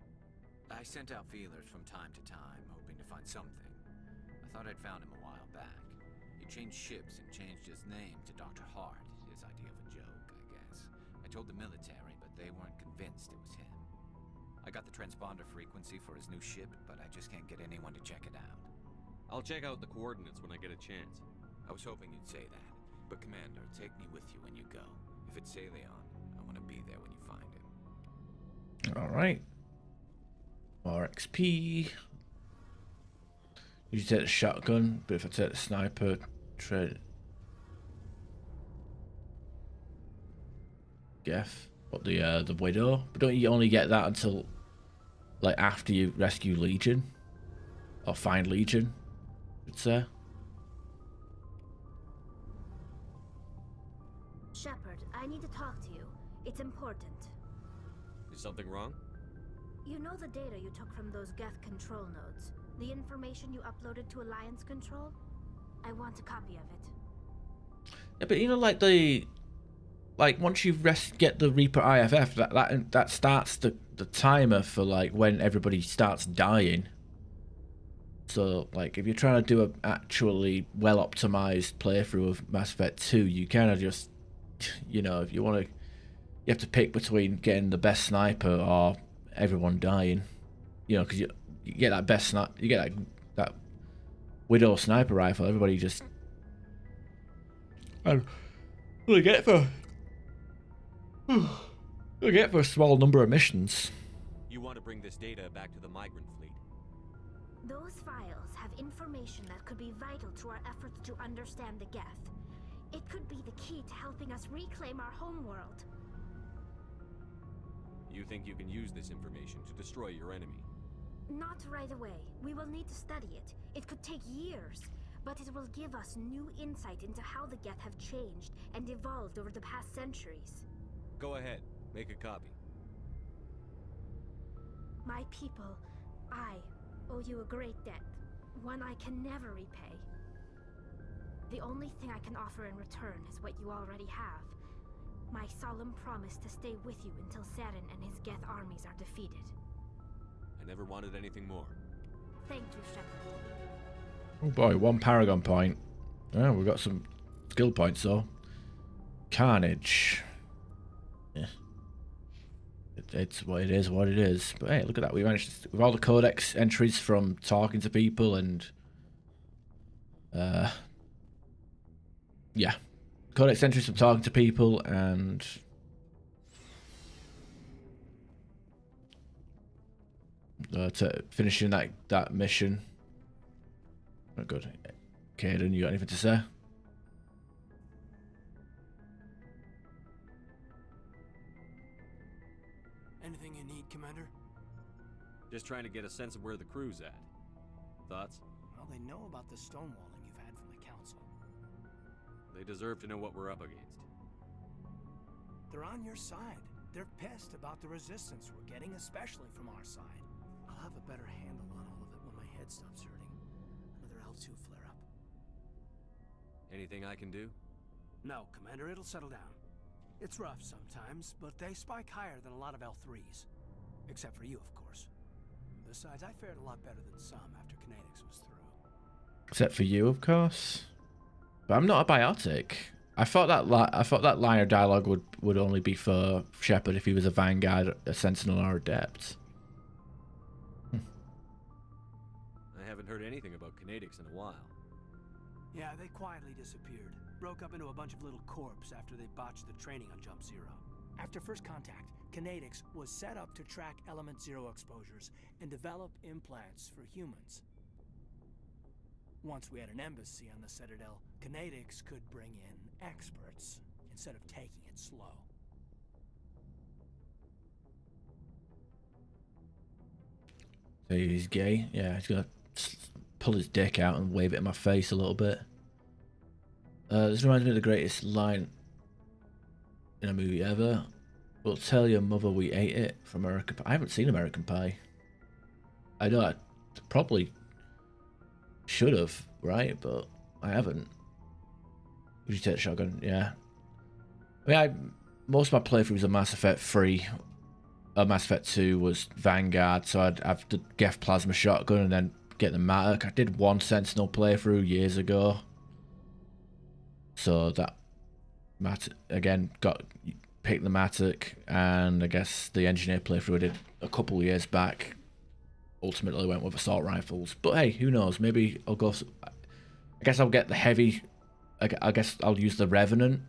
Speaker 1: I sent out feelers from time to time, hoping to find something. I thought I'd found him a while back. He changed ships and changed his name to Dr. Hart, his idea of a joke, I guess. I told the military, but they weren't convinced it was him. I got the transponder frequency for his new ship, but I just can't get anyone to check it out.
Speaker 4: I'll check out the coordinates when I get a chance.
Speaker 1: I was hoping you'd say that. But Commander, take me with you when you go. If it's Salion, I want to be there when you find him.
Speaker 2: Alright. More XP. You take the shotgun, but if I take the sniper, trade. Geff. What, the widow? But don't you only get that until, like, after you rescue Legion? Or find Legion, I'd say.
Speaker 8: Shepard, I need to talk to you. It's important.
Speaker 4: Is something wrong?
Speaker 8: You know the data you took from those Geth control nodes? The information you uploaded to Alliance Control? I want a copy of it.
Speaker 2: Yeah, but you know, like once you get the Reaper IFF, that starts the timer for like when everybody starts dying. So like if you're trying to do a actually well optimized playthrough of Mass Effect 2, you kind of just, you know, if you want to, you have to pick between getting the best sniper or everyone dying. You know, because you get that best sniper, you get that Widow sniper rifle. Everybody just, what do you get for? You'll get for a small number of missions.
Speaker 4: You want to bring this data back to the migrant fleet?
Speaker 8: Those files have information that could be vital to our efforts to understand the Geth. It could be the key to helping us reclaim our homeworld.
Speaker 4: You think you can use this information to destroy your enemy?
Speaker 8: Not right away. We will need to study it. It could take years. but it will give us new insight into how the Geth have changed and evolved over the past centuries.
Speaker 4: Go ahead. Make a copy.
Speaker 8: My people, I owe you a great debt, one I can never repay. The only thing I can offer in return is what you already have. My solemn promise to stay with you until Saren and his Geth armies are defeated.
Speaker 4: I never wanted anything more.
Speaker 8: Thank you, Shepard.
Speaker 2: Oh boy, 1 Paragon point. Oh, we've got some skill points though. Carnage. Yeah. It's what it is, what it is. But hey, look at that. We managed to, with all the codex entries from talking to people and yeah. Codex entries from talking to people and to finishing that mission. Oh, good. Caden, you got anything to say?
Speaker 15: Anything you need, Commander?
Speaker 4: Just trying to get a sense of where the crew's at. Thoughts?
Speaker 15: Well, they know about the stonewalling you've had from the Council.
Speaker 4: They deserve to know what we're up against.
Speaker 15: They're on your side. They're pissed about the resistance we're getting, especially from our side. I'll have a better handle on all of it when my head stops hurting. Another L2 flare-up.
Speaker 4: Anything I can do?
Speaker 15: No, Commander, it'll settle down. It's rough sometimes, but they spike higher than a lot of L3s. Except for you, of course. Besides, I fared a lot better than some after Kinetics was through.
Speaker 2: Except for you, of course. But I'm not a biotic. I thought that line of dialogue would only be for Shepard if he was a Vanguard, a Sentinel, or Adept.
Speaker 4: I haven't heard anything about Kinetics in a while.
Speaker 15: Yeah, they quietly disappeared. Broke up into a bunch of little corps after they botched the training on Jump Zero. After first contact, Kinetics was set up to track Element Zero exposures and develop implants for humans. Once we had an embassy on the Citadel, Kinetics could bring in experts instead of taking it slow.
Speaker 2: So he's gay? Yeah, he's gonna pull his dick out and wave it in my face a little bit. This reminds me of the greatest line in a movie ever. We'll tell your mother we ate it from American Pie. I haven't seen American Pie. I know I probably should have, right? But I haven't. Would you take the shotgun? Yeah. I mean, most of my playthroughs of Mass Effect 3, Mass Effect 2 was Vanguard, so I'd have the Geth Plasma Shotgun and then get the Matic. I did one Sentinel playthrough years ago. So that Matic, again, picked the Matic, and I guess the Engineer playthrough I did a couple of years back ultimately went with assault rifles. But hey, who knows? Maybe I'll go. I guess I'll get the heavy. I guess I'll use the Revenant,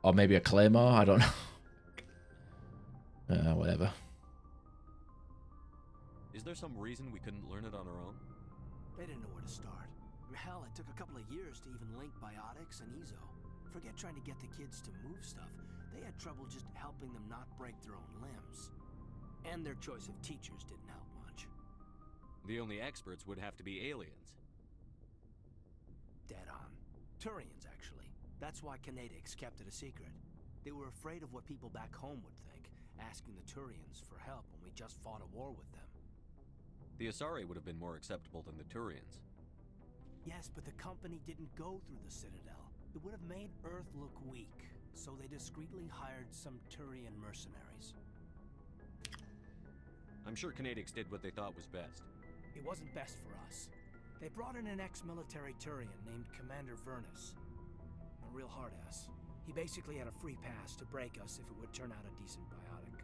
Speaker 2: or maybe a Claymore. I don't know. Whatever.
Speaker 4: Is there some reason we couldn't learn it on our own?
Speaker 15: They didn't know where to start. Hell, it took a couple of years to even link biotics and Ezo. Forget trying to get the kids to move stuff. They had trouble just helping them not break their own limbs. And their choice of teachers didn't help much.
Speaker 4: The only experts would have to be aliens.
Speaker 15: Dead on. Turians, actually. That's why Kinetics kept it a secret. They were afraid of what people back home would think, asking the Turians for help when we just fought a war with them.
Speaker 4: The Asari would have been more acceptable than the Turians.
Speaker 15: Yes, but the company didn't go through the Citadel. It would have made Earth look weak, so they discreetly hired some Turian mercenaries.
Speaker 4: I'm sure Kinetics did what they thought was best.
Speaker 15: It wasn't best for us. They brought in an ex-military Turian named Commander Vernus. A real hard-ass. He basically had a free pass to break us if it would turn out a decent biotic.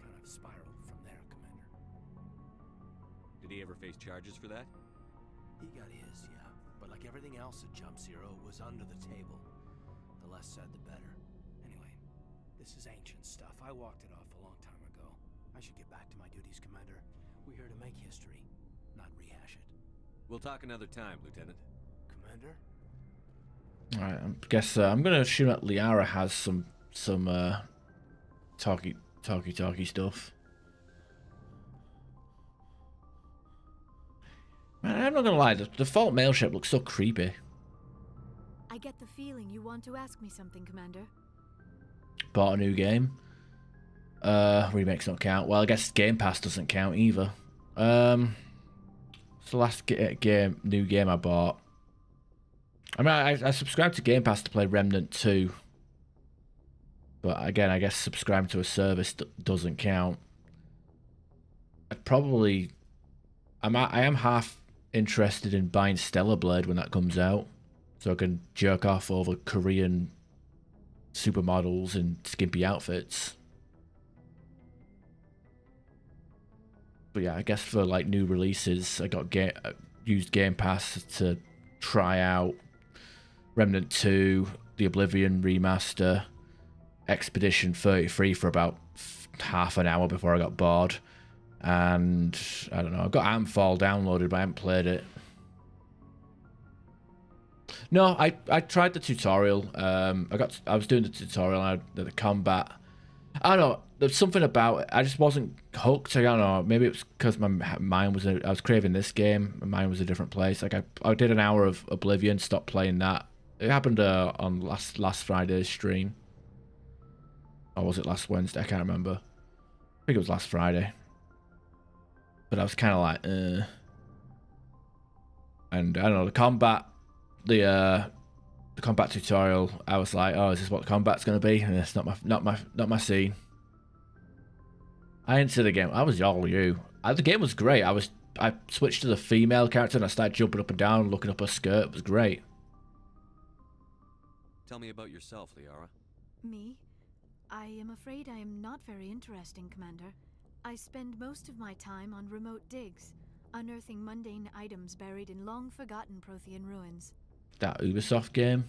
Speaker 15: Kind of spiraled from there, Commander.
Speaker 4: Did he ever face charges for that?
Speaker 15: He got his, yeah. But like everything else at Jump Zero, it was under the table. The less said, the better. Anyway, this is ancient stuff. I walked it off a long time ago. I should get back to my duties, Commander. We're here to make history, not rehash it.
Speaker 4: We'll talk another time, Lieutenant.
Speaker 15: Commander?
Speaker 2: Alright, I guess I'm gonna assume that Liara has some talky stuff. Man, I'm not gonna lie, the default mail ship looks so creepy.
Speaker 9: I get the feeling you want to ask me something, Commander.
Speaker 2: Bought a new game. Remakes don't count. Well, I guess Game Pass doesn't count either. It's the last new game I bought. I mean, I subscribed to Game Pass to play Remnant 2. But again, I guess subscribing to a service doesn't count. I'd probably... I am half interested in buying Stellar Blade when that comes out. So I can jerk off over Korean supermodels and skimpy outfits. But yeah, I guess for like new releases, I got used Game Pass to try out Remnant 2, the Oblivion remaster, Expedition 33 for about half an hour before I got bored. And I don't know, I've got Antfall downloaded, but I haven't played it. No, I tried the tutorial. I was doing the tutorial and the combat. I don't know. There's something about it. I just wasn't hooked. I don't know. Maybe it was because my mind was. I was craving this game. My mind was a different place. Like I did an hour of Oblivion. Stopped playing that. It happened on last Friday's stream. Or was it last Wednesday? I can't remember. I think it was last Friday. But I was kind of like, And I don't know, the combat, the combat tutorial. I was like, oh, is this what combat's gonna be? And it's not my scene. I entered the game. I was all you. The game was great. I switched to the female character and I started jumping up and down, looking up her skirt. It was great.
Speaker 4: Tell me about yourself, Liara.
Speaker 9: Me? I am afraid I am not very interesting, Commander. I spend most of my time on remote digs, unearthing mundane items buried in long-forgotten Prothean ruins.
Speaker 2: That Ubisoft game.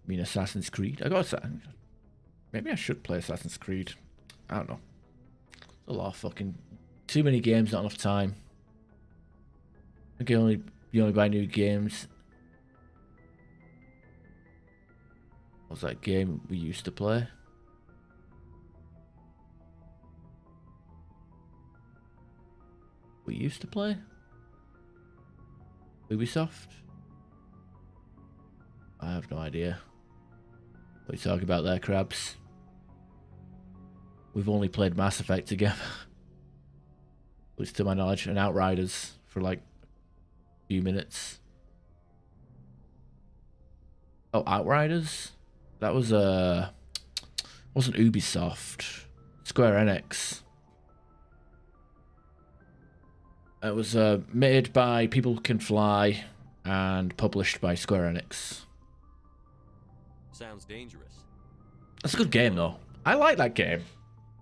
Speaker 2: I mean, Assassin's Creed. Maybe I should play Assassin's Creed. I don't know. It's a lot of fucking... Too many games, not enough time. I think you only buy new games. What was that game we used to play? We used to play? Ubisoft? I have no idea. What are you talking about there, Crabs? We've only played Mass Effect together. At least to my knowledge, and Outriders for like a few minutes. Oh, Outriders? That was wasn't Ubisoft. Square Enix. It was made by People Who Can Fly and published by Square Enix.
Speaker 4: Sounds dangerous.
Speaker 2: That's a good game though. I like that game.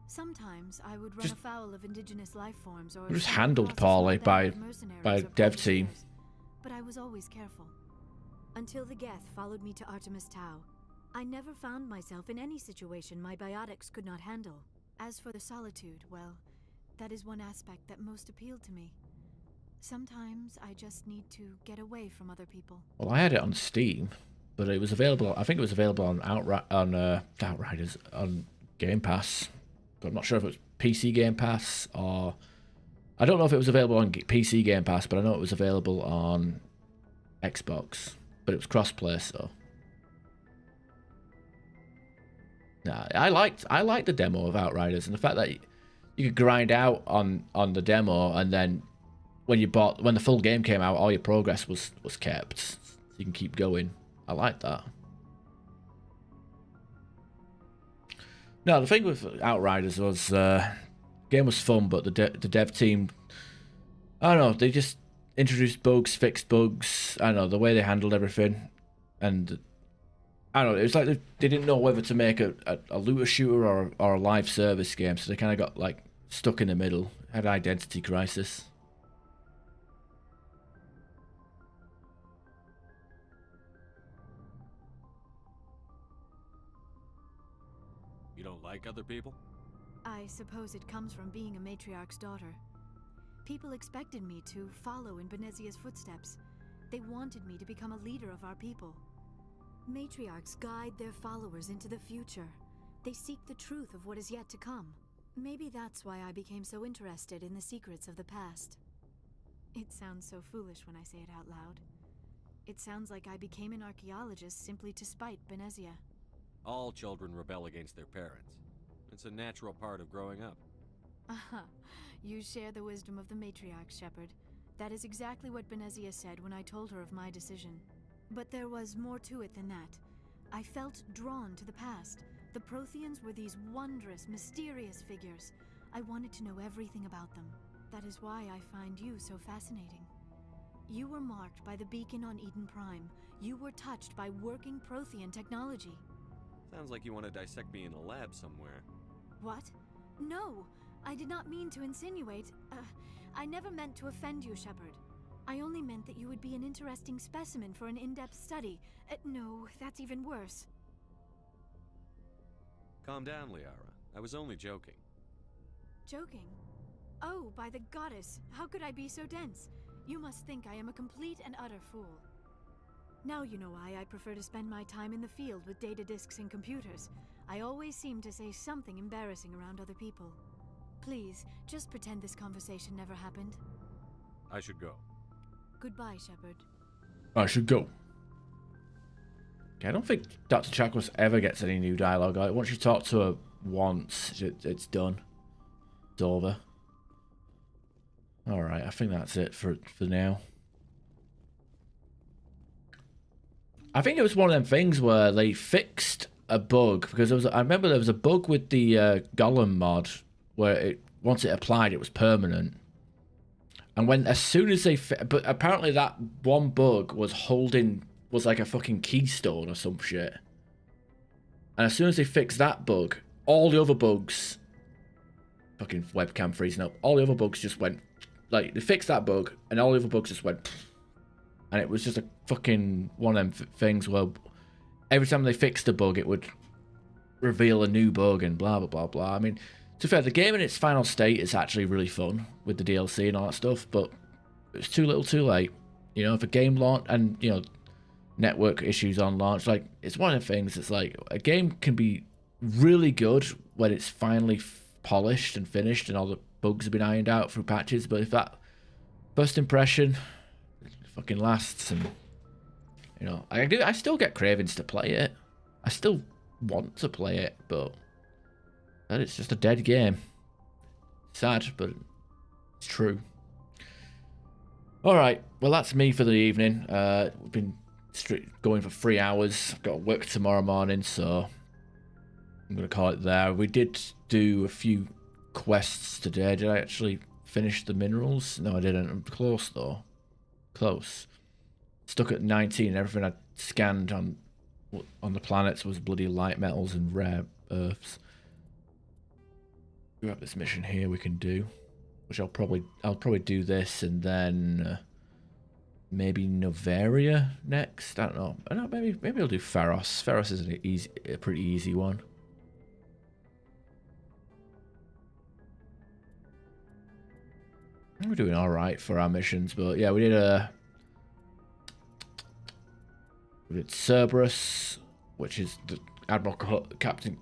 Speaker 9: Sometimes I would run afoul of indigenous life forms or...
Speaker 2: It was handled poorly by a dev team.
Speaker 9: But I was always careful. Until the Geth followed me to Artemis Tau. I never found myself in any situation my biotics could not handle. As for the solitude, well, that is one aspect that most appealed to me. Sometimes I just need to get away from other people.
Speaker 2: Well, I had it on Steam, but it was available. I think it was available on Outriders on Game Pass. But I'm not sure if it was PC Game Pass or... I don't know if it was available on PC Game Pass, but I know it was available on Xbox. But it was crossplay, so... Nah, I liked the demo of Outriders, and the fact that you could grind out on the demo, and then when the full game came out, all your progress was kept, so you can keep going. I like that. No, the thing with Outriders was game was fun, but the dev team, I don't know, they just introduced bugs, fixed bugs. I don't know, the way they handled everything, and I don't know, it was like they didn't know whether to make a looter shooter or a live service game, so they kind of got like stuck in the middle, had an identity crisis.
Speaker 4: You don't like other people?
Speaker 9: I suppose it comes from being a matriarch's daughter. People expected me to follow in Benezia's footsteps. They wanted me to become a leader of our people. Matriarchs guide their followers into the future. They seek the truth of what is yet to come. Maybe that's why I became so interested in the secrets of the past. It sounds so foolish when I say it out loud. It sounds like I became an archaeologist simply to spite Benezia.
Speaker 4: All children rebel against their parents. It's a natural part of growing up.
Speaker 9: Aha, you share the wisdom of the matriarch, Shepard. That is exactly what Benezia said when I told her of my decision. But there was more to it than that. I felt drawn to the past. The Protheans were these wondrous, mysterious figures. I wanted to know everything about them. That is why I find you so fascinating. You were marked by the beacon on Eden Prime. You were touched by working Prothean technology.
Speaker 4: Sounds like you want to dissect me in a lab somewhere.
Speaker 9: What? No! I did not mean to insinuate. I never meant to offend you, Shepard. I only meant that you would be an interesting specimen for an in-depth study. No, that's even worse.
Speaker 4: Calm down, Liara. I was only joking.
Speaker 9: Joking? Oh, by the goddess, how could I be so dense? You must think I am a complete and utter fool. Now you know why I prefer to spend my time in the field with data disks and computers. I always seem to say something embarrassing around other people. Please, just pretend this conversation never happened.
Speaker 4: I should go.
Speaker 9: Goodbye, Shepard.
Speaker 2: I should go. Okay, I don't think Dr. Chakwas ever gets any new dialogue. Like, once you talk to her once, it's done. It's over. Alright, I think that's it for now. I think it was one of them things where they fixed a bug, because I remember there was a bug with the Golem mod where once it applied, it was permanent. And as soon as they, but apparently that one bug was like a fucking keystone or some shit. And as soon as they fixed that bug, all the other bugs, fucking webcam freezing up, all the other bugs just went, like, they fixed that bug, and all the other bugs just went, and it was just a fucking one of them things where every time they fixed a bug, it would reveal a new bug and blah, blah, blah, blah. I mean, to be fair, the game in its final state is actually really fun with the DLC and all that stuff, but it's too little too late. You know, if a game launch and, you know, network issues on launch, like, it's one of the things, it's like, a game can be really good when it's finally polished and finished and all the bugs have been ironed out through patches, but if that first impression fucking lasts, and, you know, I still get cravings to play it. I still want to play it, but it's just a dead game. Sad, but it's true. Alright, well, that's me for the evening. We've been going for 3 hours. I've got work tomorrow morning, so I'm going to call it there. We did do a few quests today. Did I actually finish the minerals? No, I didn't. I'm close, though. Close. Stuck at 19. Everything I scanned on the planets was bloody light metals and rare earths. We have this mission here we can do, which I'll probably do this, and then maybe Novaria next. I don't know. Maybe I'll do Pharos. Pharos is a pretty easy one. We're doing all right for our missions, but yeah, we did Cerberus, which is the Admiral Captain,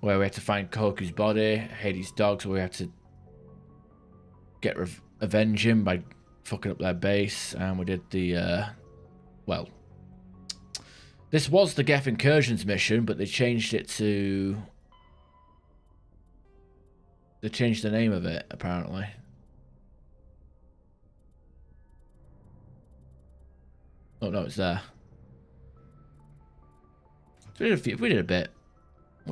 Speaker 2: where we had to find Koku's body. Hades' dogs, where we had to avenge him by fucking up their base, and we did the well, this was the Geth Incursions mission, but they changed it to. They changed the name of it, apparently. Oh no, it's there. So we did a bit. We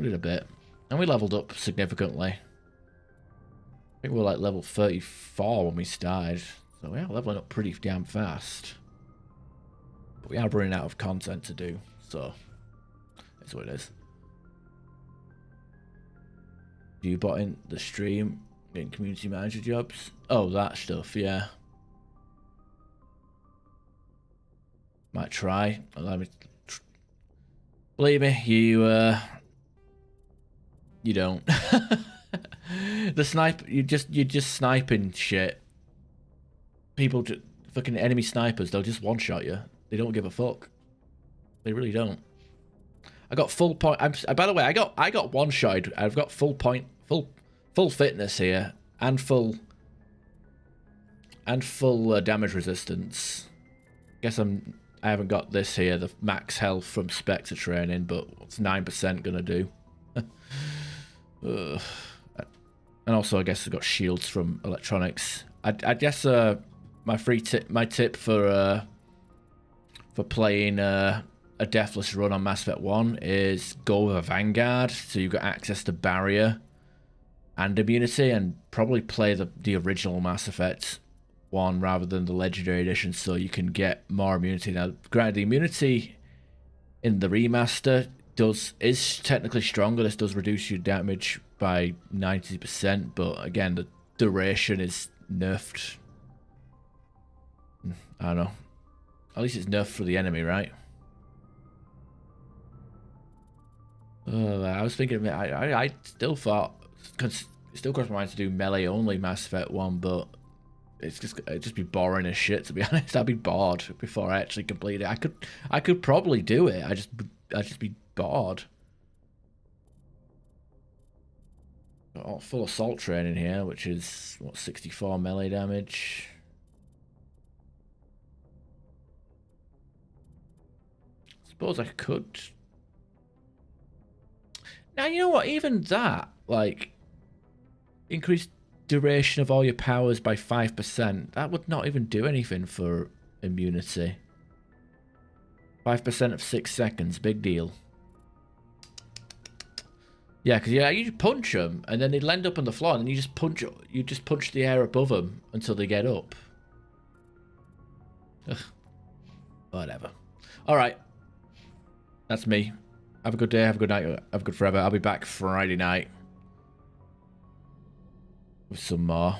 Speaker 2: did a bit. And we leveled up significantly. I think we were like level 34 when we started. So we are leveling up pretty damn fast. But we are running out of content to do. So, that's what it is. You bought in the stream, getting community manager jobs. Oh, that stuff, yeah. Might try. Let me. Believe me, you don't. The sniper, you're just sniping shit. People, fucking enemy snipers, they'll just one shot you. They don't give a fuck. They really don't. I got full point. By the way, I got one shot. I've got full point, full fitness here, and full And full damage resistance. Guess I haven't got this here, the max health from Spectre training, but what's 9% gonna do? And also, I guess I've got shields from electronics. I guess my tip for playing a deathless run on Mass Effect 1 is go with a Vanguard, so you've got access to barrier and immunity, and probably play the original Mass Effect 1 rather than the Legendary Edition, so you can get more immunity. Now, granted, the immunity in the remaster is technically stronger. This does reduce your damage by 90%, but again, the duration is nerfed. I don't know. At least it's nerfed for the enemy, right? I was thinking, I still thought, it still crossed my mind to do melee only Mass Effect 1, but it'd just be boring as shit, to be honest. I'd be bored before I actually complete it. I could probably do it. I'd just be bored. Got full assault training here, which is what, 64 melee damage. Suppose I could. Now, you know what? Even that, like, increased duration of all your powers by 5%, that would not even do anything for immunity. 5% of 6 seconds, big deal. Yeah, because you punch them, and then they land up on the floor, and then you just punch the air above them until they get up. Ugh. Whatever. All right, that's me. Have a good day. Have a good night. Have a good forever. I'll be back Friday night with some more.